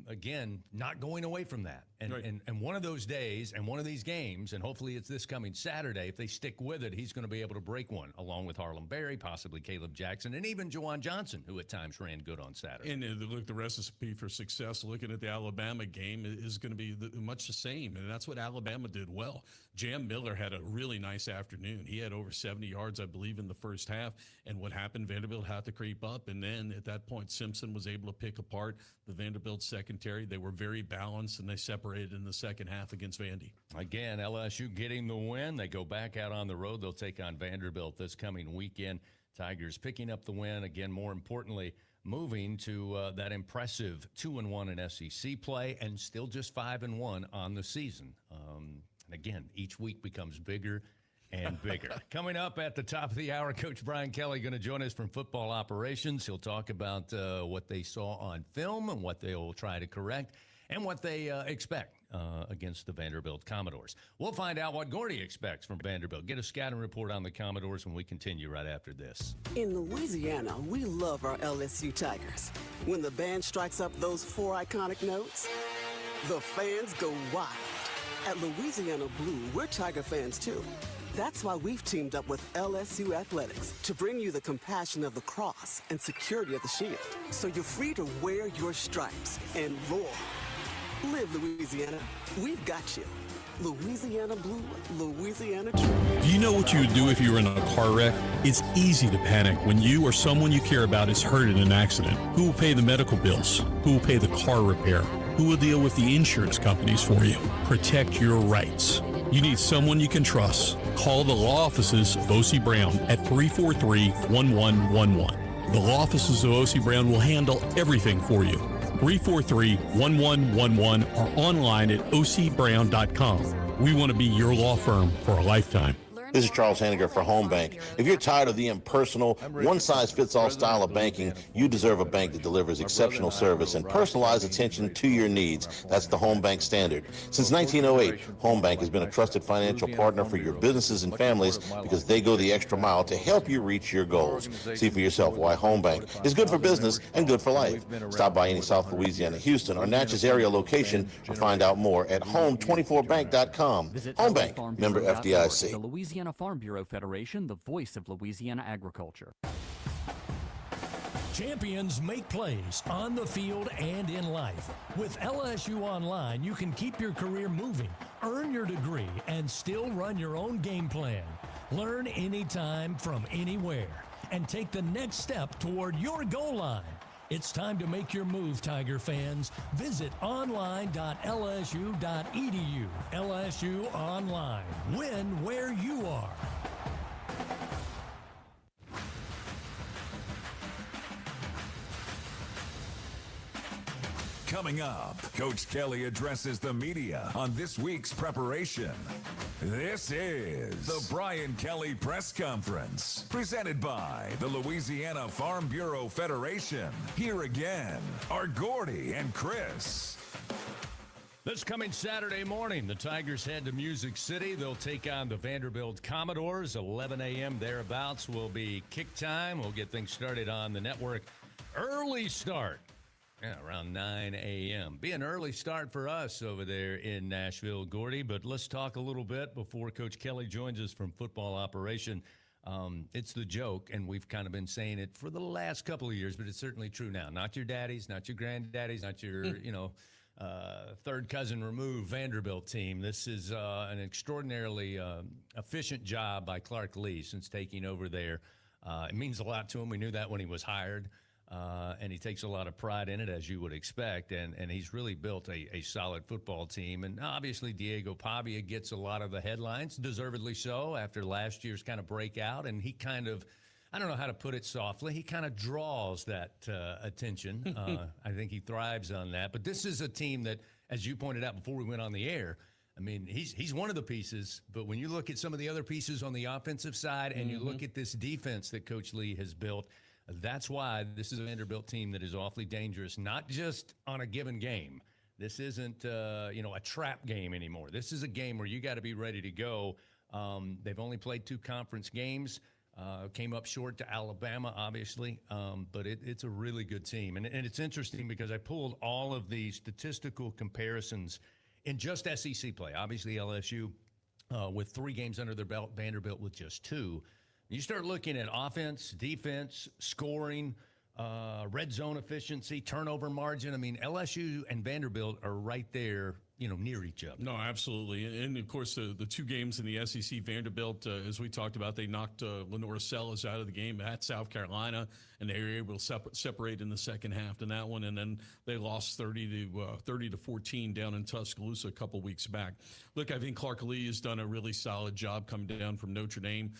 again, not going away from that. And, Right. and one of those days and one of these games, and hopefully it's this coming Saturday, if they stick with it, he's going to be able to break one, along with Harlem Berry, possibly Caleb Jackson, and even Juwan Johnson, who at times ran good on Saturday. And look, the recipe for success, looking at the Alabama game, is going to be much the same. And that's what Alabama did well. Jam Miller had a really nice afternoon. He had over 70 yards, I believe, in the first half. And what happened, Vanderbilt had to creep up. And then at that point, Simpson was able to pick apart the Vanderbilt secondary. They were very balanced, and they separated in the second half against Vandy. Again, LSU getting the win. They go back out on the road. They'll take on Vanderbilt this coming weekend. Tigers picking up the win. Again, more importantly, moving to that impressive 2-1 in SEC play and still just 5-1 on the season. And again, each week becomes bigger and bigger. Coming up at the top of the hour, Coach Brian Kelly going to join us from football operations. He'll talk about what they saw on film and what they will try to correct and what they expect against the Vanderbilt Commodores. We'll find out what Gordy expects from Vanderbilt. Get a scouting report on the Commodores when we continue right after this. In Louisiana, we love our LSU Tigers. When the band strikes up those 4 iconic notes, the fans go wild. At Louisiana Blue, we're Tiger fans too. That's why we've teamed up with LSU Athletics to bring you the compassion of the cross and security of the shield, so you're free to wear your stripes and roar. Live Louisiana. We've got you. Louisiana Blue, Louisiana True. Do you know what you would do if you were in a car wreck? It's easy to panic when you or someone you care about is hurt in an accident. Who will pay the medical bills? Who will pay the car repair? Who will deal with the insurance companies for you? Protect your rights. You need someone you can trust. Call the law offices of O.C. Brown at 343-1111. The law offices of O.C. Brown will handle everything for you. 343-1111 or online at ocbrown.com. We want to be your law firm for a lifetime. This is Charles Hanniger for Home Bank. If you're tired of the impersonal, one-size-fits-all style of banking, you deserve a bank that delivers exceptional service and personalized attention to your needs. That's the Home Bank standard. Since 1908, Home Bank has been a trusted financial partner for your businesses and families because they go the extra mile to help you reach your goals. See for yourself why Home Bank is good for business and good for life. Stop by any South Louisiana, Houston, or Natchez area location or find out more at home24bank.com. Home Bank, member FDIC. The Louisiana Farm Bureau Federation, the voice of Louisiana agriculture. Champions make plays on the field and in life. With LSU Online, you can keep your career moving, earn your degree, and still run your own game plan. Learn anytime from anywhere and take the next step toward your goal line. It's time to make your move, Tiger fans. Visit online.lsu.edu. LSU Online. Win where you are. Coming up, Coach Kelly addresses the media on this week's preparation. This is the Brian Kelly Press Conference, presented by the Louisiana Farm Bureau Federation. Here again are Gordy and Chris. This coming Saturday morning, the Tigers head to Music City. They'll take on the Vanderbilt Commodores. 11 a.m. thereabouts will be kick time. We'll get things started on the network. Early start. Yeah, around 9 a.m. Be an early start for us over there in Nashville, Gordy. But let's talk a little bit before Coach Kelly joins us from football operation. It's the joke, and we've kind of been saying it for the last couple of years, but it's certainly true now. Not your daddies, not your granddaddies, not your, third cousin removed Vanderbilt team. This is an extraordinarily efficient job by Clark Lee since taking over there. It means a lot to him. We knew that when he was hired. And he takes a lot of pride in it, as you would expect, and he's really built a solid football team. And obviously, Diego Pavia gets a lot of the headlines, deservedly so, after last year's kind of breakout. And he kind of, I don't know how to put it softly, he kind of draws that attention. I think he thrives on that. But this is a team that, as you pointed out before we went on the air, I mean, he's one of the pieces, but when you look at some of the other pieces on the offensive side and you look at this defense that Coach Lee has built, that's why this is a Vanderbilt team that is awfully dangerous, not just on a given game. This isn't, a trap game anymore. This is a game where you got to be ready to go. They've only played 2 conference games. Came up short to Alabama, obviously, but it's a really good team. And it's interesting because I pulled all of the statistical comparisons in just SEC play. Obviously, LSU with 3 games under their belt, Vanderbilt with just 2. You start looking at offense, defense, scoring, red zone efficiency, turnover margin. I mean, LSU and Vanderbilt are right there, near each other. No, absolutely. And of course, the 2 games in the SEC, Vanderbilt, as we talked about, they knocked Lenore Sellers out of the game at South Carolina, and they were able to separate in the second half in that one. And then they lost 30 to 14 down in Tuscaloosa a couple weeks back. Look, I think Clark Lee has done a really solid job coming down from Notre Dame.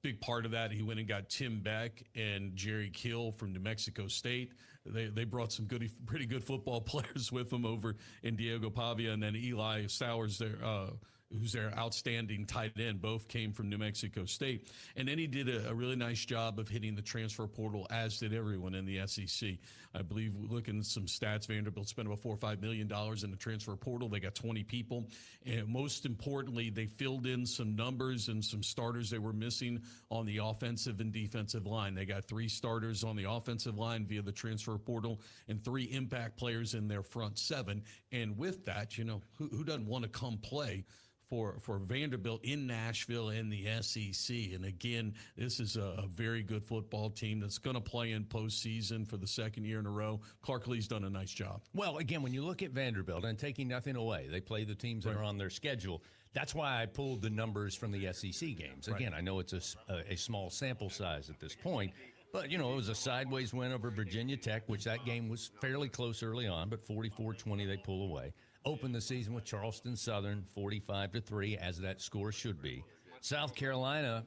Big part of that, he went and got Tim Beck and Jerry Kill from New Mexico State. They brought some pretty good football players with them over in Diego Pavia, and then Eli Sowers there, who's their outstanding tight end. Both came from New Mexico State. And then he did a really nice job of hitting the transfer portal, as did everyone in the SEC. I believe, looking at some stats, Vanderbilt spent about $4 or $5 million in the transfer portal. They got 20 people. And most importantly, they filled in some numbers and some starters they were missing on the offensive and defensive line. They got 3 starters on the offensive line via the transfer portal and 3 impact players in their front 7. And with that, who doesn't want to come play for Vanderbilt in Nashville and the SEC? And again, this is a very good football team that's going to play in postseason for the 2nd year in a row. Clark Lee's done a nice job. Well, again, when you look at Vanderbilt, and taking nothing away, they play the teams that are on their schedule. That's why I pulled the numbers from the SEC games. Again, I know it's a small sample size at this point, but, it was a sideways win over Virginia Tech, which that game was fairly close early on, but 44-20 they pull away. Opened the season with Charleston Southern, 45-3, as that score should be. South Carolina,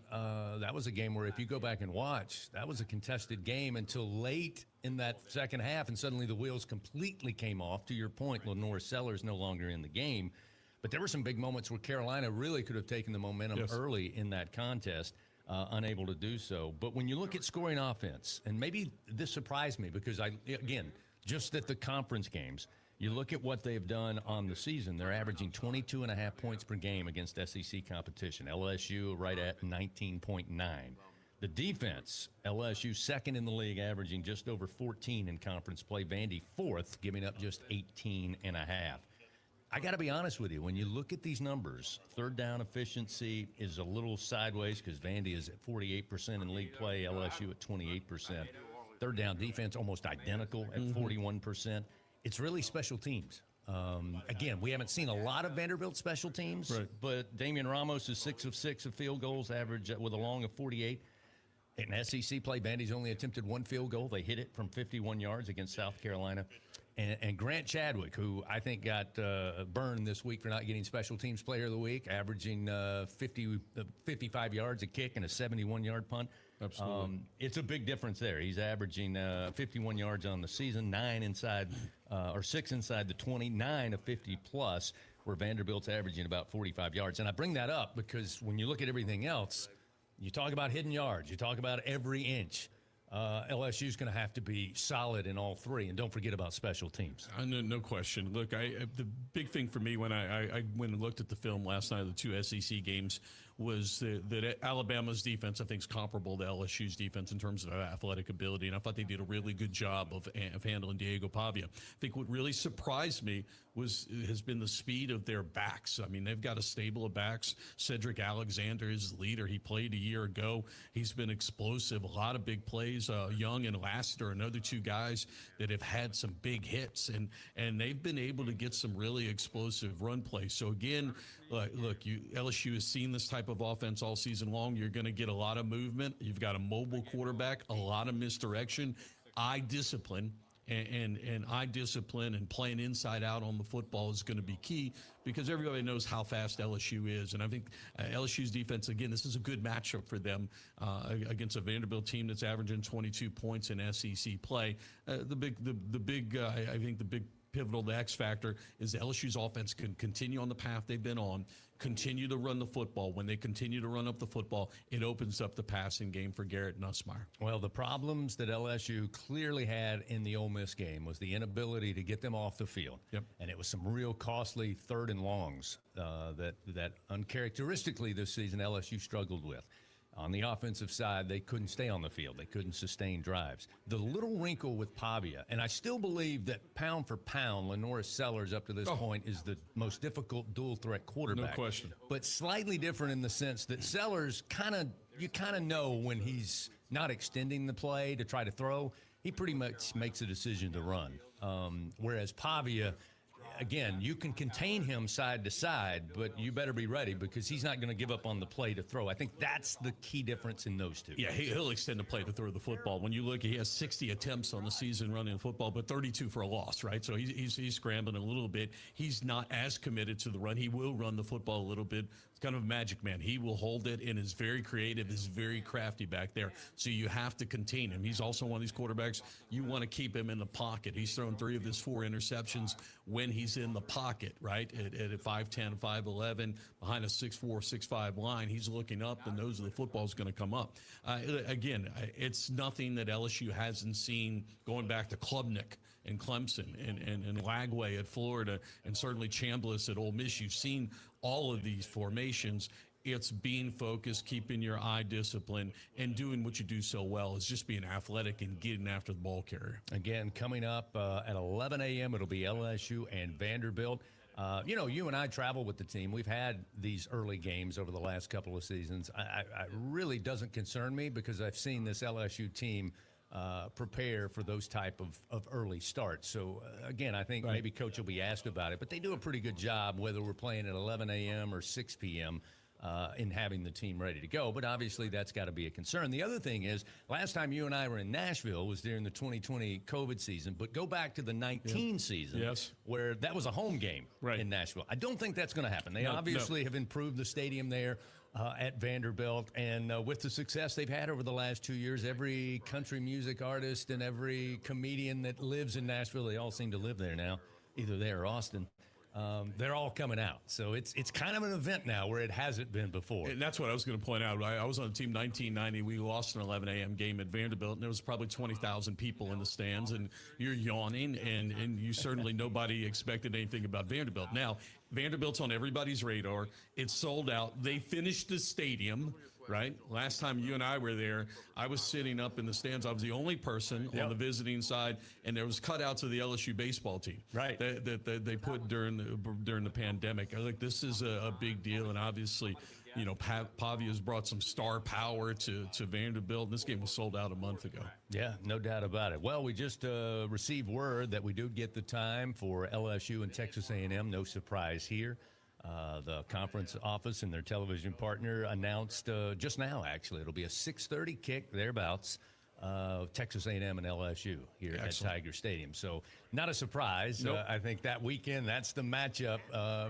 that was a game where if you go back and watch, that was a contested game until late in that second half, and suddenly the wheels completely came off. To your point, Lenore Sellers no longer in the game. But there were some big moments where Carolina really could have taken the momentum early in that contest, unable to do so. But when you look at scoring offense, and maybe this surprised me because, just at the conference games, you look at what they've done on the season. They're averaging 22.5 points per game against SEC competition. LSU right at 19.9. The defense, LSU second in the league, averaging just over 14 in conference play. Vandy fourth, giving up just 18.5. I got to be honest with you. When you look at these numbers, third down efficiency is a little sideways because Vandy is at 48% in league play, LSU at 28%. Third down defense almost identical at 41%. It's really special teams. Again, we haven't seen a lot of Vanderbilt special teams, but Damian Ramos is 6 of 6 of field goals, average with a long of 48. In SEC play, Vandy's only attempted 1 field goal. They hit it from 51 yards against South Carolina. And Grant Chadwick, who I think got burned this week for not getting special teams player of the week, averaging 55 yards a kick and a 71-yard punt. Absolutely. It's a big difference there. He's averaging 51 yards on the season, 6 inside the 20, 9 of 50+, where Vanderbilt's averaging about 45 yards. And I bring that up because when you look at everything else, you talk about hidden yards, you talk about every inch. LSU's going to have to be solid in all 3, and don't forget about special teams. No question. Look, the big thing for me when I went and looked at the film last night of the 2 SEC games was that Alabama's defense, I think, is comparable to LSU's defense in terms of athletic ability, and I thought they did a really good job of handling Diego Pavia. I think what really surprised me has been the speed of their backs. I mean, they've got a stable of backs. Cedric Alexander is the leader. He played a year ago. He's been explosive, a lot of big plays. Young and Lassiter, another 2 guys that have had some big hits, and they've been able to get some really explosive run plays. So again, look, LSU has seen this type of offense all season long. You're going to get a lot of movement. You've got a mobile quarterback, a lot of misdirection, eye discipline. And eye discipline and playing inside out on the football is going to be key because everybody knows how fast LSU is. And I think LSU's defense, again, this is a good matchup for them against a Vanderbilt team that's averaging 22 points in SEC play. I think the big pivotal, the X factor is LSU's offense can continue on the path they've been on, continue to run the football. When they continue to run up the football, it opens up the passing game for Garrett Nussmeier. Well, the problems that LSU clearly had in the Ole Miss game was the inability to get them off the field. And it was some real costly third and longs that uncharacteristically this season LSU struggled with. On the offensive side, they couldn't stay on the field. They couldn't sustain drives. The little wrinkle with Pavia, and I still believe that pound for pound, Lenora Sellers up to this point is the most difficult dual-threat quarterback. No question. But slightly different in the sense that Sellers you kind of know when he's not extending the play to try to throw. He pretty much makes a decision to run. Whereas Pavia, again, you can contain him side to side, but you better be ready because he's not going to give up on the play to throw. I think that's the key difference in those two. Yeah, he'll extend the play to throw the football. When you look, he has 60 attempts on the season running football, but 32 for a loss, right? So he's scrambling a little bit. He's not as committed to the run. He will run the football a little bit. It's kind of a magic man. He will hold it and is very creative, is very crafty back there. So you have to contain him. He's also one of these quarterbacks, you want to keep him in the pocket. He's thrown 3 of his 4 interceptions when he's in the pocket, right? At a 5'10", 5'11", behind a 6'4", 6'5" line, he's looking up, and those are the football's going to come up. Again, it's nothing that LSU hasn't seen going back to Klubnik and Clemson and Lagway at Florida, and certainly Chambliss at Ole Miss. You've seen all of these formations. It's being focused, keeping your eye disciplined, and doing what you do so well is just being athletic and getting after the ball carrier. Again, coming up at 11 a.m., it'll be LSU and Vanderbilt. You and I travel with the team. We've had these early games over the last couple of seasons. I really doesn't concern me because I've seen this LSU team prepare for those type of early starts. So, again, I think maybe Coach will be asked about it, but they do a pretty good job whether we're playing at 11 a.m. or 6 p.m., in having the team ready to go. But obviously that's got to be a concern. The other thing is, last time you and I were in Nashville was during the 2020 COVID season, but go back to the 19 season where that was a home game in Nashville. I don't think that's going to happen. They obviously have improved the stadium there at Vanderbilt, and with the success they've had over the last 2 years, every country music artist and every comedian that lives in Nashville, they all seem to live there now, either there or Austin. They're all coming out. So it's kind of an event now where it hasn't been before. And that's what I was going to point out. I was on the team 1990. We lost an 11 a.m. game at Vanderbilt, and there was probably 20,000 people in the stands, and you're yawning, and you certainly nobody expected anything about Vanderbilt. Now, Vanderbilt's on everybody's radar. It's sold out. They finished the stadium. Right? Last time you and I were there, I was sitting up in the stands. I was the only person on the visiting side, and there was cutouts of the LSU baseball team. Right. That they put during the pandemic. I think this is a big deal, and obviously, Pavia's brought some star power to Vanderbilt. This game was sold out a month ago. Yeah, no doubt about it. Well, we just received word that we do get the time for LSU and Texas A&M. No surprise here. The conference office and their television partner announced just now, actually, it'll be a 6:30 kick, thereabouts, Texas A&M and LSU here at Tiger Stadium. So not a surprise. Nope. I think that weekend, that's the matchup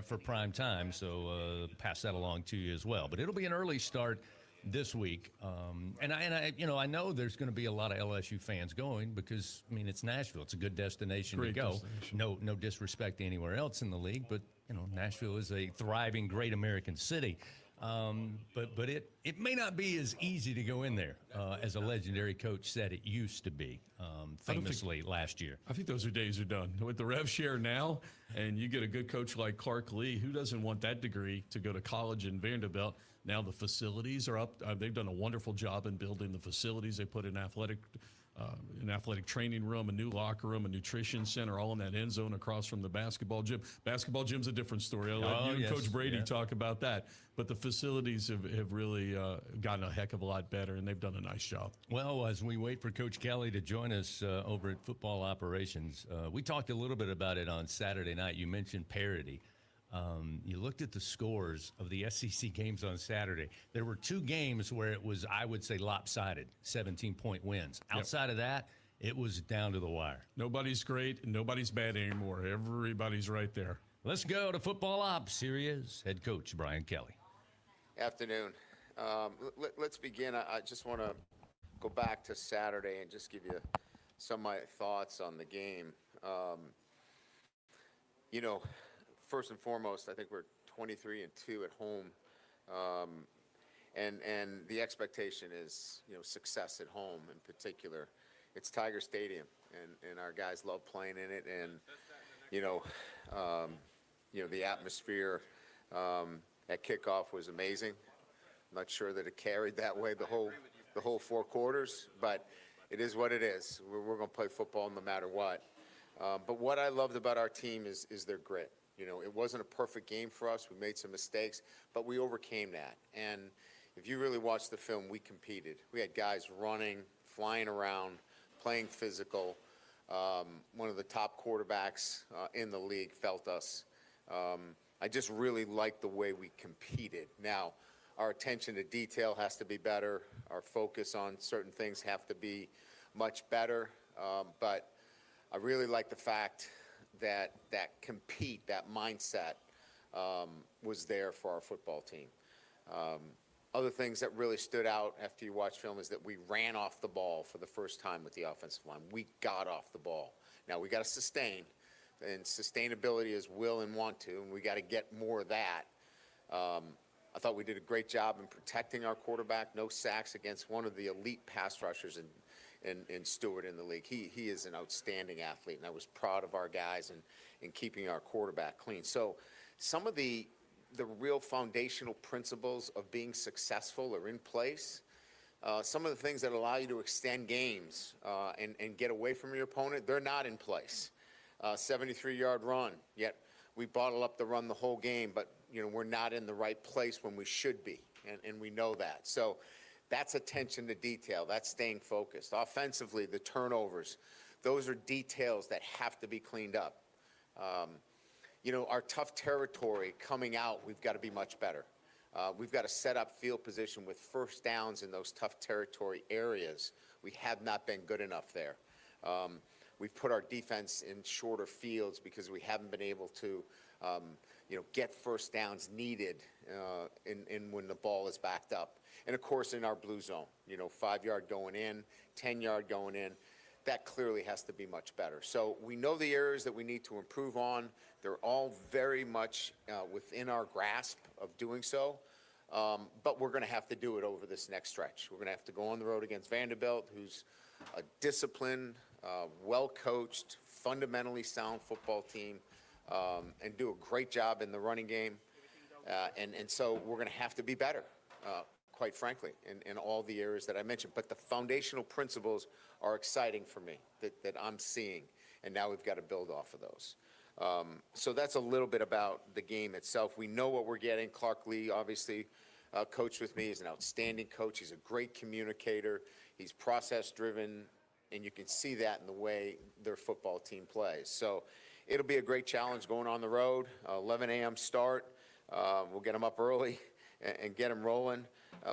for prime time. So pass that along to you as well. But it'll be an early start this week. And I know there's going to be a lot of LSU fans going because, it's Nashville. It's a good destination to go. No disrespect to anywhere else in the league, but Nashville is a thriving, great American city. But it may not be as easy to go in there as a legendary coach said it used to be, famously last year. I think those days are done. With the rev share now, and you get a good coach like Clark Lee, who doesn't want that degree to go to college in Vanderbilt? Now the facilities are up. They've done a wonderful job in building the facilities. They put an athletic training room, a new locker room, a nutrition center, all in that end zone across from the basketball gym. Basketball gym's a different story. I'll let you and Coach Brady talk about that. But the facilities have really gotten a heck of a lot better, and they've done a nice job. Well, as we wait for Coach Kelly to join us over at Football Operations, we talked a little bit about it on Saturday night. You mentioned parity. You looked at the scores of the SEC games on Saturday. There were 2 games where it was, I would say, lopsided, 17-point wins. Outside of that, it was down to the wire. Nobody's great and nobody's bad anymore. Everybody's right there. Let's go to Football Ops. Here he is, head coach Brian Kelly. Afternoon. Let's begin. I just want to go back to Saturday and just give you some of my thoughts on the game. First and foremost, I think we're 23-2 at home, and the expectation is success at home. In particular, it's Tiger Stadium, and our guys love playing in it, and the atmosphere at kickoff was amazing. I'm not sure that it carried that way the whole 4 quarters, but it is what it is. We're going to play football no matter what. But what I loved about our team is their grit. You know, it wasn't a perfect game for us. We made some mistakes, but we overcame that. And if you really watch the film, we competed. We had guys running, flying around, playing physical. One of the top quarterbacks in the league felt us. I just really liked the way we competed. Now, our attention to detail has to be better. Our focus on certain things have to be much better. But I really like the fact that that mindset was there for our football team. Other things that really stood out after you watch film is that we ran off the ball for the first time with the offensive line. We got off the ball. Now, we got to sustain, and sustainability is will and want to, and we got to get more of that. I thought we did a great job in protecting our quarterback. No sacks against one of the elite pass rushers in Stewart in the league. He is an outstanding athlete, and I was proud of our guys in keeping our quarterback clean. So some of the real foundational principles of being successful are in place. Some of the things that allow you to extend games and get away from your opponent, they're not in place. 73-yard run, yet we bottle up the run the whole game, but you know we're not in the right place when we should be, and we know that. So that's attention to detail. That's staying focused. Offensively, the turnovers, those are details that have to be cleaned up. You know, our tough territory coming out, we've got to be much better. We've got to set up field position with first downs in those tough territory areas. We have not been good enough there. We've put our defense in shorter fields because we haven't been able to, you know, get first downs needed in when the ball is backed up. And of course, in our blue zone, you know, 5-yard going in, 10-yard going in, that clearly has to be much better. So we know the areas that we need to improve on. They're all very much within our grasp of doing so. But we're going to have to do it over this next stretch. We're going to have to go on the road against Vanderbilt, who's a disciplined, well-coached, fundamentally sound football team, and do a great job in the running game. And so we're going to have to be better, quite frankly, in all the areas that I mentioned. But the foundational principles are exciting for me that I'm seeing, and now we've got to build off of those. So that's a little bit about the game itself. We know what we're getting. Clark Lee, obviously, coached with me. He's an outstanding coach. He's a great communicator. He's process-driven, and you can see that in the way their football team plays. So it'll be a great challenge going on the road. 11 a.m. start. We'll get them up early and get them rolling.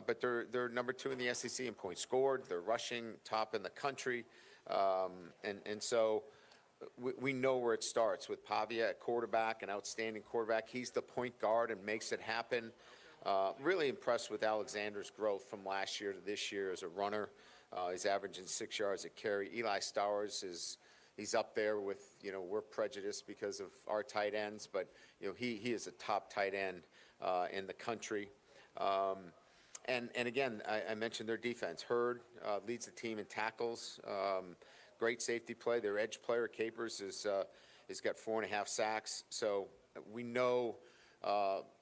But they're number 2 in the SEC in points scored. They're rushing top in the country. And so we know where it starts with Pavia at quarterback, an outstanding quarterback. He's the point guard and makes it happen. Really impressed with Alexander's growth from last year to this year as a runner. He's averaging 6 yards a carry. Eli Stowers he's up there with, you know, we're prejudiced because of our tight ends, but, you know, he is a top tight end in the country. And again, I mentioned their defense. Hurd leads the team in tackles. Great safety play. Their edge player, Capers, has got 4.5 sacks. So we know,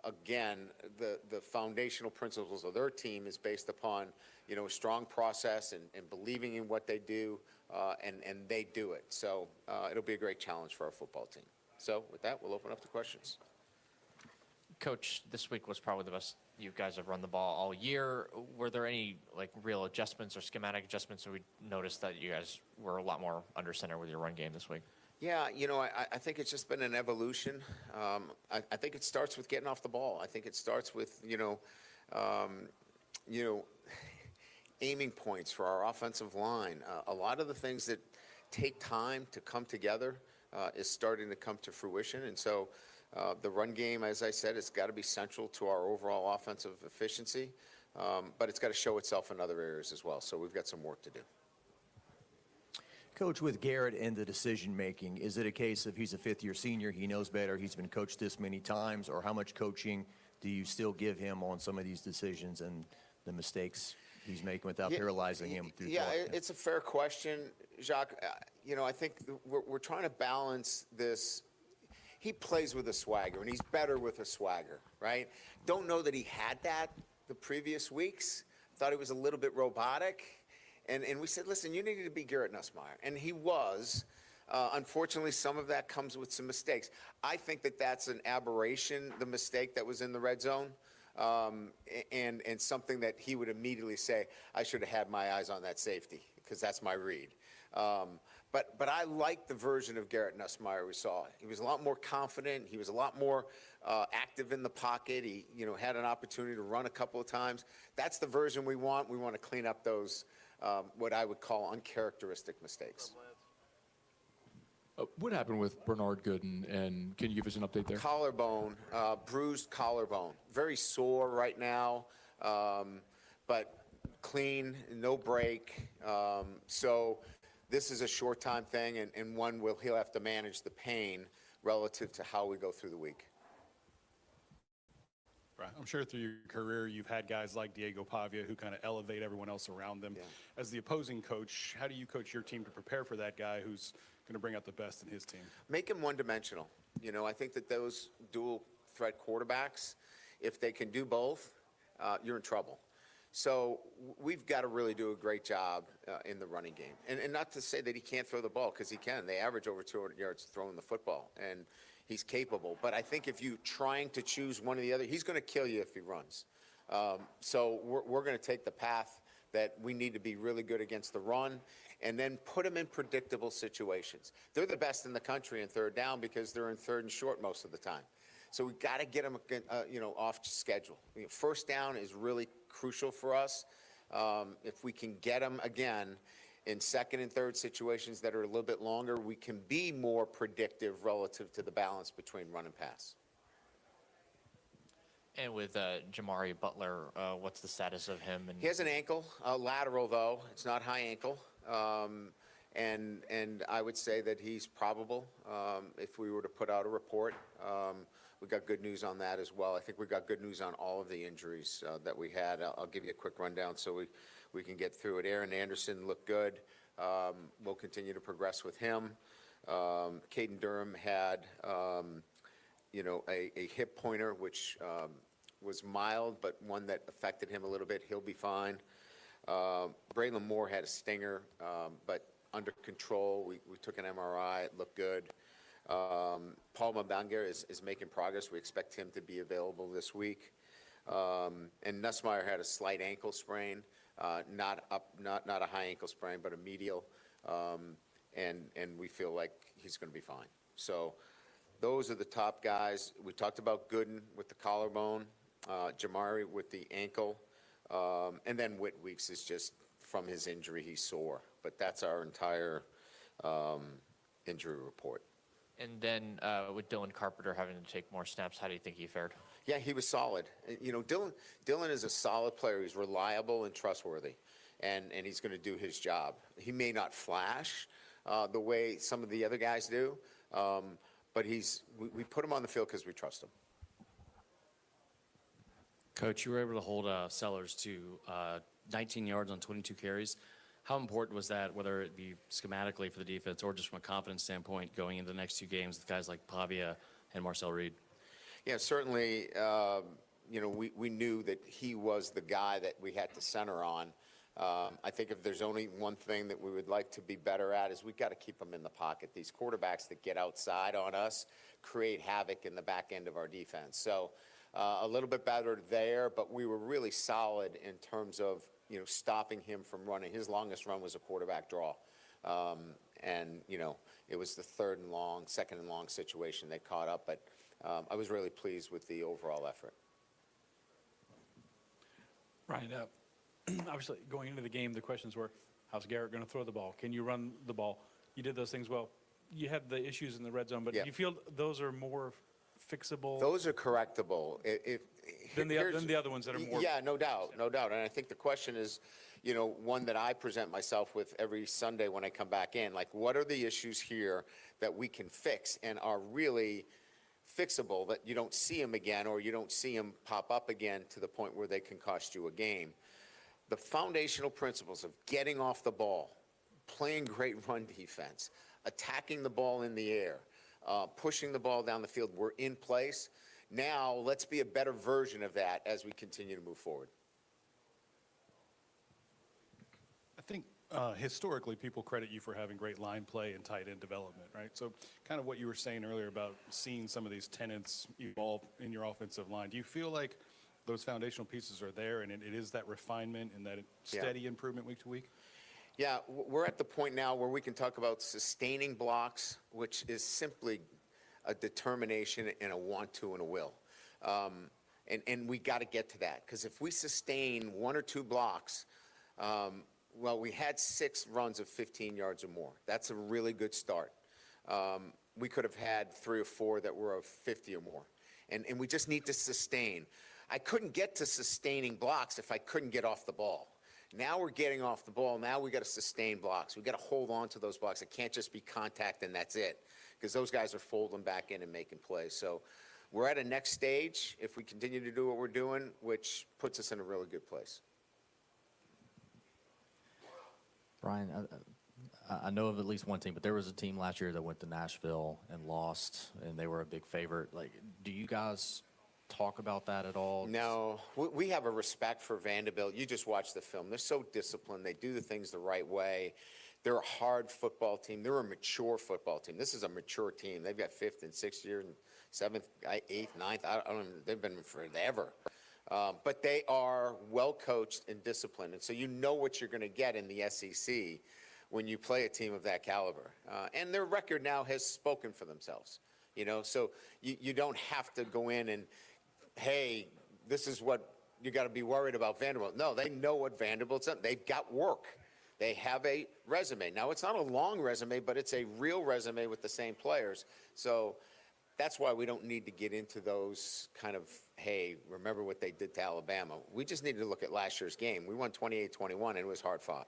again, the foundational principles of their team is based upon, you know, a strong process and believing in what they do, and they do it. So it'll be a great challenge for our football team. So with that, we'll open up to questions. Coach, this week was probably the best you guys have run the ball all year. Were there any like real adjustments or schematic adjustments that we noticed that you guys were a lot more under center with your run game this week? Yeah, you know, I think it's just been an evolution. I think it starts with getting off the ball. I think it starts with, you know, aiming points for our offensive line. A lot of the things that take time to come together is starting to come to fruition. And so the run game, as I said, has got to be central to our overall offensive efficiency, but it's got to show itself in other areas as well. So we've got some work to do. Coach, with Garrett and the decision-making, is it a case of he's a fifth-year senior, he knows better, he's been coached this many times, or how much coaching do you still give him on some of these decisions and the mistakes he's making without paralyzing him? It's a fair question, Jacques. You know, I think we're trying to balance this. He plays with a swagger, and he's better with a swagger, right? Don't know that he had that the previous weeks. Thought he was a little bit robotic. And we said, listen, you needed to be Garrett Nussmeier. And he was. Unfortunately, some of that comes with some mistakes. I think that that's an aberration, the mistake that was in the red zone, and something that he would immediately say, I should have had my eyes on that safety, because that's my read. But I like the version of Garrett Nussmeier we saw. He was a lot more confident. He was a lot more active in the pocket. He had an opportunity to run a couple of times. That's the version we want. We want to clean up those, what I would call uncharacteristic mistakes. What happened with Bernard Gooden, and can you give us an update there? Collarbone, bruised collarbone. Very sore right now, but clean, no break. So this is a short-time thing, and one he'll have to manage the pain relative to how we go through the week. Right. I'm sure through your career you've had guys like Diego Pavia who kind of elevate everyone else around them. Yeah. As the opposing coach, how do you coach your team to prepare for that guy who's going to bring out the best in his team? Make him one-dimensional. I think that those dual-threat quarterbacks, if they can do both, you're in trouble. So we've got to really do a great job in the running game. And not to say that he can't throw the ball, because he can. They average over 200 yards throwing the football, and he's capable. But I think if you're trying to choose one or the other, he's going to kill you if he runs. So we're going to take the path that we need to be really good against the run, and then put them in predictable situations. They're the best in the country in third down because they're in third and short most of the time. So we've got to get them, off schedule. First down is really crucial for us. If we can get them again in second and third situations that are a little bit longer, we can be more predictive relative to the balance between run and pass. And with Jamari Butler, what's the status of him? And he has an ankle, lateral though. It's not high ankle. And I would say that he's probable if we were to put out a report. We got good news on that as well. I think we got good news on all of the injuries that we had. I'll give you a quick rundown so we can get through it. Aaron Anderson looked good. We'll continue to progress with him. Caden Durham had, a hip pointer, which was mild, but one that affected him a little bit. He'll be fine. Braylon Moore had a stinger, but under control. We took an MRI. It looked good. Paul Mabanga is making progress. We expect him to be available this week. And Nussmeier had a slight ankle sprain, not a high ankle sprain, but a medial. And we feel like he's going to be fine. So those are the top guys. We talked about Gooden with the collarbone, Jamari with the ankle, and then Whit Weeks is just from his injury, he's sore. But that's our entire injury report. And then with Dylan Carpenter having to take more snaps, how do you think he fared? Yeah, he was solid. Dylan is a solid player. He's reliable and trustworthy, and he's going to do his job. He may not flash the way some of the other guys do, but we put him on the field because we trust him. Coach, you were able to hold Sellers to 19 yards on 22 carries. How important was that, whether it be schematically for the defense or just from a confidence standpoint going into the next two games with guys like Pavia and Marcel Reed? Yeah, certainly, we knew that he was the guy that we had to center on. I think if there's only one thing that we would like to be better at is we've got to keep them in the pocket. These quarterbacks that get outside on us create havoc in the back end of our defense. So a little bit better there, but we were really solid in terms of stopping him from running. His longest run was a quarterback draw. And it was the second and long situation they caught up. But I was really pleased with the overall effort. Ryan, obviously going into the game, the questions were, how's Garrett going to throw the ball? Can you run the ball? You did those things well. You had the issues in the red zone, but do you feel those are more fixable? Those are correctable. Than the other ones that are more. Yeah, no doubt. And I think the question is, one that I present myself with every Sunday when I come back in, like what are the issues here that we can fix and are really fixable, that you don't see them again or you don't see them pop up again to the point where they can cost you a game. The foundational principles of getting off the ball, playing great run defense, attacking the ball in the air, pushing the ball down the field were in place. Now let's be a better version of that as we continue to move forward. Historically, people credit you for having great line play and tight end development, right? So kind of what you were saying earlier about seeing some of these tenets evolve in your offensive line. Do you feel like those foundational pieces are there and it is that refinement and that steady improvement week to week? Yeah, we're at the point now where we can talk about sustaining blocks, which is simply a determination and a want to and a will. And we got to get to that, because if we sustain 1 or 2 blocks, well, we had 6 runs of 15 yards or more. That's a really good start. We could have had 3 or 4 that were of 50 or more. And we just need to sustain. I couldn't get to sustaining blocks if I couldn't get off the ball. Now we're getting off the ball. Now we got to sustain blocks. We got to hold on to those blocks. It can't just be contact and that's it, because those guys are folding back in and making plays. So we're at a next stage if we continue to do what we're doing, which puts us in a really good place. Brian, I know of at least one team, but there was a team last year that went to Nashville and lost, and they were a big favorite. Like, do you guys talk about that at all? No, we have a respect for Vanderbilt. You just watch the film. They're so disciplined. They do the things the right way. They're a hard football team. They're a mature football team. This is a mature team. They've got 5th and 6th year and 7th, 8th, 9th. I don't know. They've been forever. But they are well coached and disciplined. And so you know what you're going to get in the SEC when you play a team of that caliber. And their record now has spoken for themselves. You know, so you don't have to go in and, hey, this is what you got to be worried about Vanderbilt. No, they know what Vanderbilt's done. They've got work. They have a resume. Now, it's not a long resume, but it's a real resume with the same players. So that's why we don't need to get into those kind of, hey, remember what they did to Alabama. We just need to look at last year's game. We won 28-21, and it was hard fought.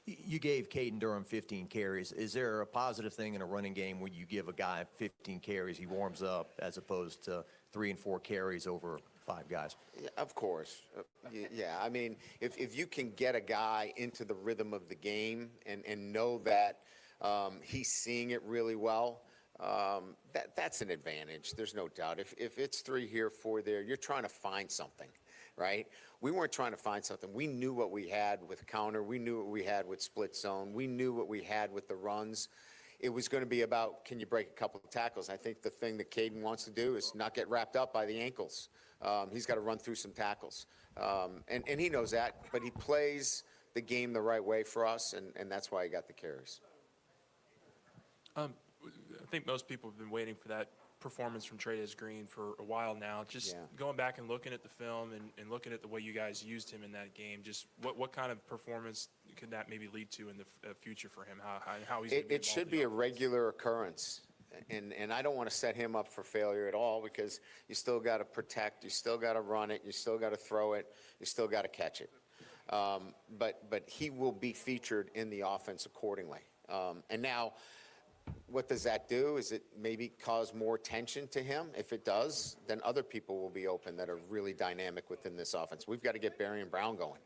You gave Caden Durham 15 carries. Is there a positive thing in a running game when you give a guy 15 carries, he warms up, as opposed to 3 and 4 carries over 5 guys? Yeah, of course. Yeah, I mean, if you can get a guy into the rhythm of the game and know that he's seeing it really well, that's an advantage. There's no doubt. If it's 3 here, 4 there, you're trying to find something, right? We weren't trying to find something. We knew what we had with counter. We knew what we had with split zone. We knew what we had with the runs. It was going to be about, can you break a couple of tackles? I think the thing that Caden wants to do is not get wrapped up by the ankles. He's got to run through some tackles. And he knows that, but he plays the game the right way for us, and that's why he got the carries. I think most people have been waiting for that performance from Trey's Green for a while now. Just going back and looking at the film and looking at the way you guys used him in that game, just what kind of performance could that maybe lead to in the future for him? How he's It should be a regular occurrence. And I don't want to set him up for failure at all, because you still got to protect, you still got to run it, you still got to throw it, you still got to catch it. But he will be featured in the offense accordingly. And now, what does that do? Is it maybe cause more tension to him? If it does, then other people will be open that are really dynamic within this offense. We've got to get Barry and Brown going.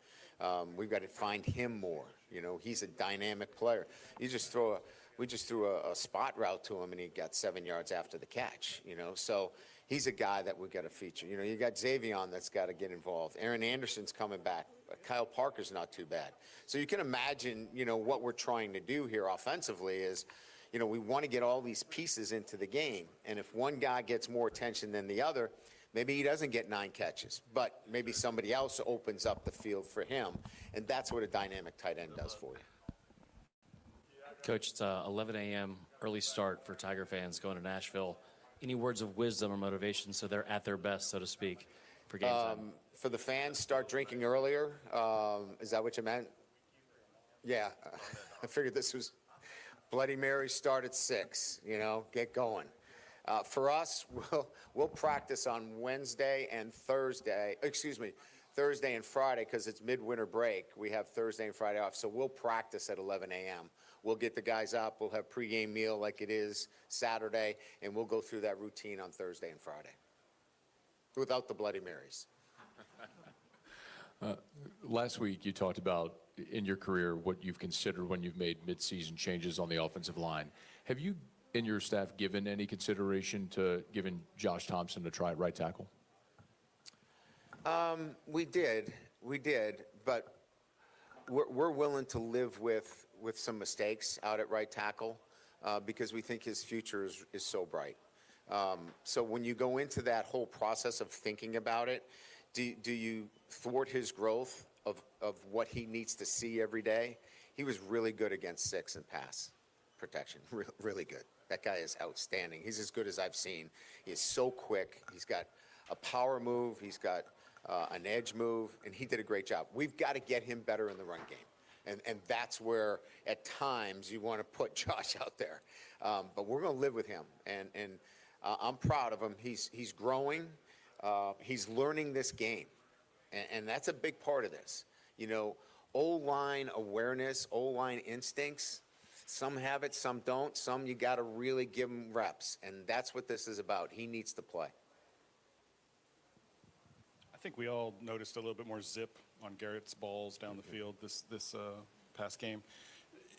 We've got to find him more. You know, he's a dynamic player. We just threw a spot route to him, and he got 7 yards after the catch. You know, so he's a guy that we've got to feature. You know, you got Xavion that's got to get involved. Aaron Anderson's coming back. Kyle Parker's not too bad. So you can imagine, you know, what we're trying to do here offensively is, you know, we want to get all these pieces into the game. And if one guy gets more attention than the other, maybe he doesn't get 9 catches, but maybe somebody else opens up the field for him. And that's what a dynamic tight end does for you. Coach, it's 11 a.m. early start for Tiger fans going to Nashville. Any words of wisdom or motivation so they're at their best, so to speak, for game time? For the fans, start drinking earlier. Is that what you meant? Yeah, I figured this was Bloody Mary. Start at 6. You know, get going. For us, we'll practice on Wednesday and Thursday. Excuse me, Thursday and Friday, because it's midwinter break. We have Thursday and Friday off, so we'll practice at 11 a.m. We'll get the guys up. We'll have pregame meal like it is Saturday, and we'll go through that routine on Thursday and Friday without the Bloody Marys. Last week, you talked about, in your career, what you've considered when you've made midseason changes on the offensive line. Have you and your staff given any consideration to giving Josh Thompson a try at right tackle? We did, but we're willing to live with some mistakes out at right tackle because we think his future is so bright. So when you go into that whole process of thinking about it, do you thwart his growth of what he needs to see every day? He was really good against six and pass protection, really good. That guy is outstanding. He's as good as I've seen. He is so quick. He's got a power move. He's got an edge move, and he did a great job. We've got to get him better in the run game. And that's where, at times, you want to put Josh out there. But we're going to live with him. And I'm proud of him. He's growing. He's learning this game. And that's a big part of this. You know, O-line awareness, O-line instincts, some have it, some don't. Some you got to really give them reps. And that's what this is about. He needs to play. I think we all noticed a little bit more zip on Garrett's balls down the field this past game.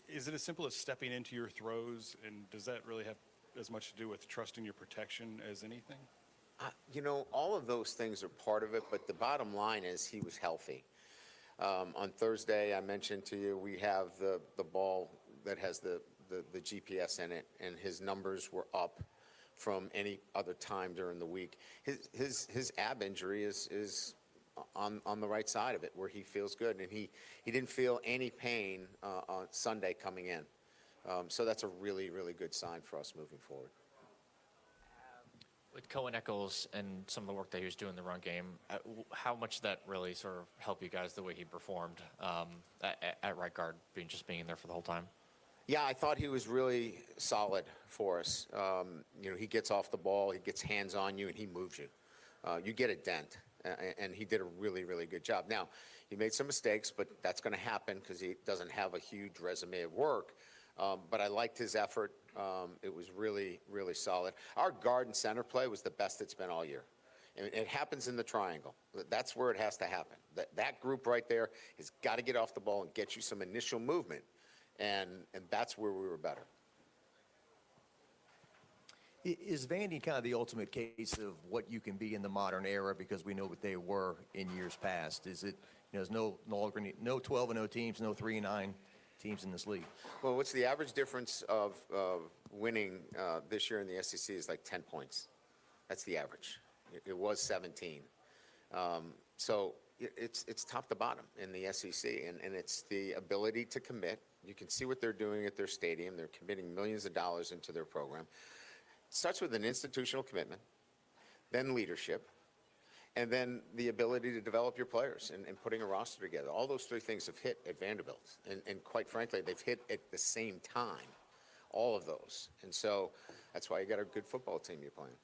Is it as simple as stepping into your throws, and does that really have as much to do with trusting your protection as anything? You know, all of those things are part of it, but the bottom line is he was healthy. On Thursday, I mentioned to you, we have the ball that has the GPS in it, and his numbers were up from any other time during the week. His ab injury is on the right side of it, where he feels good, and he didn't feel any pain on Sunday coming in. So that's a really, really good sign for us moving forward. With Cohen Eccles and some of the work that he was doing in the run game, how much did that really sort of help you guys the way he performed at right guard, being in there for the whole time? Yeah, I thought he was really solid for us. You know, he gets off the ball, he gets hands on you, and he moves you. You get a dent, and he did a really, really good job. Now, he made some mistakes, but that's going to happen because he doesn't have a huge resume of work. But I liked his effort. It was really, really solid. Our guard and center play was the best it's been all year. And it happens in the triangle. That's where it has to happen. That group right there has got to get off the ball and get you some initial movement. And that's where we were better. Is Vandy kind of the ultimate case of what you can be in the modern era, because we know what they were in years past? Is it, you know, there's no longer no 12-0 teams, no 3-9 teams in this league? Well, what's the average difference of winning this year in the SEC is like 10 points. That's the average. It was 17. So it's top to bottom in the SEC, and it's the ability to commit. You can see what they're doing at their stadium. They're committing millions of dollars into their program. It starts with an institutional commitment, then leadership, and then the ability to develop your players and putting a roster together. All those three things have hit at Vanderbilt. And quite frankly, they've hit at the same time, all of those. And so that's why you got a good football team you're playing.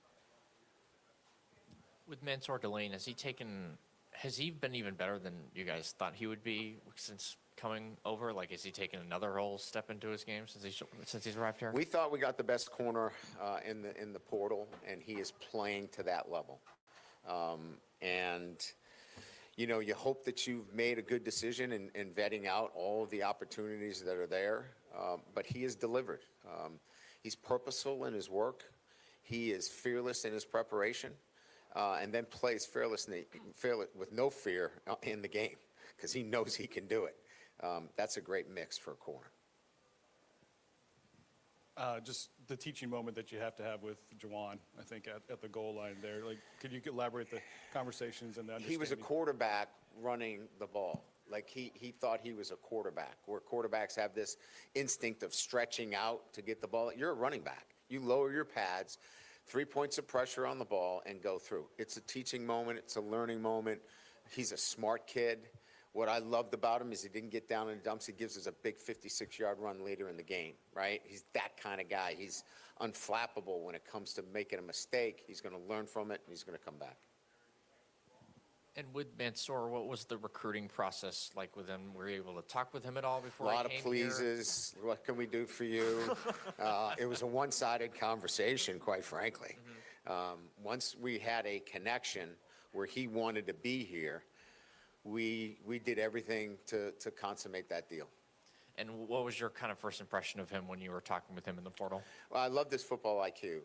With Mansour Delane, has he been even better than you guys thought he would be since coming over? Like, is he taking another whole step into his game since he's arrived here? We thought we got the best corner in the portal, and he is playing to that level. And, you know, you hope that you've made a good decision in vetting out all of the opportunities that are there. But he has delivered. He's purposeful in his work. He is fearless in his preparation. And then plays fearlessly with no fear in the game because he knows he can do it. That's a great mix for a corner. Just the teaching moment that you have to have with Juwan, I think, at the goal line there. Like, could you elaborate the conversations and the understanding? He was a quarterback running the ball. Like, he thought he was a quarterback, where quarterbacks have this instinct of stretching out to get the ball. You're a running back. You lower your pads, 3 points of pressure on the ball, and go through. It's a teaching moment. It's a learning moment. He's a smart kid. What I loved about him is he didn't get down in the dumps. He gives us a big 56-yard run later in the game, right? He's that kind of guy. He's unflappable when it comes to making a mistake. He's going to learn from it, and he's going to come back. And with Mansour, what was the recruiting process like with him? Were you able to talk with him at all before A lot he of came here? pleases. What can we do for you? It was a one-sided conversation, quite frankly. Once we had a connection where he wanted to be here, we did everything to consummate that deal. And what was your kind of first impression of him when you were talking with him in the portal? Well, I loved his football IQ,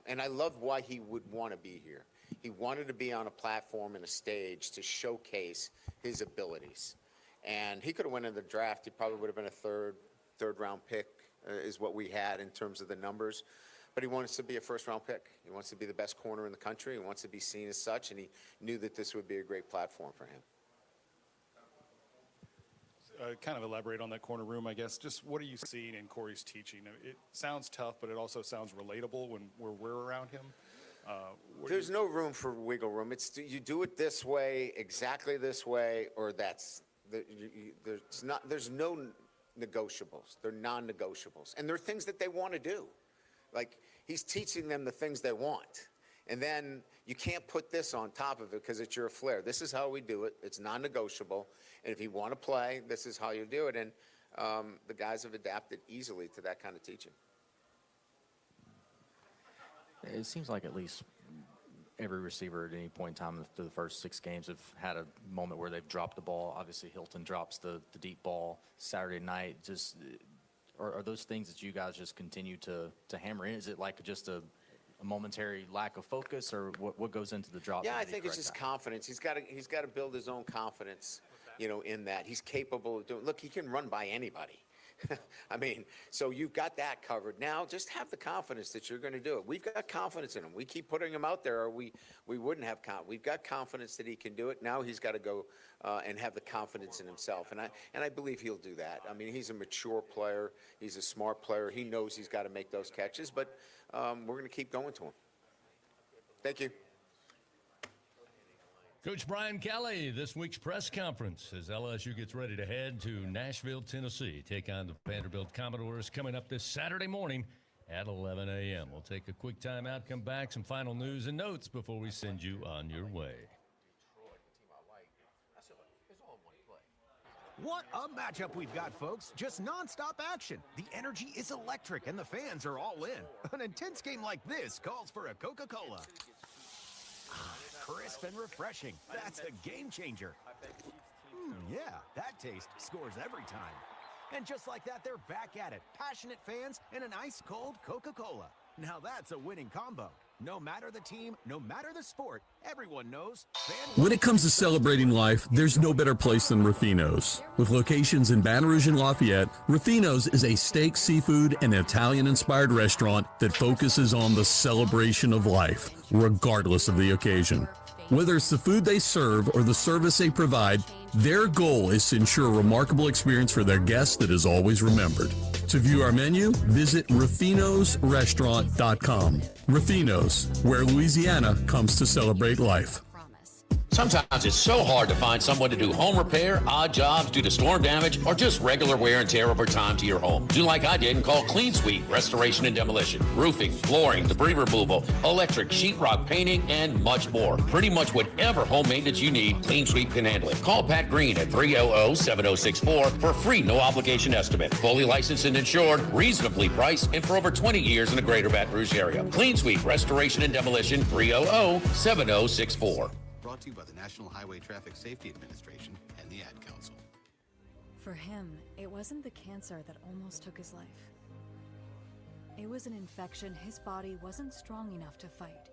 and I loved why he would want to be here. He wanted to be on a platform and a stage to showcase his abilities. And he could have went in the draft. He probably would have been a third round pick is what we had in terms of the numbers. But he wants to be a first-round pick. He wants to be the best corner in the country. He wants to be seen as such, and he knew that this would be a great platform for him. Kind of elaborate on that corner room, I guess. Just what are you seeing in Corey's teaching? It sounds tough, but it also sounds relatable when we're around him. There's no room for wiggle room. It's you do it this way, exactly this way, or that's. There's no negotiables. They're non-negotiables, and they're things that they want to do. Like, he's teaching them the things they want. And then you can't put this on top of it because it's your flair. This is how we do it. It's non-negotiable. And if you want to play, this is how you do it. And the guys have adapted easily to that kind of teaching. It seems like at least every receiver at any point in time through the first 6 games have had a moment where they've dropped the ball. Obviously, Hilton drops the deep ball Saturday night. Just are those things that you guys just continue to hammer in? Is it like just a momentary lack of focus, or what goes into the drop? Yeah, I think it's just confidence. He's got to build his own confidence, in that. He's capable of doing. Look, he can run by anybody. I mean, so you've got that covered. Now, just have the confidence that you're going to do it. We've got confidence in him. We keep putting him out there, or we wouldn't have confidence. We've got confidence that he can do it. Now he's got to go and have the confidence in himself, and I believe he'll do that. I mean, he's a mature player. He's a smart player. He knows he's got to make those catches, but we're going to keep going to him. Thank you. Coach Brian Kelly, this week's press conference as LSU gets ready to head to Nashville, Tennessee, take on the Vanderbilt Commodores coming up this Saturday morning at 11 a.m. We'll take a quick timeout, come back, some final news and notes before we send you on your way. What a matchup we've got, folks. Just nonstop action. The energy is electric, and the fans are all in. An intense game like this calls for a Coca-Cola. Crisp and refreshing. That's a game changer. Yeah, that taste scores every time. And just like that, they're back at it. Passionate fans and an ice-cold Coca-Cola. Now that's a winning combo. No matter the team, no matter the sport, everyone knows. When it comes to celebrating life, there's no better place than Ruffino's. With locations in Baton Rouge and Lafayette, Ruffino's is a steak, seafood, and Italian-inspired restaurant that focuses on the celebration of life, regardless of the occasion. Whether it's the food they serve or the service they provide, their goal is to ensure a remarkable experience for their guests that is always remembered. To view our menu, visit Ruffino'sRestaurant.com. Ruffino's, where Louisiana comes to celebrate life. Sometimes it's so hard to find someone to do home repair, odd jobs due to storm damage, or just regular wear and tear over time to your home. Do like I did and call Clean Sweep Restoration and Demolition. Roofing, flooring, debris removal, electric, sheetrock, painting, and much more. Pretty much whatever home maintenance you need, Clean Sweep can handle it. Call Pat Green at 300-7064 for a free no-obligation estimate. Fully licensed and insured, reasonably priced, and for over 20 years in the greater Baton Rouge area. Clean Sweep Restoration and Demolition, 300-7064. Brought to you by the National Highway Traffic Safety Administration and the Ad Council. For him, it wasn't the cancer that almost took his life. It was an infection his body wasn't strong enough to fight.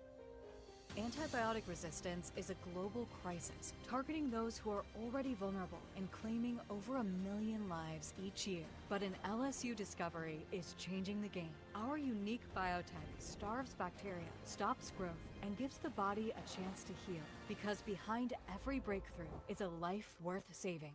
Antibiotic resistance is a global crisis targeting those who are already vulnerable and claiming over 1 million lives each year. But an LSU discovery is changing the game. Our unique biotech starves bacteria, stops growth, and gives the body a chance to heal. Because behind every breakthrough is a life worth saving.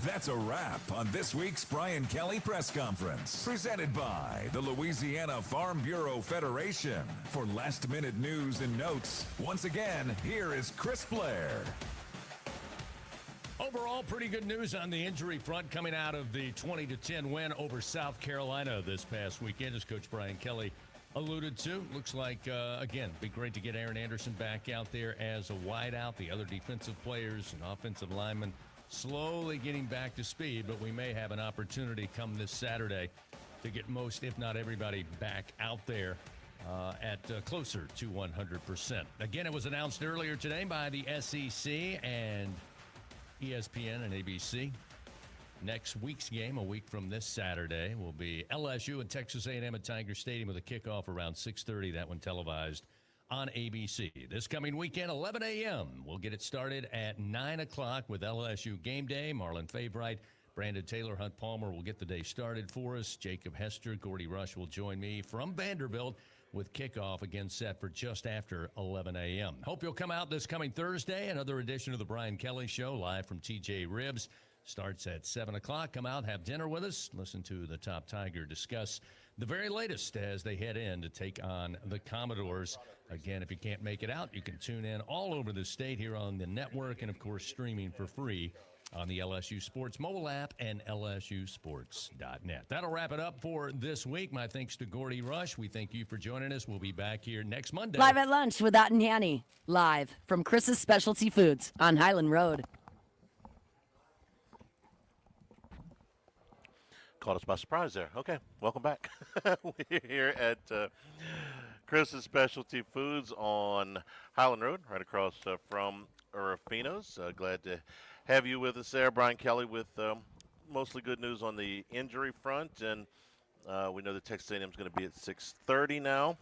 That's a wrap on this week's Brian Kelly press conference, presented by the Louisiana Farm Bureau Federation. For last-minute news and notes, once again, here is Chris Blair. Overall, pretty good news on the injury front coming out of the 20-10 win over South Carolina this past weekend, as Coach Brian Kelly alluded to. Looks like, again, be great to get Aaron Anderson back out there as a wideout. The other defensive players and offensive linemen slowly getting back to speed, but we may have an opportunity come this Saturday to get most, if not everybody, back out there at closer to 100%. Again, it was announced earlier today by the SEC and ESPN and ABC. Next week's game, a week from this Saturday, will be LSU and Texas A&M at Tiger Stadium with a kickoff around 6:30. That one televised on ABC. This coming weekend, 11 a.m. We'll get it started at 9 o'clock with LSU Game Day. Marlon Favorite, Brandon Taylor, Hunt Palmer will get the day started for us. Jacob Hester, Gordy Rush will join me from Vanderbilt with kickoff again set for just after 11 a.m. Hope you'll come out this coming Thursday. Another edition of the Brian Kelly Show live from TJ Ribs. Starts at 7 o'clock. Come out, have dinner with us, listen to the Top Tiger discuss the very latest as they head in to take on the Commodores. Again, if you can't make it out, you can tune in all over the state here on the network and, of course, streaming for free on the LSU Sports mobile app and lsusports.net. That'll wrap it up for this week. My thanks to Gordy Rush. We thank you for joining us. We'll be back here next Monday. Live at lunch with Ott and Hanny. Live from Chris's Specialty Foods on Highland Road. Caught us by surprise there. Okay, welcome back. We're here at Chris's Specialty Foods on Highland Road, right across from Rufino's. Glad to have you with us there. Brian Kelly with mostly good news on the injury front, and we know the Texas A&M is going to be at 6:30 now.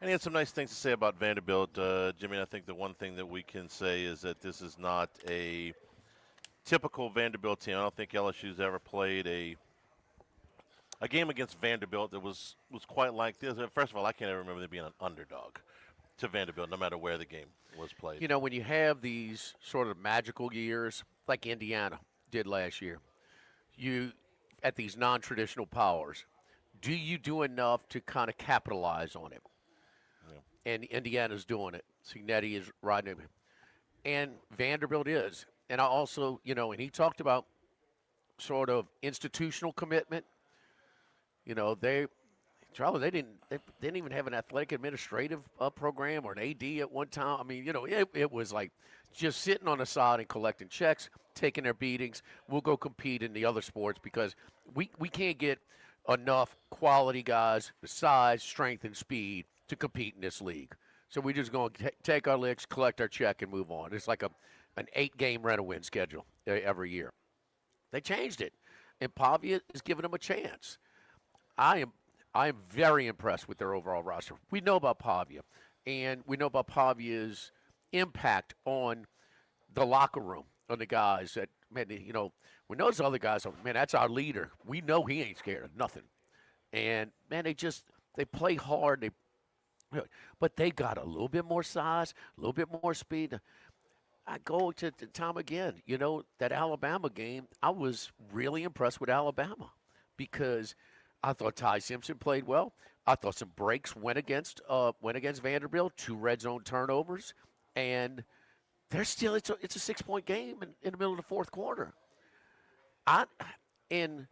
And he had some nice things to say about Vanderbilt. Jimmy, I think the one thing that we can say is that this is not a typical Vanderbilt team. I don't think LSU's ever played a game against Vanderbilt that was quite like this. First of all, I can't ever remember there being an underdog to Vanderbilt, no matter where the game was played. You know, when you have these sort of magical years, like Indiana did last year, you at these non-traditional powers, do you do enough to kind of capitalize on it? Yeah. And Indiana's doing it. Signetti is riding him. And Vanderbilt is. And I also, you know, and he talked about sort of institutional commitment. You know, Charlie, they didn't even have an athletic administrative program or an AD at one time. I mean, you know, it was like just sitting on the side and collecting checks, taking their beatings. We'll go compete in the other sports because we can't get enough quality guys, the size, strength, and speed to compete in this league. So we're just going to take our licks, collect our check, and move on. It's like an 8-game rent-a-win schedule every year. They changed it, and Pavia is giving them a chance. I am very impressed with their overall roster. We know about Pavia, and we know about Pavia's impact on the locker room, on the guys that, man, you know, when those other guys are, man, that's our leader. We know he ain't scared of nothing. And, man, they play hard. But they got a little bit more size, a little bit more speed. I go to Tom again. You know, that Alabama game, I was really impressed with Alabama because I thought Ty Simpson played well. I thought some breaks went against Vanderbilt, 2 red zone turnovers, and they're still it's a 6-point game in the middle of the fourth quarter. And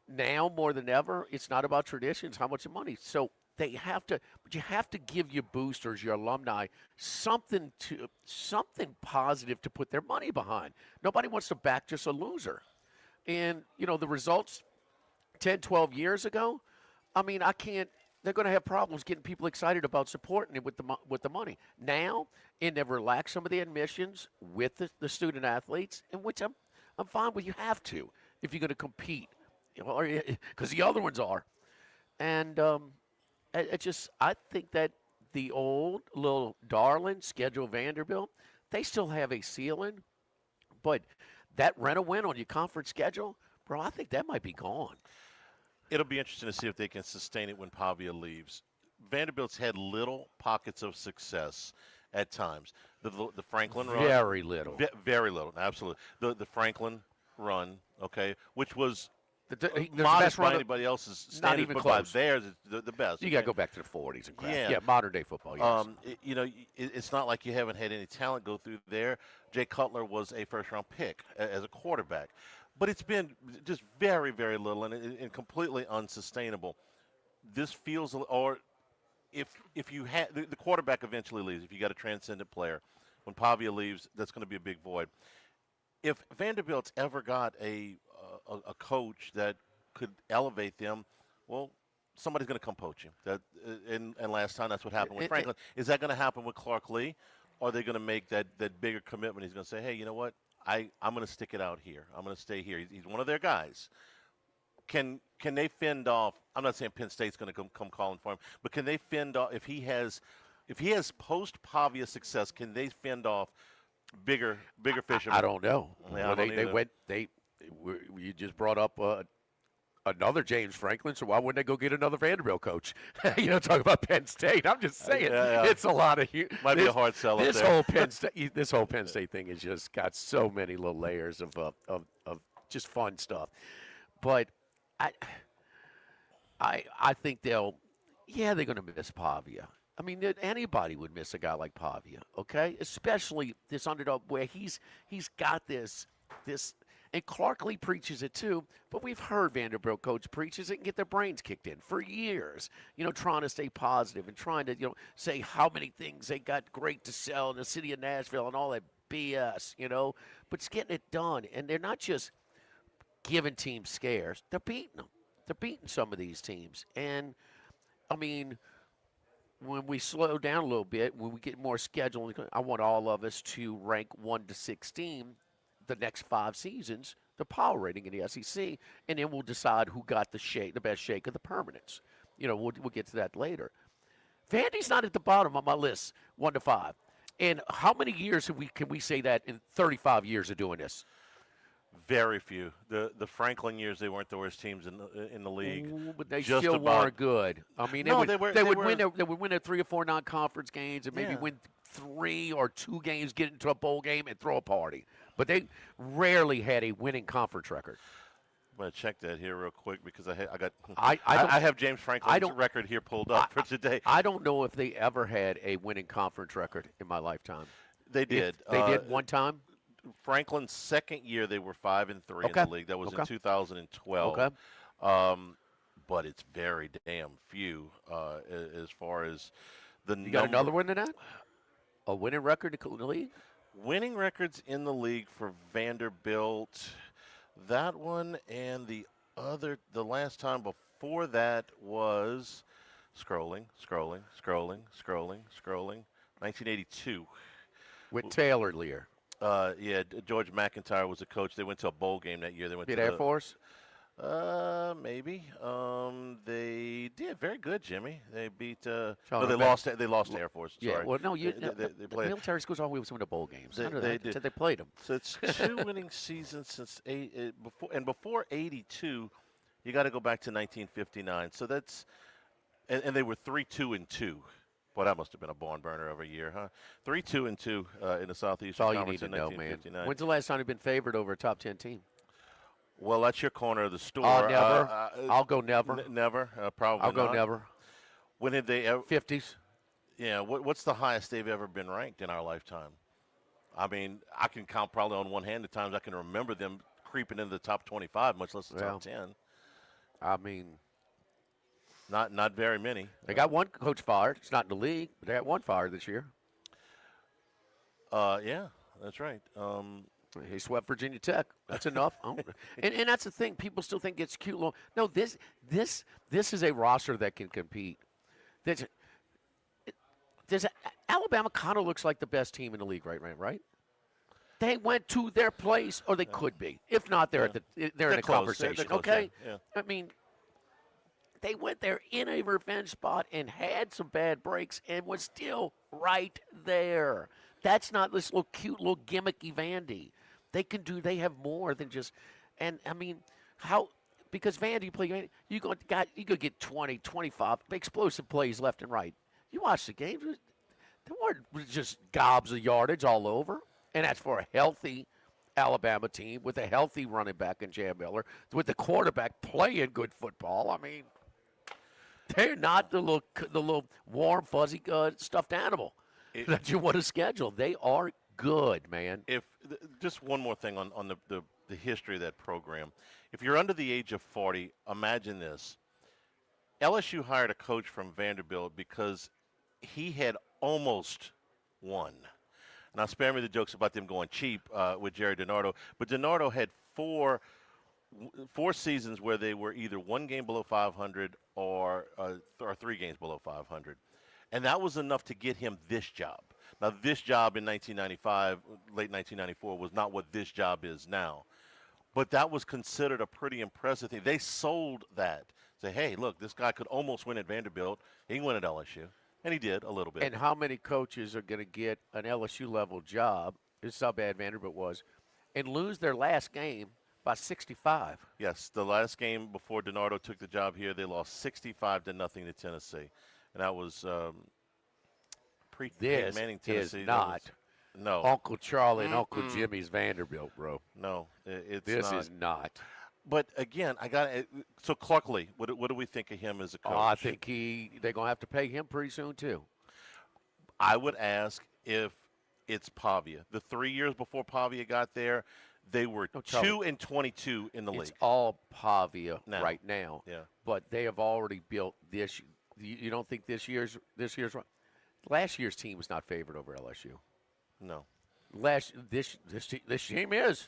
now more than ever, it's not about traditions, how much money. So but you have to give your boosters, your alumni, something positive to put their money behind. Nobody wants to back just a loser. And, you know, the results 10, 12 years ago, I mean, they're going to have problems getting people excited about supporting it with the money. Now, and they've relaxed some of the admissions with the student athletes, in which I'm fine with. You have to if you're going to compete, because the other ones are. And I think that the old little darling schedule Vanderbilt, they still have a ceiling, but that rent-a-win on your conference schedule, bro, I think that might be gone. It'll be interesting to see if they can sustain it when Pavia leaves. Vanderbilt's had little pockets of success at times. The Franklin run. Very little. Very little, absolutely. The Franklin run, okay, which was the modest best run by anybody else's standards, not even but close. by theirs, it's the best. You got to go back to the 40s and crap. Yeah, modern-day football, yes. You know, it's not like you haven't had any talent go through there. Jay Cutler was a first-round pick as a quarterback. But it's been just very, very little and completely unsustainable. This feels, or if you had the quarterback eventually leaves, if you got a transcendent player, when Pavia leaves, that's going to be a big void. If Vanderbilt's ever got a coach that could elevate them, well, somebody's going to come poach him. And last time that's what happened with Franklin. Is that going to happen with Clark Lee? Or are they going to make that bigger commitment? He's going to say, hey, you know what? I'm going to stick it out here. I'm going to stay here. He's one of their guys. Can they fend off? I'm not saying Penn State's going to come calling for him, but can they fend off if he has if he has post-Pavia success, can they fend off bigger fish? I don't know. Yeah, Well, you just brought up another James Franklin, so why wouldn't they go get another Vanderbilt coach? Talk about Penn State. I'm just saying, it's a lot of might be a hard sell. This whole Penn State thing has just got so many little layers of just fun stuff. But I think they're going to miss Pavia. I mean, anybody would miss a guy like Pavia, okay? Especially this underdog where he's got this. And Clark Lee preaches it too, but we've heard Vanderbilt coach preaches it and get their brains kicked in for years, trying to stay positive and trying to, say how many things they got great to sell in the city of Nashville and all that BS, but it's getting it done. And they're not just giving teams scares, they're beating them. They're beating some of these teams. And, I mean, when we slow down a little bit, when we get more scheduling, I want all of us to rank 1 to 16 the next 5 seasons, the power rating in the SEC, and then we'll decide who got the best shake of the permanents. We'll get to that later. Vandy's not at the bottom of my list, 1 to 5. And how many years can we say that in 35 years of doing this? Very few. The Franklin years, they weren't the worst teams in the league. Ooh, but they still weren't good. I mean, they would win their 3 or 4 non-conference games and maybe win 3 or 2 games, get into a bowl game, and throw a party. But they rarely had a winning conference record. I'm going to check that here real quick because I have James Franklin's record here pulled up for today. I don't know if they ever had a winning conference record in my lifetime. They did. They did one time? Franklin's second year, they were 5-3 in the league. That was in 2012. Okay. But it's very damn few as far as the You got another one than that? A winning record in the league? Winning records in the league for Vanderbilt, that one and the last time before that was scrolling, 1982. With Taylor Lear. George McIntyre was a coach. They went to a bowl game that year. They went to Air Force? Maybe. They did very good, Jimmy. They beat. They lost to Air Force. Sorry. Yeah. Well, no, they played. Military schools always win the bowl games. They did. So they played them. So it's 2 winning seasons since before 82. You got to go back to 1959. So that's and they were 3-2-2. Boy, that must have been a barn burner of a year, huh? 3-2-2 in the Southeast Conference in 1959. Man. When's the last time you've been favored over a top 10 team? Well, that's your corner of the store. Never. I'll go never. Never. Probably I'll go not. never. When did they ever? 50s. Yeah. What's the highest they've ever been ranked in our lifetime? I mean, I can count probably on one hand the times I can remember them creeping into the top 25, much less the top 10. I mean, not very many. They got one coach fired. It's not in the league, but they got one fired this year. Yeah, that's right. He swept Virginia Tech. That's enough. and that's the thing. People still think it's cute. No, this is a roster that can compete. Alabama kind of looks like the best team in the league right? They went to their place, or they could be. If not, they're in a conversation. They're close, okay. Yeah. I mean, they went there in a revenge spot and had some bad breaks and was still right there. That's not this little cute little gimmicky Vandy. They have more than just, and I mean, because Vandy you could get 20, 25 explosive plays left and right. You watch the games, there weren't just gobs of yardage all over, and that's for a healthy Alabama team with a healthy running back in Jam Miller, with the quarterback playing good football. I mean, they're not the little warm, fuzzy, stuffed animal that you want to schedule. They are good, man. Just one more thing on the history of that program. If you're under the age of 40, imagine this. LSU hired a coach from Vanderbilt because he had almost won. Now, spare me the jokes about them going cheap with Jerry DiNardo, but DiNardo had four seasons where they were either 1 game below 500 or 3 games below 500. And that was enough to get him this job. Now, this job in 1995, late 1994, was not what this job is now. But that was considered a pretty impressive thing. They sold that. Say, hey, look, this guy could almost win at Vanderbilt. He can win at LSU. And he did a little bit. And how many coaches are going to get an LSU level job? This is how bad Vanderbilt was, and lose their last game by 65. Yes, the last game before DiNardo took the job here, they lost 65-0 to Tennessee, and that was This Manning, is Tennessee. not no Uncle Charlie and Uncle Jimmy's Vanderbilt, bro. No, it's this not. is not. But again, so Clark Lee, what do we think of him as a coach? Oh, I think they're gonna have to pay him pretty soon too. I would ask if it's Pavia. The 3 years before Pavia got there, they were 2-22 in the league. It's all Pavia Now. right now. Yeah. But they have already built this. You don't think this year's last year's team was not favored over LSU? No. This team is.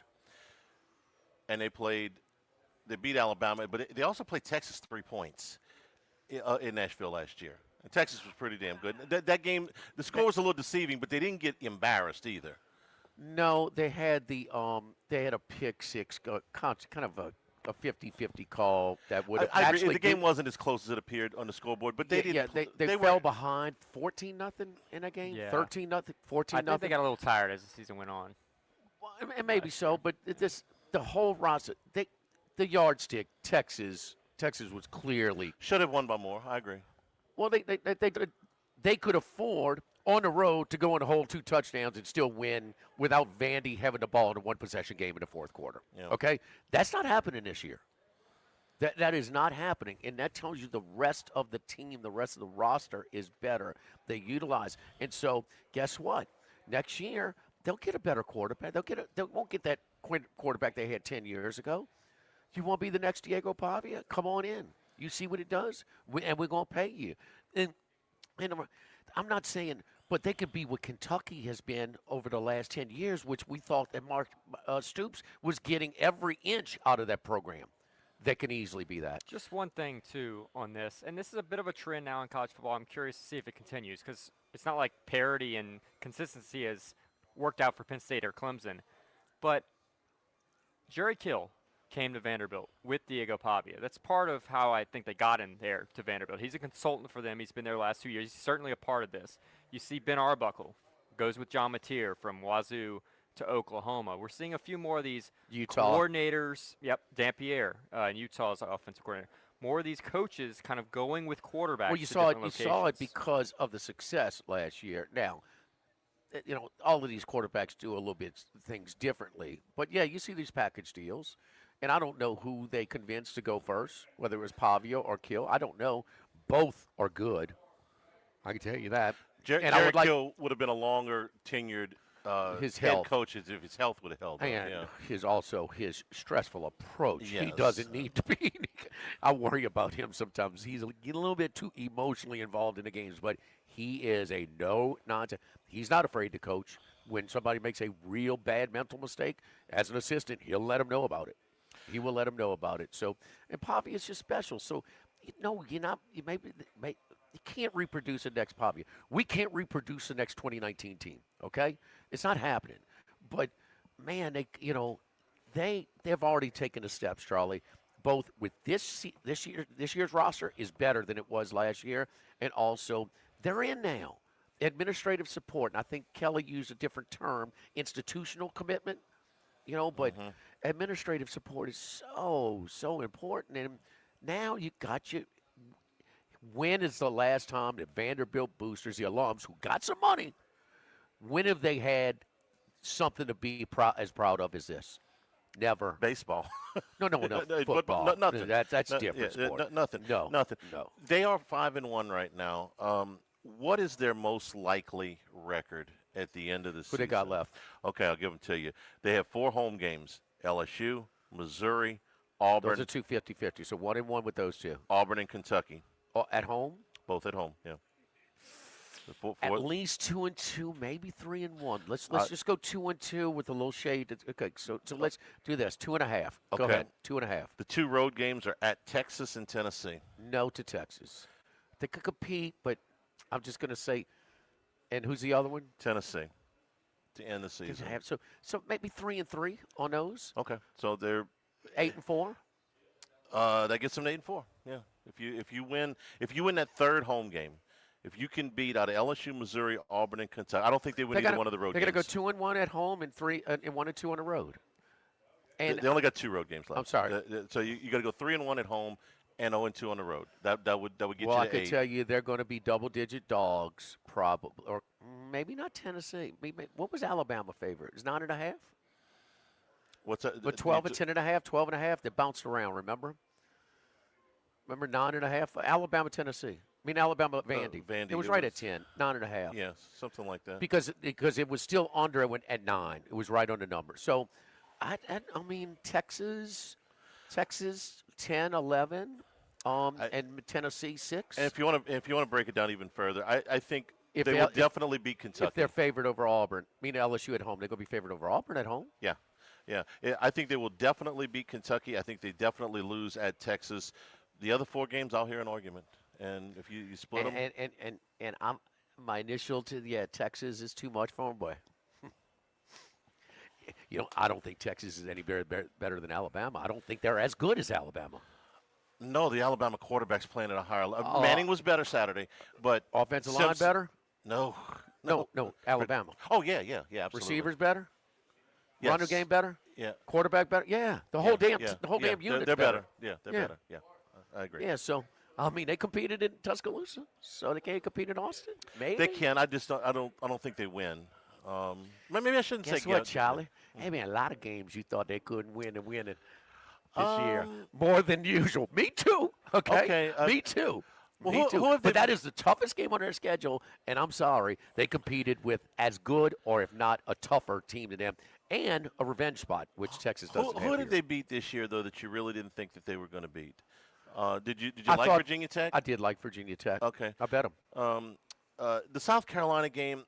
And they beat Alabama, but they also played Texas 3 points in Nashville last year. And Texas was pretty damn good. That game, the score was a little deceiving, but they didn't get embarrassed either. No, they had a pick six, kind of a 50-50 call that would have I agree. actually. The game wasn't as close as it appeared on the scoreboard, but they didn't. Yeah, they fell behind 14-0 in that game. Yeah. 13-0, 14-0. I think they got a little tired as the season went on. Well, and maybe so, but the whole roster, the yardstick, Texas was clearly should have won by more. I agree. Well, they could afford on the road to go in the hole 2 touchdowns and still win without Vandy having the ball in a 1-possession game in the fourth quarter. Yeah. Okay, that's not happening this year. That is not happening, and that tells you the rest of the team, the rest of the roster is better. They utilize, and so guess what? Next year they'll get a better quarterback. They won't get that quarterback they had 10 years ago. You want to be the next Diego Pavia? Come on in. You see what it does, and we're going to pay you. And I'm not saying, but they could be what Kentucky has been over the last 10 years, which we thought that Mark Stoops was getting every inch out of that program. They can easily be that. Just one thing, too, on this, and this is a bit of a trend now in college football. I'm curious to see if it continues because it's not like parity and consistency has worked out for Penn State or Clemson. But Jerry Kill came to Vanderbilt with Diego Pavia. That's part of how I think they got in there to Vanderbilt. He's a consultant for them. He's been there the last 2 years. He's certainly a part of this. You see Ben Arbuckle goes with John Mateer from Wazoo to Oklahoma. We're seeing a few more of these coordinators. Yep, Dampier in Utah's offensive coordinator. More of these coaches kind of going with quarterbacks. Well, you saw it because of the success last year. Now, all of these quarterbacks do a little bit things differently. But, yeah, you see these package deals. And I don't know who they convinced to go first, whether it was Pavia or Kill. I don't know. Both are good. I can tell you that. Jared Kill would have been a longer tenured his head health. coach if his health would have held up. And Yeah. his stressful approach. He Yes. doesn't need to be. I worry about him sometimes. He's a little bit too emotionally involved in the games, but he is a no-nonsense. He's not afraid to coach. When somebody makes a real bad mental mistake, as an assistant, he'll let him know about it. He will let him know about it. So, and Pavia is just special. So, you're not. You can't reproduce the next Pavia. We can't reproduce the next 2019 team. Okay, it's not happening. But man, they've already taken the steps, Charlie. Both with this year's roster is better than it was last year, and also they're in now. Administrative support, and I think Kelly used a different term, institutional commitment. But administrative support is so important. And now you got you. When is the last time that Vanderbilt boosters, the alums who got some money, when have they had something to be as proud of as this? Never. Baseball. No, football. Nothing. That's different sport. Nothing. No. Nothing. No. They are 5-1 right now. What is their most likely record at the end of the season? Who they got left? Okay, I'll give them to you. They have 4 home games: LSU, Missouri, Auburn. Those are 2 50-50, so 1-1 with those two. Auburn and Kentucky. Oh, at home? Both at home, yeah. At least 2-2, maybe 3-1. Let's just go 2-2 with a little shade. Okay, so let's do this. 2.5. Go ahead. 2.5. The 2 road games are at Texas and Tennessee. No to Texas. They could compete, but I'm just going to say. And who's the other one? Tennessee. To end the season. So maybe 3-3 on those. Okay, so they're 8-4. That gets them to 8-4. Yeah. If you win that third home game, If you can beat out of LSU, Missouri, Auburn, and Kentucky, I don't think they win either one of the road They're games. going to go 2-1 at home and 1 and 2 on the road. And They only got 2 road games left. I'm sorry. So you got to go 3-1 at home and 0-2 on the road. That would get you to 8. Well, I could tell you they're going to be double-digit dogs, probably, or maybe not Tennessee. What was Alabama favorite? Is 9.5? What's that? But 12 and 10.5, 12.5. They bounced around. Remember 9.5. Alabama, Tennessee. Alabama, Vandy. Vandy. It was right at 10, 9.5. Yeah, something like that. Because it was still under it at 9. It was right on the number. So, I mean, Texas, 10, 11, and Tennessee 6. And if you want to break it down even further, I think If they will definitely beat Kentucky. If they're favored over Auburn, LSU at home, they're going to be favored over Auburn at home. Yeah. I think they will definitely beat Kentucky. I think they definitely lose at Texas. The other 4 games, I'll hear an argument. And if you split them, and my initial to Texas is too much for them, boy. I don't think Texas is any better than Alabama. I don't think they're as good as Alabama. No, the Alabama quarterback's playing at a higher level. Manning was better Saturday, but offensive line better? No, Alabama. Oh yeah, absolutely. Receivers better? Yes. Runner game better? Yeah. Quarterback better? Yeah. The whole damn unit's they're better. Yeah, they're better. Yeah, I agree. Yeah, so they competed in Tuscaloosa, so they can't compete in Austin. Maybe they can. I just don't. I don't think they win. Maybe I shouldn't Guess say. What, Charlie? Hey man, a lot of games you thought they couldn't win and winning this year more than usual. Me too. Okay. Me too. Well, Me too. who but that is the toughest game on their schedule, and I'm sorry, they competed with as good or if not a tougher team to them, and a revenge spot, which Texas doesn't have. Who did here. they beat this year though that you really didn't think that they were going to beat? Did you like Virginia Tech? I did like Virginia Tech. Okay. I bet them. The South Carolina game,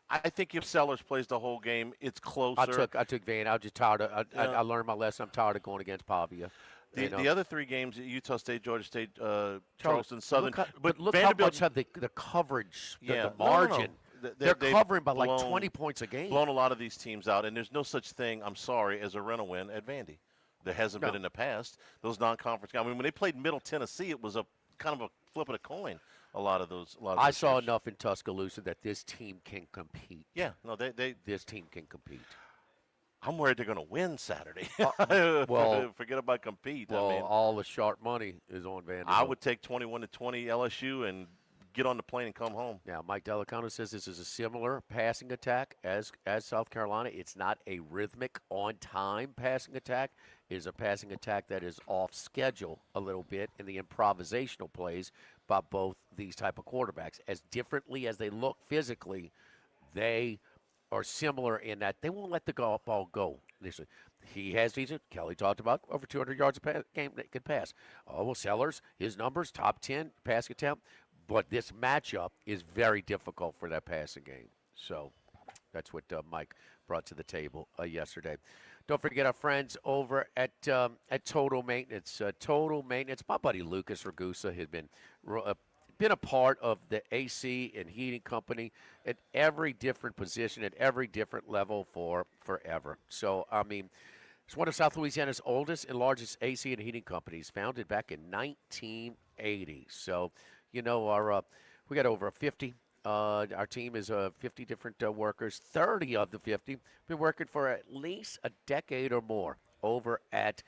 I think if Sellers plays the whole game, it's closer. I took Van. I was just tired of. I learned my lesson. I'm tired of going against Pavia. The other 3 games: Utah State, Georgia State, Charleston Southern. But look Vanderbilt, how much of the coverage, the no, margin. no. They're covering by like 20 points a game. Blown a lot of these teams out, and there's no such thing. I'm sorry, as a rental win at Vandy. There hasn't been in the past. Those non-conference. I mean, when they played Middle Tennessee, it was a kind of a flip of a coin. A lot of those. I saw enough in Tuscaloosa that this team can compete. Yeah, no, this team can compete. I'm worried they're going to win Saturday. Well, forget about compete. Well, I mean, all the sharp money is on Vanderbilt. I would take 21-20 LSU and get on the plane and come home. Now, Mike Delicano says this is a similar passing attack as South Carolina. It's not a rhythmic, on-time passing attack. It is a passing attack that is off schedule a little bit in the improvisational plays by both these type of quarterbacks. As differently as they look physically, they are similar in that they won't let the ball go initially. He has these, Kelly talked about, over 200 yards a game that could pass. Oh, well, Sellers, his numbers, top 10 passing attempt. But this matchup is very difficult for that passing game. So that's what Mike brought to the table yesterday. Don't forget our friends over at Total Maintenance. Total Maintenance, my buddy Lucas Ragusa has been a part of the AC and heating company at every different position, at every different level for forever. So, I mean, it's one of South Louisiana's oldest and largest AC and heating companies, founded back in 1980. So, you know, we got over 50. Our team is 50 different workers. 30 of the 50 been working for at least a decade or more over at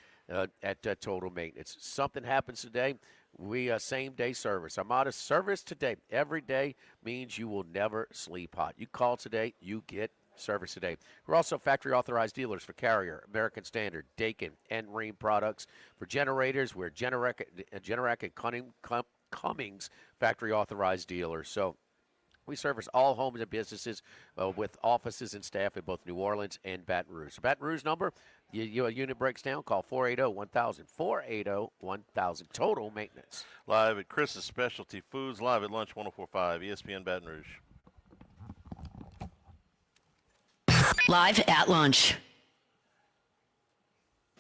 Total Maintenance. Something happens today, we same-day service. I'm out of service today. Every day means you will never sleep hot. You call today, you get service today. We're also factory-authorized dealers for Carrier, American Standard, Daikin, and Rheem products. For generators, we're Generac and Cummings factory-authorized dealers. So we service all homes and businesses with offices and staff in both New Orleans and Baton Rouge. Baton Rouge number, a unit breaks down, call 480-1000. 480-1000. Total Maintenance. Live at Chris's Specialty Foods, live at Lunch 104.5, ESPN Baton Rouge. Live at lunch.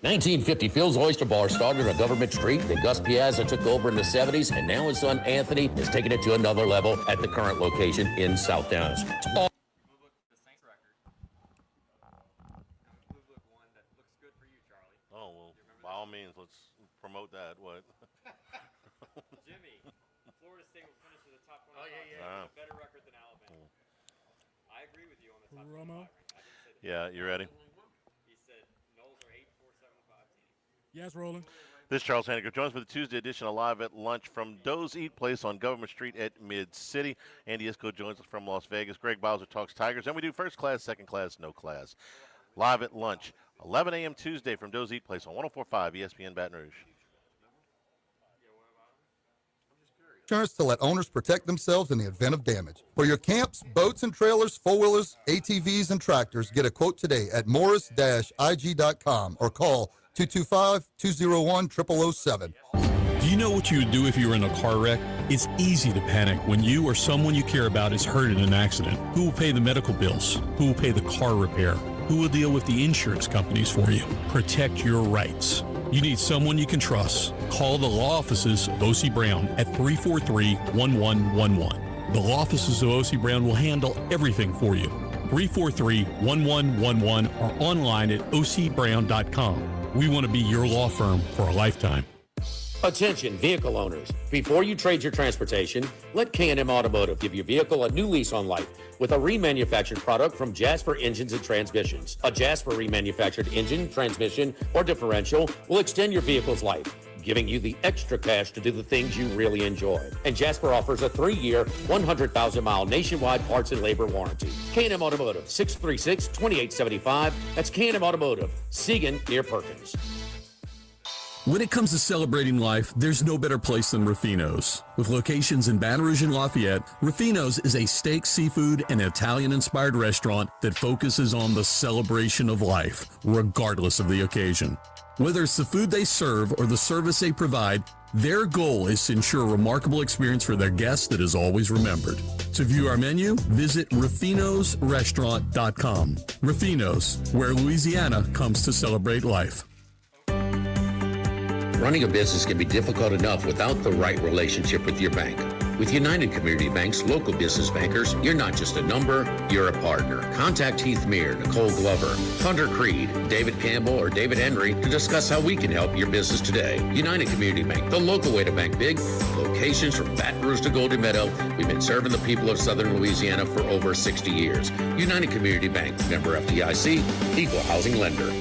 1950, Phil's Oyster Bar started on Government Street. Then Gus Piazza took over in the 70s, and now his son Anthony is taking it to another level at the current location in South Downs. Oh, well, by all means, let's promote that. What? Jimmy, Florida State will finish with the top 25 Better record than Alabama. I agree with you on the top 25. Yeah, you ready? He said Knowles are 8-4-7-5 team. Yes, rolling. This is Charles Hanniger. Joins for the Tuesday edition of Live at Lunch from Doe's Eat Place on Government Street at Mid-City. Andy Isco joins us from Las Vegas. Greg Bowser talks Tigers. And we do first class, second class, no class. Live at Lunch, 11 a.m. Tuesday from Doe's Eat Place on 104.5 ESPN Baton Rouge. Insurance to let owners protect themselves in the event of damage. For your camps, boats and trailers, four-wheelers, ATVs, and tractors, get a quote today at morris-ig.com or call 225-201-0007. Do you know what you would do if you were in a car wreck? It's easy to panic when you or someone you care about is hurt in an accident. Who will pay the medical bills? Who will pay the car repair? Who will deal with the insurance companies for you? Protect your rights. You need someone you can trust. Call the law offices of O.C. Brown at 343-1111. The law offices of O.C. Brown will handle everything for you. 343-1111 or online at ocbrown.com. We want to be your law firm for a lifetime. Attention vehicle owners. Before you trade your transportation, let K&M Automotive give your vehicle a new lease on life with a remanufactured product from Jasper Engines and Transmissions. A Jasper remanufactured engine, transmission, or differential will extend your vehicle's life, giving you the extra cash to do the things you really enjoy. And Jasper offers a 3-year, 100,000-mile nationwide parts and labor warranty. K&M Automotive, 636-2875. That's K&M Automotive, Segan near Perkins. When it comes to celebrating life, there's no better place than Ruffino's. With locations in Baton Rouge and Lafayette, Ruffino's is a steak, seafood, and Italian-inspired restaurant that focuses on the celebration of life, regardless of the occasion. Whether it's the food they serve or the service they provide, their goal is to ensure a remarkable experience for their guests that is always remembered. To view our menu, visit ruffinosrestaurant.com. Ruffino's, where Louisiana comes to celebrate life. Running a business can be difficult enough without the right relationship with your bank. With United Community Bank's local business bankers, you're not just a number, you're a partner. Contact Heath Meir, Nicole Glover, Hunter Creed, David Campbell, or David Henry to discuss how we can help your business today. United Community Bank, the local way to bank big. Locations from Baton Rouge to Golden Meadow. We've been serving the people of Southern Louisiana for over 60 years. United Community Bank, member FDIC, equal housing lender.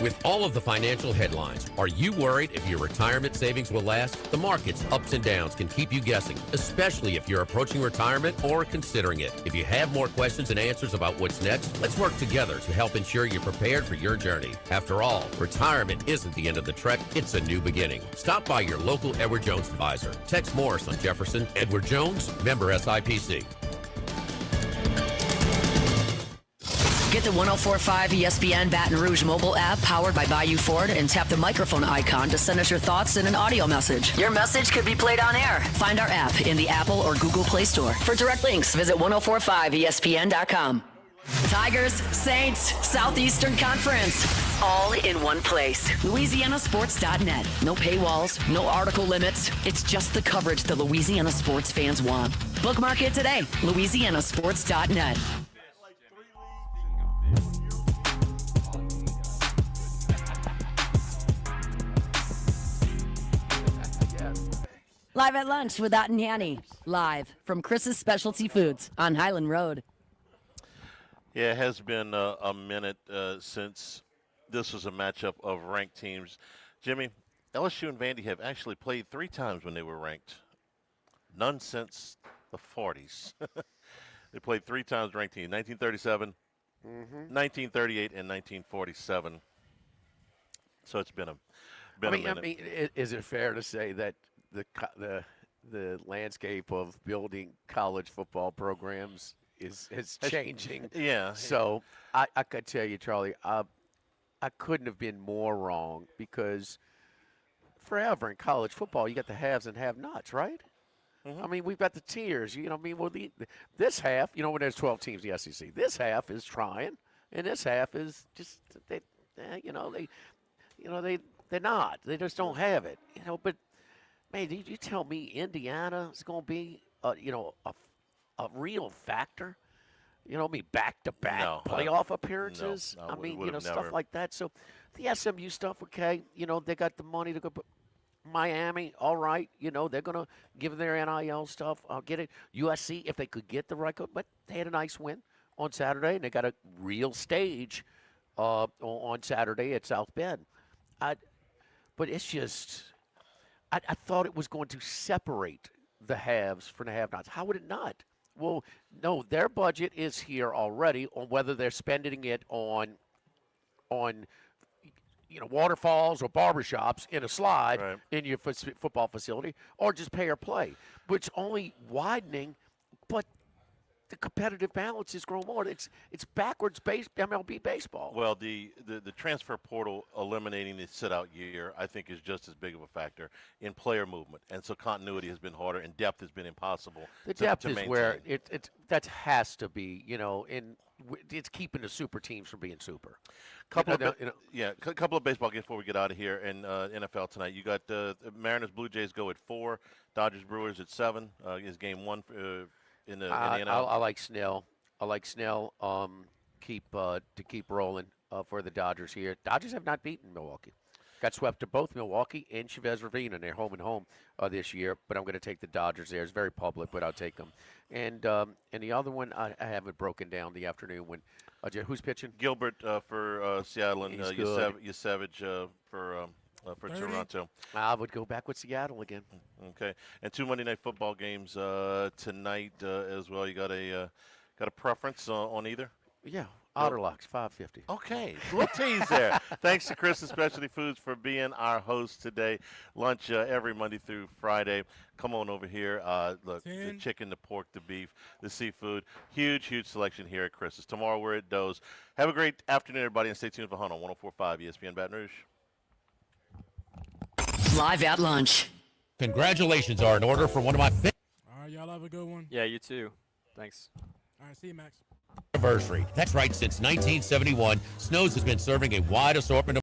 With all of the financial headlines, are you worried if your retirement savings will last? The market's ups and downs can keep you guessing, especially if you're approaching retirement or considering it. If you have more questions and answers about what's next, let's work together to help ensure you're prepared for your journey. After all, retirement isn't the end of the trek, it's a new beginning. Stop by your local Edward Jones advisor. Text Morris on Jefferson. Edward Jones, member SIPC. Get the 104.5 ESPN Baton Rouge mobile app powered by Bayou Ford and tap the microphone icon to send us your thoughts in an audio message. Your message could be played on air. Find our app in the Apple or Google Play Store. For direct links, visit 1045ESPN.com. Tigers, Saints, Southeastern Conference, all in one place. LouisianaSports.net. No paywalls, no article limits. It's just the coverage the Louisiana sports fans want. Bookmark it today. LouisianaSports.net. Live at Lunch with Ott and Hanny. Live from Chris's Specialty Foods on Highland Road. Yeah, it has been a minute since this was a matchup of ranked teams. Jimmy, LSU and Vandy have actually played 3 times when they were ranked. None since the 40s. They played 3 times ranked teams, 1937, 1938, and 1947. So it's been a minute. I mean, is it fair to say that the landscape of building college football programs is changing? Yeah. So I could tell you, Charlie, I couldn't have been more wrong, because forever in college football, you got the haves and have-nots, right? I mean, we've got the tiers. You know, I mean, well, this half, you know, when there's 12 teams in the SEC, this half is trying, and this half is just they're not. They just don't have it. You know, but man, did you tell me Indiana is going to be a real factor? You know, back-to-back playoff appearances. No, I mean, never. stuff like that. So the SMU stuff, okay, you know, they got the money to go, Miami, all right, they're going to give their NIL stuff. I'll get it. USC, if they could get the right coach, but they had a nice win on Saturday, and they got a real stage on Saturday at South Bend. But it's just, I thought it was going to separate the haves from the have-nots. How would it not? Well, no, their budget is here already on whether they're spending it on waterfalls or barbershops in a slide in your football facility, or just pay or play, which only widening, but the competitive balance is growing more. It's backwards MLB baseball. Well, the transfer portal eliminating the sit-out year, I think, is just as big of a factor in player movement, and so continuity has been harder, and depth has been impossible. The to depth is maintain. where that has to be, it's keeping the super teams from being super. Couple of baseball games before we get out of here, and NFL tonight. You got Mariners Blue Jays go at 4, Dodgers Brewers at 7. Is game 1 in the NL. I like Snell. To keep rolling for the Dodgers here. Dodgers have not beaten Milwaukee. Got swept to both Milwaukee and Chavez Ravine, and they're home and home this year. But I'm going to take the Dodgers there. It's very public, but I'll take them. And the other one, I haven't broken down the afternoon when. Who's pitching? Gilbert for Seattle, and Yasevich for 30? Toronto. I would go back with Seattle again. Okay, and 2 Monday Night Football games tonight as well. You got a preference on either? Yeah, Otterlocks, 550. Okay, little tease there. Thanks to Chris and Specialty Foods for being our host today. Lunch every Monday through Friday. Come on over here. Look, the chicken, the pork, the beef, the seafood. Huge selection here at Chris's. Tomorrow we're at Doe's. Have a great afternoon, everybody, and stay tuned for Hunt on 104.5 ESPN Baton Rouge. Live at lunch. Congratulations are in order for one of my favorite. All right, y'all have a good one. Yeah, you too. Thanks. All right, see you, Max. Anniversary. That's right, since 1971, Snow's has been serving a wide assortment of